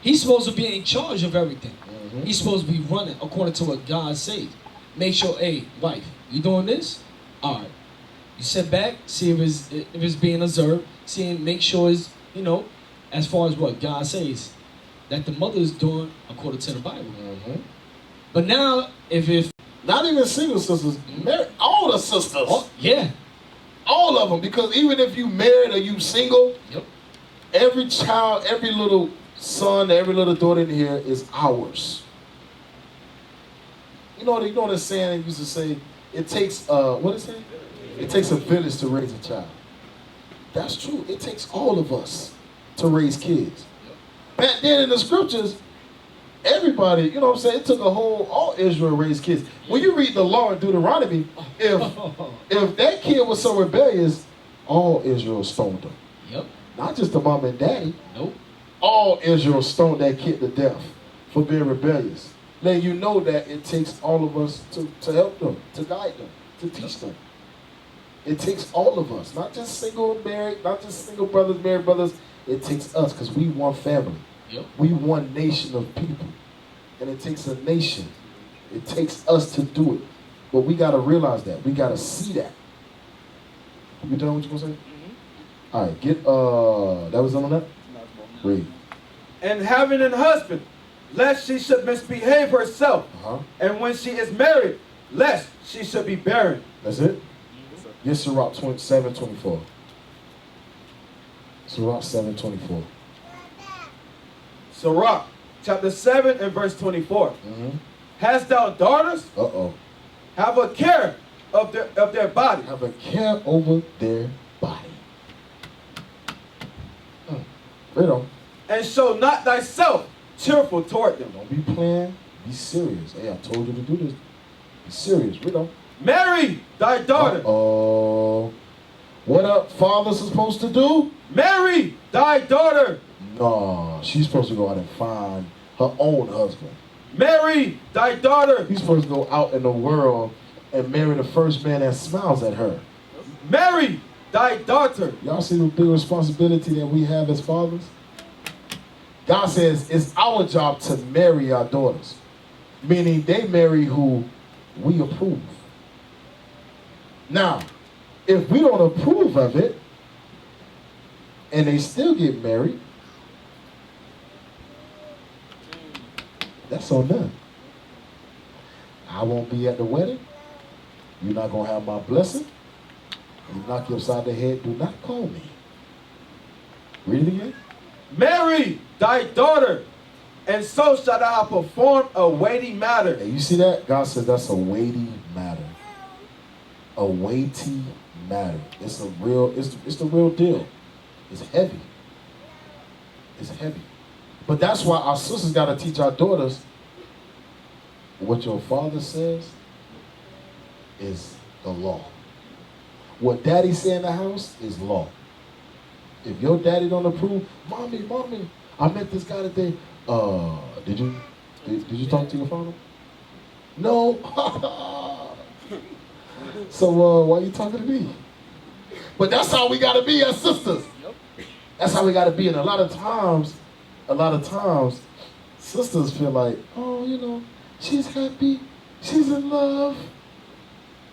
He's supposed to be in charge of everything. He's supposed to be running according to what God says. Make sure, hey, wife, you doing this? All right. You sit back, see if it's being observed, make sure it's, as far as what God says, that the mother is doing according to the Bible. Mm-hmm. But now, if not even single sisters, married, all the sisters. Oh, yeah. All of them, because even if you married or you single, yep. Every child, every little son, every little daughter in here is ours. You know the saying they used to say, it takes, what is it? It takes a village to raise a child. That's true. It takes all of us to raise kids. Back then in the scriptures, everybody, you know what I'm saying, it took all Israel raised kids. When you read the law in Deuteronomy, if that kid was so rebellious, all Israel stoned him. Yep. Not just the mom and daddy. Nope. All Israel stoned that kid to death for being rebellious. Then you know that it takes all of us to help them, to guide them, to teach them. It takes all of us, not just single married, not just single brothers, married brothers. It takes us, because we one family. Yep. We one nation of people. And it takes a nation. It takes us to do it. But we got to realize that. We got to see that. You done what you going to say? Mm-hmm. All right, get, that was on that? Read. And having a husband, lest she should misbehave herself. And when she is married, lest she should be barren. That's it? Yes, Sirach 7:24. Sirach 7:24. Sirach chapter 7 and verse 24. Mm-hmm. Hast thou daughters? Uh-oh. Have a care of their body. Have a care over their body. Read on. And show not thyself cheerful toward them. Don't be playing. Be serious. Hey, I told you to do this. Be serious. Read on. Marry thy daughter. Oh, what a father's supposed to do? Marry thy daughter. No, she's supposed to go out and find her own husband. Marry thy daughter. He's supposed to go out in the world and marry the first man that smiles at her. Marry thy daughter. Y'all see the big responsibility that we have as fathers? God says it's our job to marry our daughters. Meaning they marry who we approve. Now, if we don't approve of it, and they still get married, that's on them. I won't be at the wedding. You're not going to have my blessing. You knock you upside the head, do not call me. Read it again. Marry thy daughter, and so shalt thou perform a weighty matter. And you see that? God says that's a weighty matter. A weighty matter. It's the real deal. It's heavy. It's heavy. But that's why our sisters got to teach our daughters what your father says is the law. What daddy say in the house is law. If your daddy don't approve, mommy, I met this guy today. Did you talk to your father? No. So why are you talking to me? But that's how we gotta be as sisters. That's how we gotta be. And a lot of times, sisters feel like, oh, she's happy, she's in love.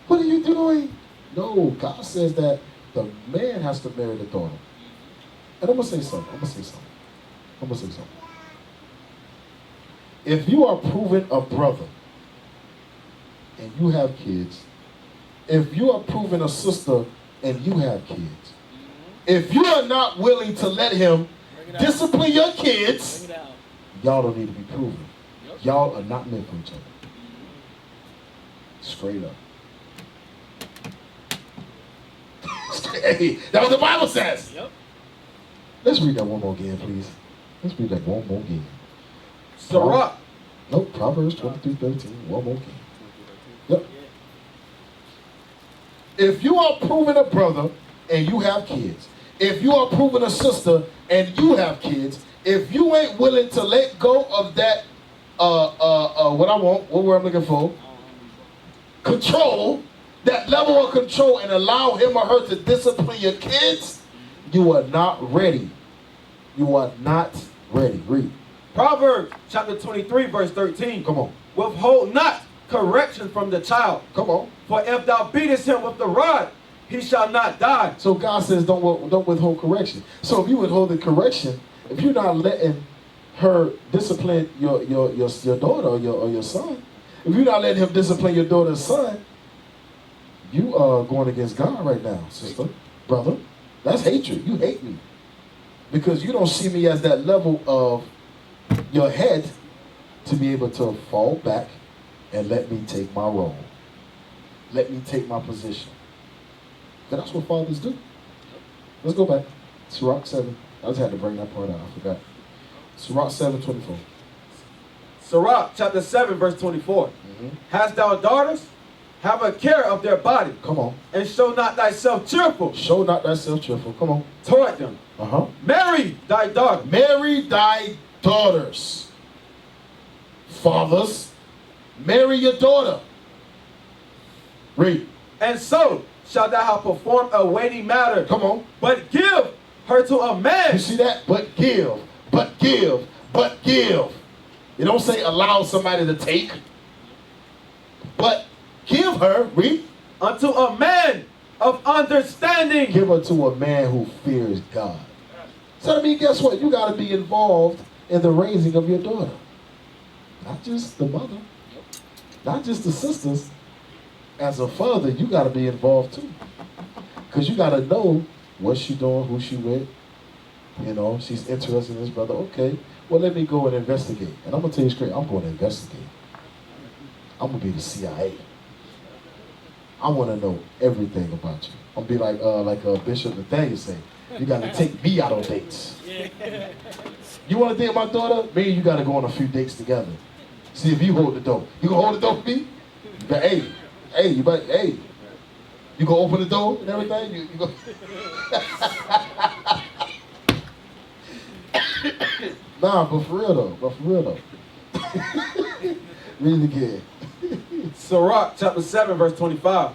What are you doing? No, God says that the man has to marry the daughter. And I'm gonna say something. If you are proving a brother and you have kids, if you are proving a sister and you have kids, if you are not willing to let him discipline your kids, y'all don't need to be proven. Y'all are not meant for each other. Straight up. Hey, that's what the Bible says. Yep. Let's read that one more again, please. Let's read that one more again. Sirach. Nope, Proverbs 23:13. One more again. Yep. If you are proving a brother and you have kids, if you are proving a sister and you have kids, if you ain't willing to let go of that, what word I'm looking for, control, that level of control, and allow him or her to discipline your kids, you are not ready. You are not ready. Read. Proverbs chapter 23 verse 13. Come on. Withhold not correction from the child. Come on. For if thou beatest him with the rod, he shall not die. So God says don't withhold correction. So if you withhold the correction, if you're not letting her discipline your daughter or your son, if you're not letting him discipline your daughter's son, you are going against God right now, sister, brother. That's hatred. You hate me. Because you don't see me as that level of your head to be able to fall back and let me take my role. Let me take my position. And that's what fathers do. Let's go back. Sirach 7. I just had to bring that part out. I forgot. Sirach 7:24. Sirach chapter 7 verse 24. Hast thou daughters? Have a care of their body. Come on. And show not thyself cheerful. Show not thyself cheerful. Come on. Toward them. Marry thy daughter. Marry thy daughters. Fathers, marry your daughter. Read. And so shalt thou have performed a weighty matter. Come on. But give her to a man. You see that? But give. But give. But give. You don't say allow somebody to take. But give her, read. Unto a man of understanding. Give her to a man who fears God. So I mean, guess what? You got to be involved in the raising of your daughter. Not just the mother. Not just the sisters. As a father, you got to be involved too. Because you got to know what she doing, who she with. You know, she's interested in this brother. Okay, well, let me go and investigate. And I'm going to tell you straight, I'm going to investigate. I'm going to be the CIA. I want to know everything about you. I'm going to be like Bishop Nathaniel say, you got to take me out on dates. You want to date my daughter? Me and you got to go on a few dates together. See if you hold the door. You going to hold the door for me? But hey, you gonna open the door and everything? You go. Nah, but for real though. Read it again. Sirach chapter 7 verse 25.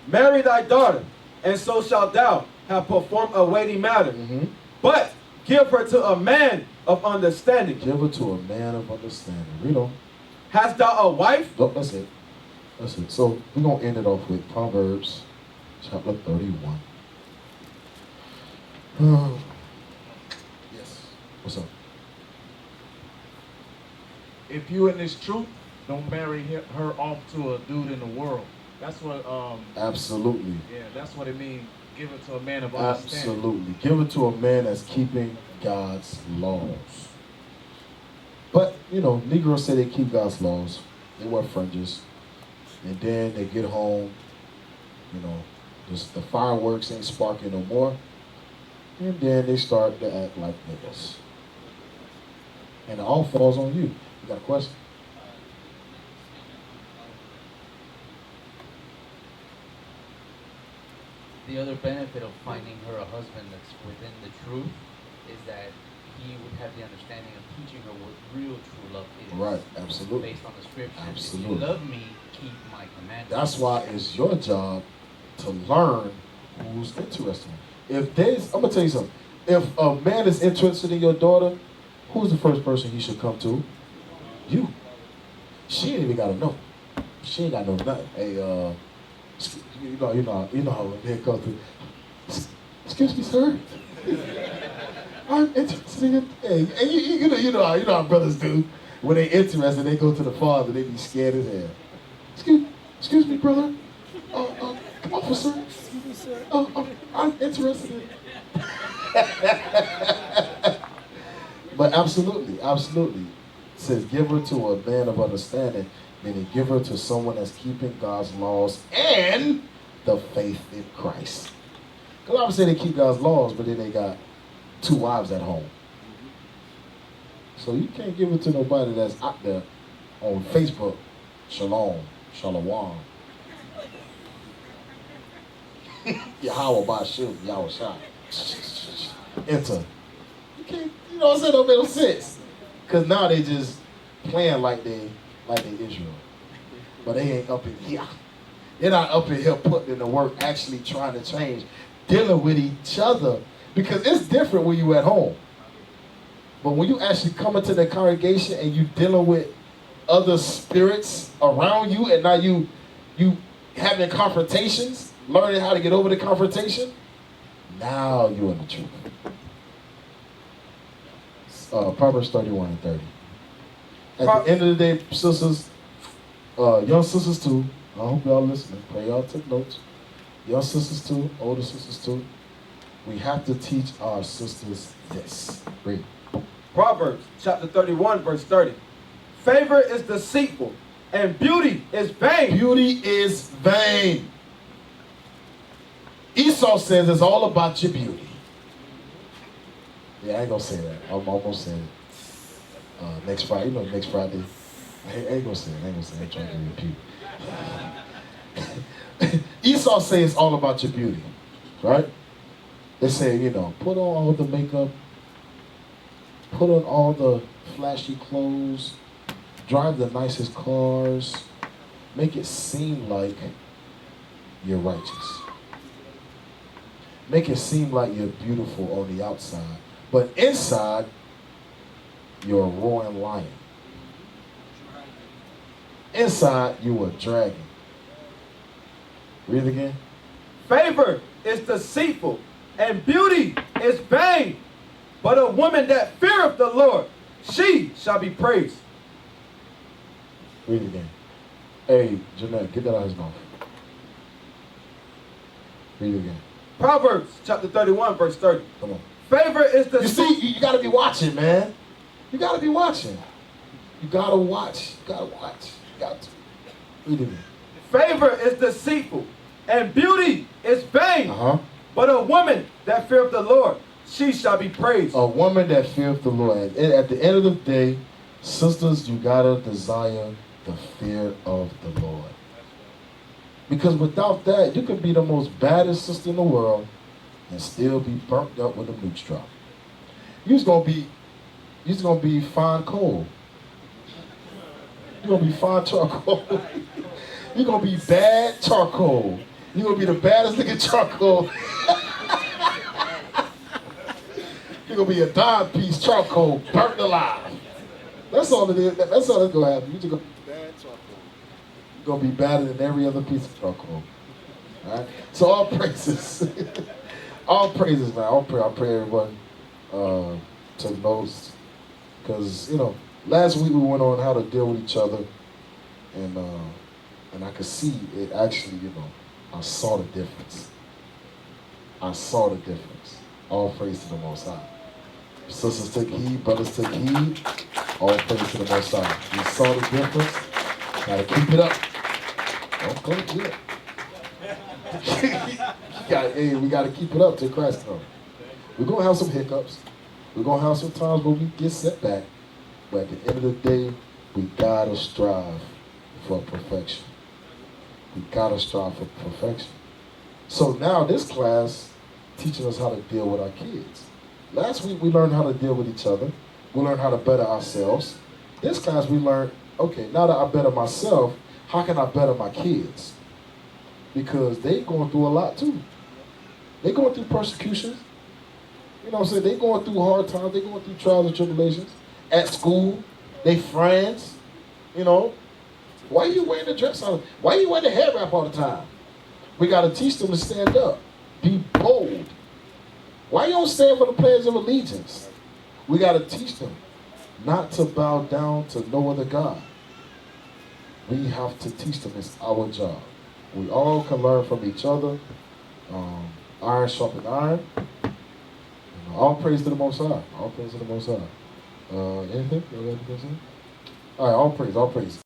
Marry thy daughter, and so shalt thou have performed a weighty matter. But give her to a man of understanding. Give her to a man of understanding. Read on. Hast thou a wife? Nope, that's it. That's it. So we're going to end it off with Proverbs chapter 31. Yes. What's up? If you in this truth, don't marry her off to a dude in the world. That's what. Absolutely. Yeah, that's what it means. Give it to a man of understanding. Absolutely. Give it to a man that's keeping God's laws. But, you know, Negroes say they keep God's laws. They wear fringes. And then they get home, you know, the fireworks ain't sparking no more. And then they start to act like niggas. And it all falls on you. You got a question? The other benefit of finding her a husband that's within the truth is that he would have the understanding of teaching her what real true love is. Right, absolutely. Based on the scriptures. Absolutely. If you love me, keep my commandments. That's why it's your job to learn who's interested. I'm gonna tell you something. If a man is interested in your daughter, who's the first person he should come to? You. She ain't even gotta know. She ain't gotta know nothing. Hey, you know how they go through. Excuse me, sir. I'm interested in. Hey, you know how brothers do. When they interested, they go to the father. They be scared as hell. Excuse me, brother. Officer. Excuse me, sir. I'm interested in. But absolutely. It says, give her to a man of understanding, meaning give her to someone that's keeping God's laws and the faith in Christ. Because obviously they keep God's laws, but then they got 2 wives at home. So you can't give it to nobody that's out there on Facebook. Shalom. Yahweh Bashu, Yahweh Shah. Enter. You can't, you know what I'm saying? Don't make no sense. Because now they just playing like they Israel. But they ain't up in here. They're not up in here putting in the work, actually trying to change, dealing with each other. Because it's different when you at home. But when you actually come into the congregation and you dealing with other spirits around you, and now you having confrontations, learning how to get over the confrontation, now you're in the truth. Proverbs 31 and 30. At the end of the day, sisters, young sisters too, I hope y'all listening. Pray y'all take notes. Young sisters too, older sisters too. We have to teach our sisters this. Read. Proverbs chapter 31, verse 30. Favor is deceitful, and beauty is vain. Beauty is vain. Esau says it's all about your beauty. Yeah, I ain't gonna say that. I'm almost saying it. Next Friday, you know, next Friday. I ain't gonna say it. I ain't trying to repeat. Esau says it's all about your beauty, right? They say, you know, put on all the makeup, put on all the flashy clothes, drive the nicest cars, make it seem like you're righteous. Make it seem like you're beautiful on the outside, but inside, you're a roaring lion. Inside, you a dragon. Read it again. Favor is deceitful, and beauty is vain. But a woman that feareth the Lord, she shall be praised. Read it again. Hey, Jeanette, get that out of his mouth. Read it again. Proverbs chapter 31, verse 30. Come on. Favor is the... You see, you got to be watching, man. You got to be watching. You got to watch. You got to watch. You got to. Read it again. Favor is deceitful, and beauty is vain. But a woman that feareth the Lord, she shall be praised. A woman that feareth the Lord. And at the end of the day, sisters, you got to desire the fear of the Lord. Because without that, you could be the most baddest sister in the world and still be burnt up with a nukes drop. You're gonna be fine coal. You're gonna be fine charcoal. You're gonna be bad charcoal. You're gonna be the baddest nigga charcoal. You're gonna be a dime piece charcoal, burnt alive. That's all it is. That's all that's gonna happen. You're just gonna be bad charcoal. You're gonna be badder than every other piece of charcoal. All right. So all praises, all praises, man. I pray everyone took notes, because you know, last week we went on how to deal with each other, and I could see it actually. You know, I saw the difference. I saw the difference. All praise to the Most High. Sisters took heed, brothers took heed. All praise to the Most High. We saw the difference. Gotta keep it up. Don't go get it. We gotta keep it up till Christ comes. We're gonna have some hiccups. We're gonna have some times where we get set back. But at the end of the day, we gotta strive for perfection. We gotta strive for perfection. So now this class teaching us how to deal with our kids. Last week we learned how to deal with each other. We learned how to better ourselves. This class we learned, okay, now that I better myself, how can I better my kids? Because they going through a lot too. They going through persecutions. You know what I'm saying? They going through hard times. They going through trials and tribulations. At school, they friends. You know, why are you wearing the dress on? Why are you wearing the hair wrap all the time? We got to teach them to stand up. Be bold. Why you don't stand for the pledge of allegiance? We got to teach them not to bow down to no other God. We have to teach them. It's our job. We all can learn from each other. Iron sharpens iron. All praise to the Most High. All praise to the Most High. Anything? You got anything to say? All right, all praise, all praise.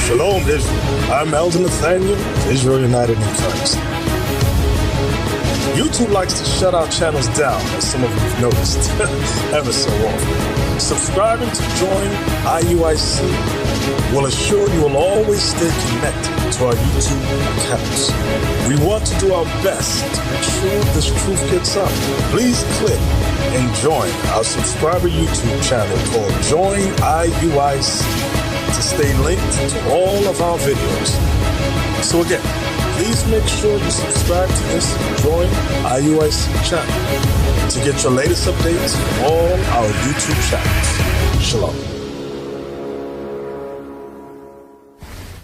Shalom, Israel. I'm Elder Nathaniel, Israel United in Christ. YouTube likes to shut our channels down, as some of you have noticed, ever so often. Subscribing to join IUIC will assure you will always stay connected to our YouTube accounts. We want to do our best to make sure this truth gets out. Please click and join our subscriber YouTube channel called Join IUIC to stay linked to all of our videos. So again, please make sure you subscribe to this and join IUIC channel to get your latest updates on all our YouTube channels. Shalom.